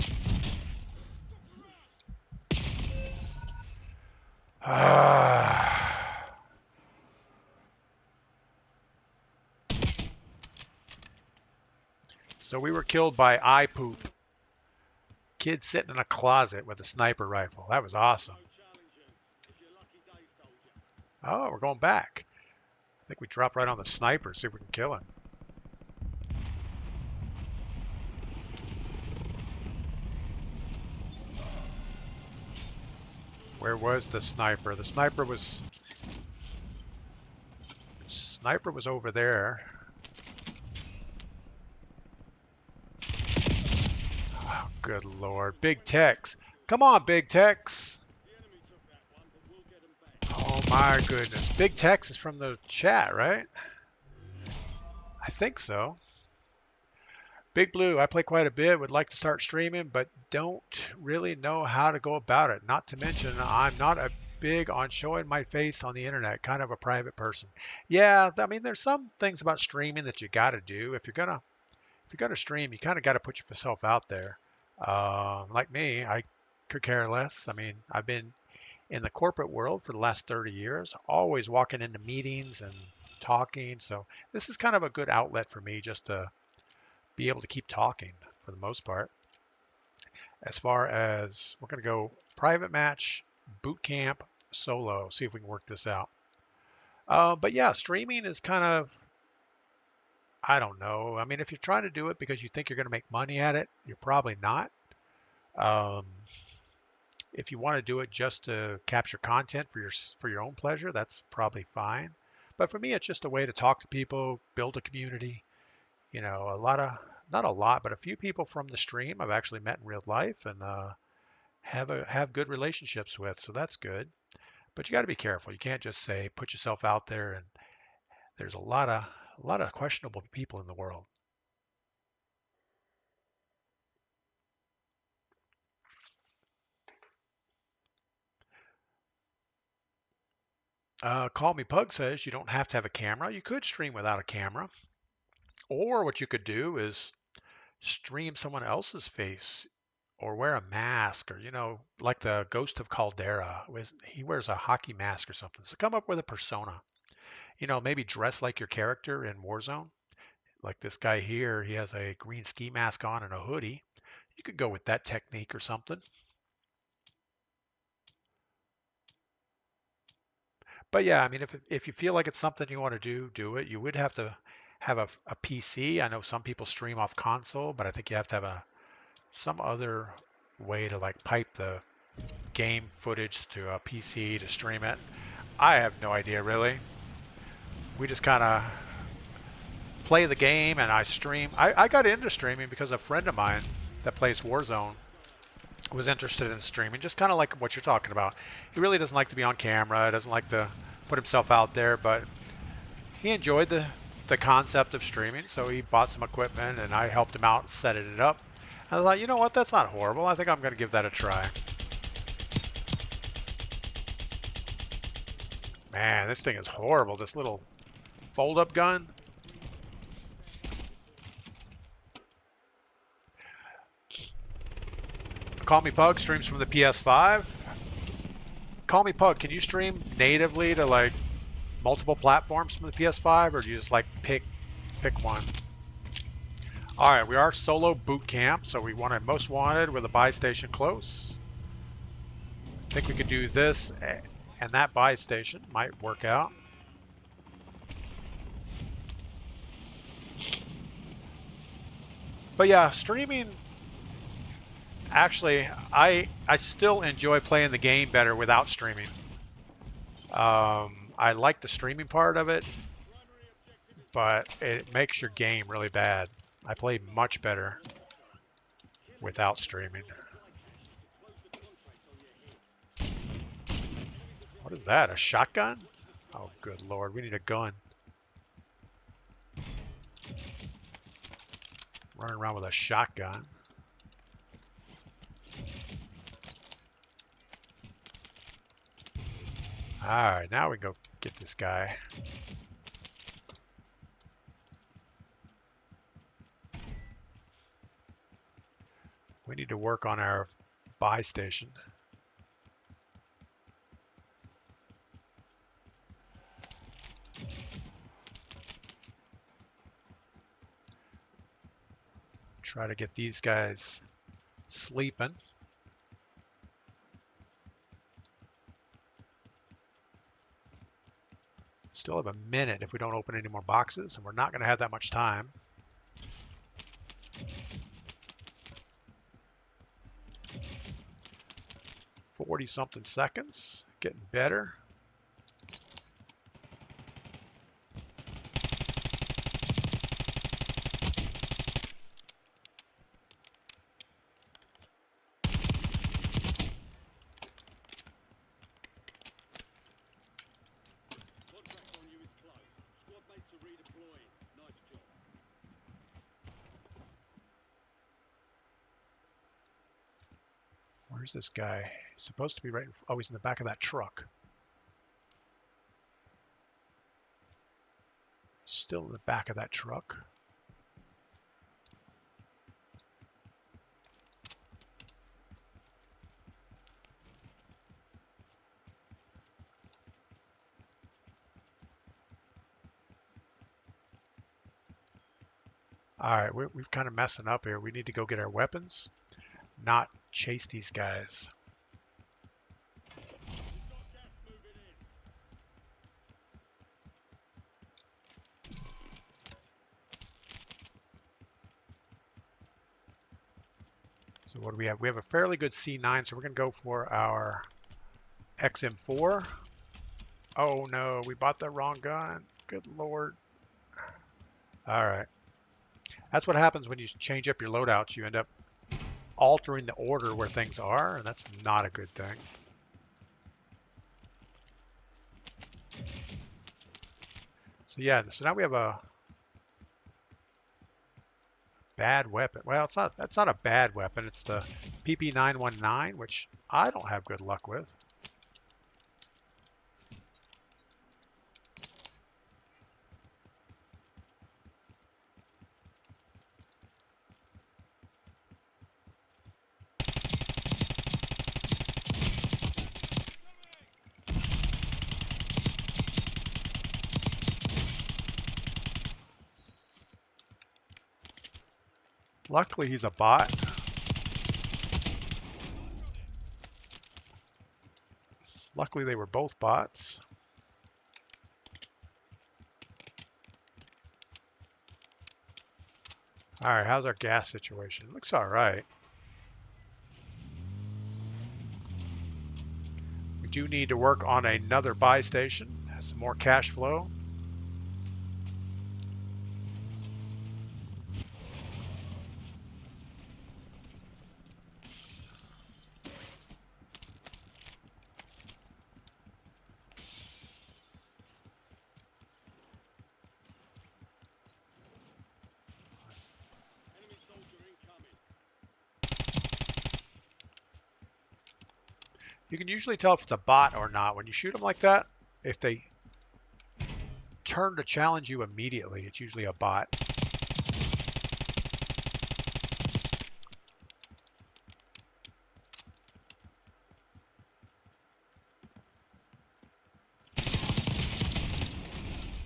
[SPEAKER 1] So we were killed by eye poop. Kid sitting in a closet with a sniper rifle. That was awesome. Oh, we're going back. I think we drop right on the sniper, see if we can kill him. Where was the sniper? The sniper was over there. good Lord. Big Tex. Come on, Big Tex.
[SPEAKER 2] The enemy took that one, but we'll get them back.
[SPEAKER 1] Oh my goodness. Big Tex is from the chat, right? I think so. Big Blue, I play quite a bit, would like to start streaming, but don't really know how to go about it. Not to mention, I'm not a big on showing my face on the internet, kind of a private person. Yeah, I mean, there's some things about streaming that you got to do. If you're gonna stream, you kind of got to put yourself out there. Like me, I could care less. I mean, I've been in the corporate world for the last 30 years, always walking into meetings and talking. So this is kind of a good outlet for me just to be able to keep talking for the most part. As far as we're going to go private match, boot camp, solo, see if we can work this out. But yeah, streaming is kind of, I don't know. I mean, if you're trying to do it because you think you're going to make money at it, you're probably not. Um, if you want to do it just to capture content for your own pleasure, that's probably fine. But for me, it's just a way to talk to people, build a community. You know, not a lot, but a few people from the stream I've actually met in real life and have good relationships with. So that's good. But you got to be careful. You can't just say put yourself out there. And there's a lot of questionable people in the world. Call Me Pug says you don't have to have a camera. You could stream without a camera. Or what you could do is stream someone else's face or wear a mask or, like the Ghost of Caldera. He wears a hockey mask or something. So come up with a persona. Maybe dress like your character in Warzone. Like this guy here, he has a green ski mask on and a hoodie. You could go with that technique or something. But yeah, I mean, if you feel like it's something you want to do it. You would have to have a PC. I know some people stream off console, but I think you have to have some other way to like pipe the game footage to a PC to stream it. I have no idea really. We just kind of play the game and I stream. I got into streaming because a friend of mine that plays Warzone was interested in streaming, just kind of like what you're talking about. He really doesn't like to be on camera, doesn't like to put himself out there, but he enjoyed the concept of streaming, so he bought some equipment and I helped him out setting it up. I was like, you know what, that's not horrible. I think I'm going to give that a try. Man, this thing is horrible, this little fold-up gun. Call Me Pug streams from the PS5. Call Me Pug, can you stream natively to like multiple platforms from the PS5, or do you just like pick one? All right, we are solo boot camp, so we want a most wanted with a buy station close. I think we could do this, and that buy station might work out. But yeah, streaming. Actually, I still enjoy playing the game better without streaming. I like the streaming part of it, but it makes your game really bad. I play much better without streaming. What is that? A shotgun? Oh, good Lord. We need a gun. Running around with a shotgun. Alright, now we can go get this guy. We need to work on our buy station. Try to get these guys sleeping. Still have a minute if we don't open any more boxes, and we're not going to have that much time. Something seconds, getting better. Where's this guy? He's supposed to be right in, oh, he's in the back of that truck. Still in the back of that truck. All right, we've kind of messing up here. We need to go get our weapons, not chase these guys. So what do we have? We have a fairly good C9, so we're going to go for our XM4. Oh no, we bought the wrong gun. Good Lord. All right. That's what happens when you change up your loadouts. You end up altering the order where things are, and that's not a good thing. So yeah, so now we have a bad weapon. Well, it's not. That's not a bad weapon. It's the PP919, which I don't have good luck with. Luckily, he's a bot. Luckily, they were both bots. All right, how's our gas situation? Looks all right. We do need to work on another buy station, some more cash flow. You can usually tell if it's a bot or not when you shoot them like that. If they turn to challenge you immediately, it's usually a bot.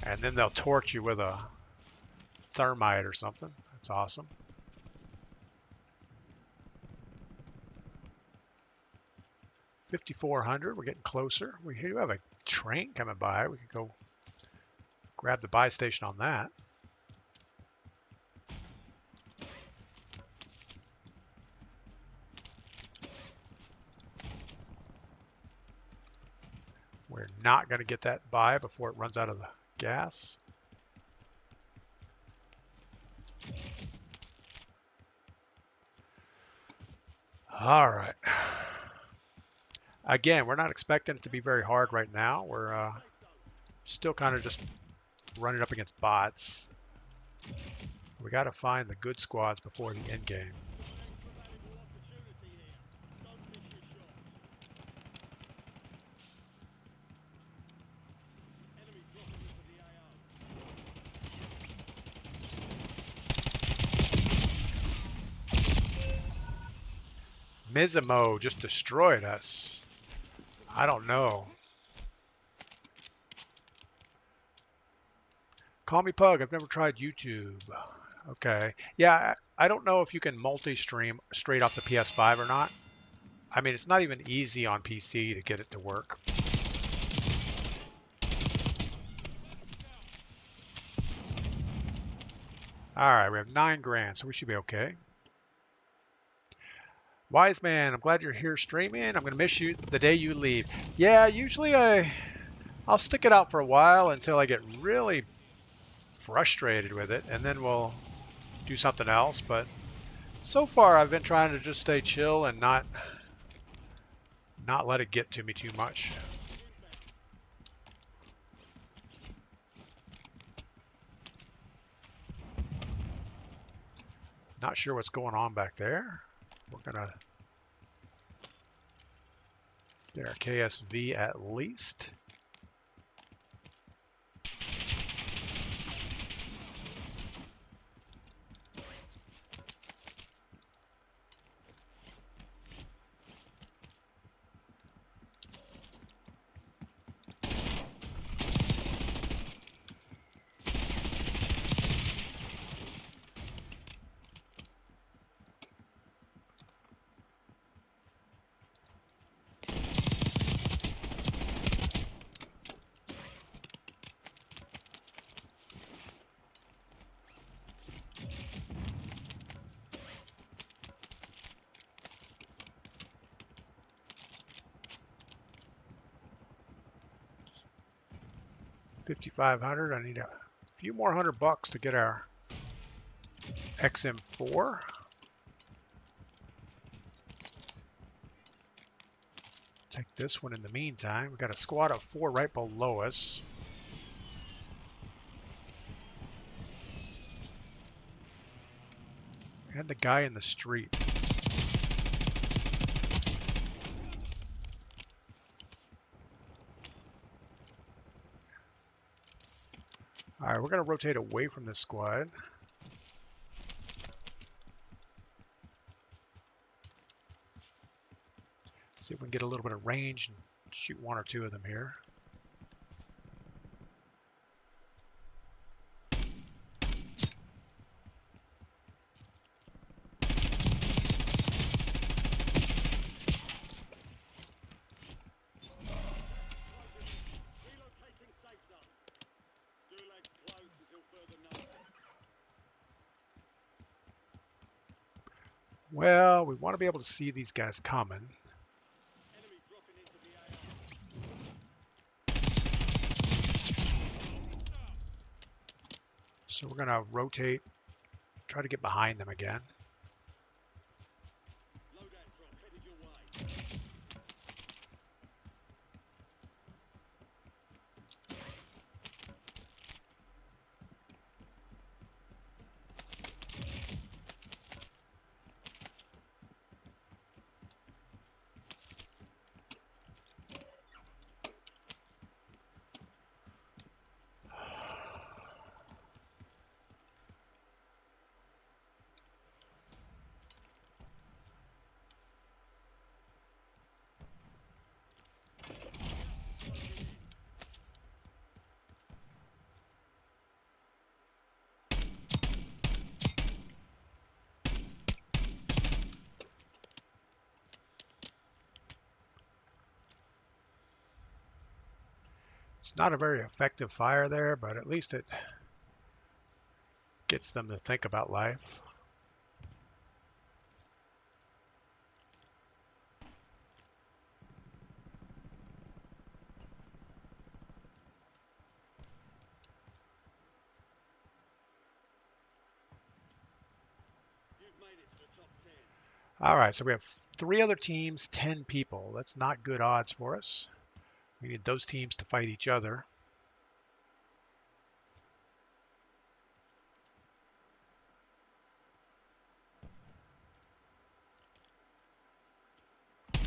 [SPEAKER 1] And then they'll torch you with a thermite or something. That's awesome. $5,400. We're getting closer. We do have a train coming by. We could go grab the buy station on that. We're not going to get that buy before it runs out of the gas. All right. Again, we're not expecting it to be very hard right now. We're still kind of just running up against bots. We got to find the good squads before the end game. Mizamo just destroyed us. I don't know. Call me Pug. I've never tried YouTube. Okay. Yeah, I don't know if you can multi-stream straight off the PS5 or not. I mean, it's not even easy on PC to get it to work. All right, we have 9 grand, so we should be okay. Wise man, I'm glad you're here streaming. I'm going to miss you the day you leave. Yeah, usually I'll stick it out for a while until I get really frustrated with it, and then we'll do something else. But so far, I've been trying to just stay chill and not let it get to me too much. Not sure what's going on back there. We're gonna Get our KSV at least. $5,500. I need a few more $100 to get our XM4. Take this one in the meantime. We've got a squad of 4 right below us. And the guy in the street. All right, we're going to rotate away from this squad. See if we can get a little bit of range and shoot 1 or 2 of them here.
[SPEAKER 2] Relocating safe zone. Gulag closed until further notice.
[SPEAKER 1] Well, we want to be able to see these guys coming.
[SPEAKER 2] Enemy dropping into the AR.
[SPEAKER 1] So we're going to rotate, try to get behind them again.
[SPEAKER 2] Loadout drop headed your way.
[SPEAKER 1] It's not a very effective fire there, but at least it gets them to think about life.
[SPEAKER 2] You've made it to the top 10.
[SPEAKER 1] All right, so we have 3 other teams, 10 people. That's not good odds for us. We need those teams to fight each other. I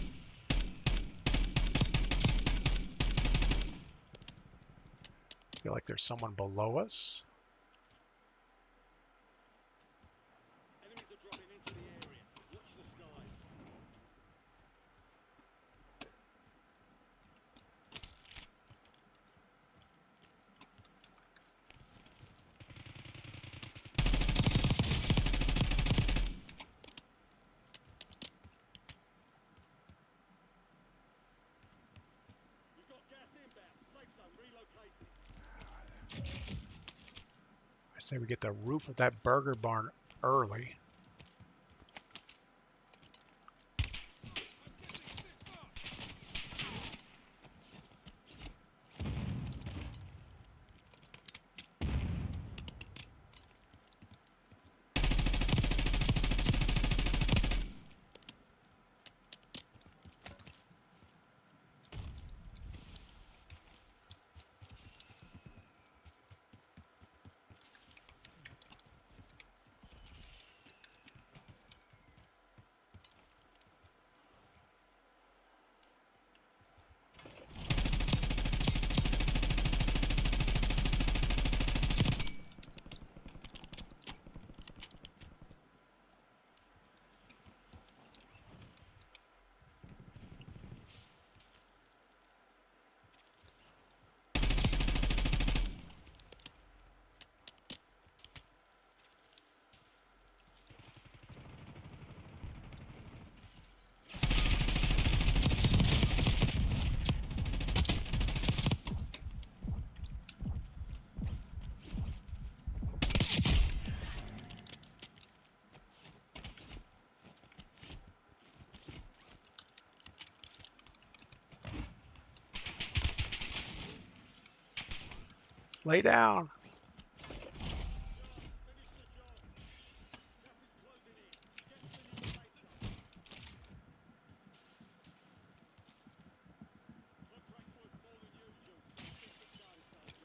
[SPEAKER 1] feel like there's someone below us.
[SPEAKER 2] Enemies are dropping into the area. Watch the skies. We've got gas inbound. Safe zone relocated.
[SPEAKER 1] I say we get the roof of that burger barn early. Lay down.
[SPEAKER 2] Finish the job. Gas is closing in. Get to the new safe zone. Contract's worth more than usual. Keep it done, soldier.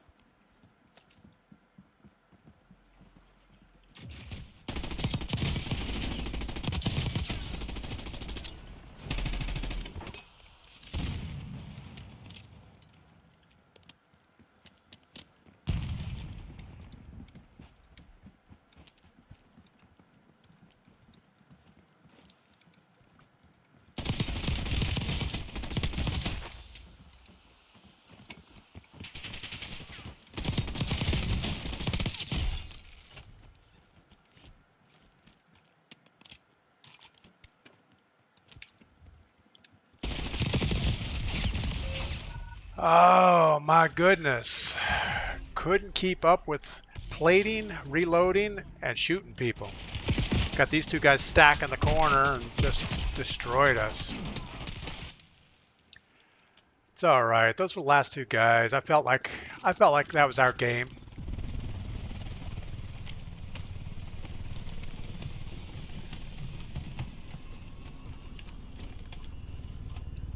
[SPEAKER 1] Oh my goodness. Couldn't keep up with plating, reloading, and shooting people. Got these two guys stacked in the corner and just destroyed us. It's all right. Those were the last two guys. I felt like that was our game.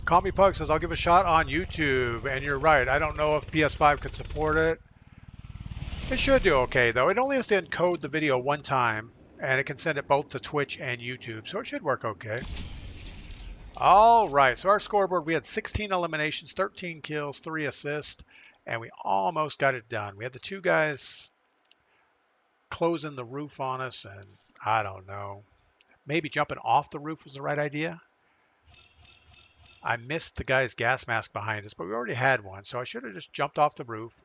[SPEAKER 1] Call Me Pug says I'll give a shot on YouTube, and you're right. I don't know if PS5 could support it. It should do okay though. It only has to encode the video one time, and it can send it both to Twitch and YouTube, so it should work okay. All right, so our scoreboard, we had 16 eliminations, 13 kills, 3 assists, and we almost got it done. We had the two guys closing the roof on us, and I don't know. Maybe jumping off the roof was the right idea. I missed the guy's gas mask behind us, but we already had one, so I should have just jumped off the roof,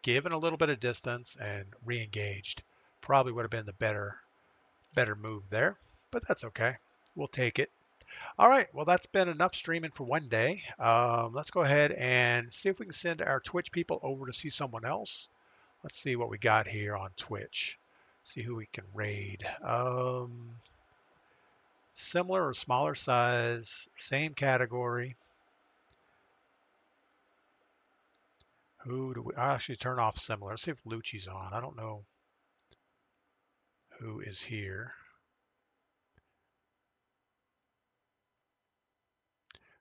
[SPEAKER 1] given a little bit of distance, and re-engaged. Probably would have been the better move there, but that's okay. We'll take it. All right, well, that's been enough streaming for one day. Let's go ahead and see if we can send our Twitch people over to see someone else. Let's see what we got here on Twitch. See who we can raid. Similar or smaller size, same category. Who do we? I actually turn off similar. Let's see if Lucci's on. I don't know who is here.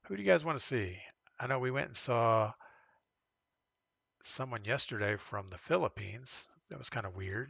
[SPEAKER 1] Who do you guys want to see? I know we went and saw someone yesterday from the Philippines. That was kind of weird.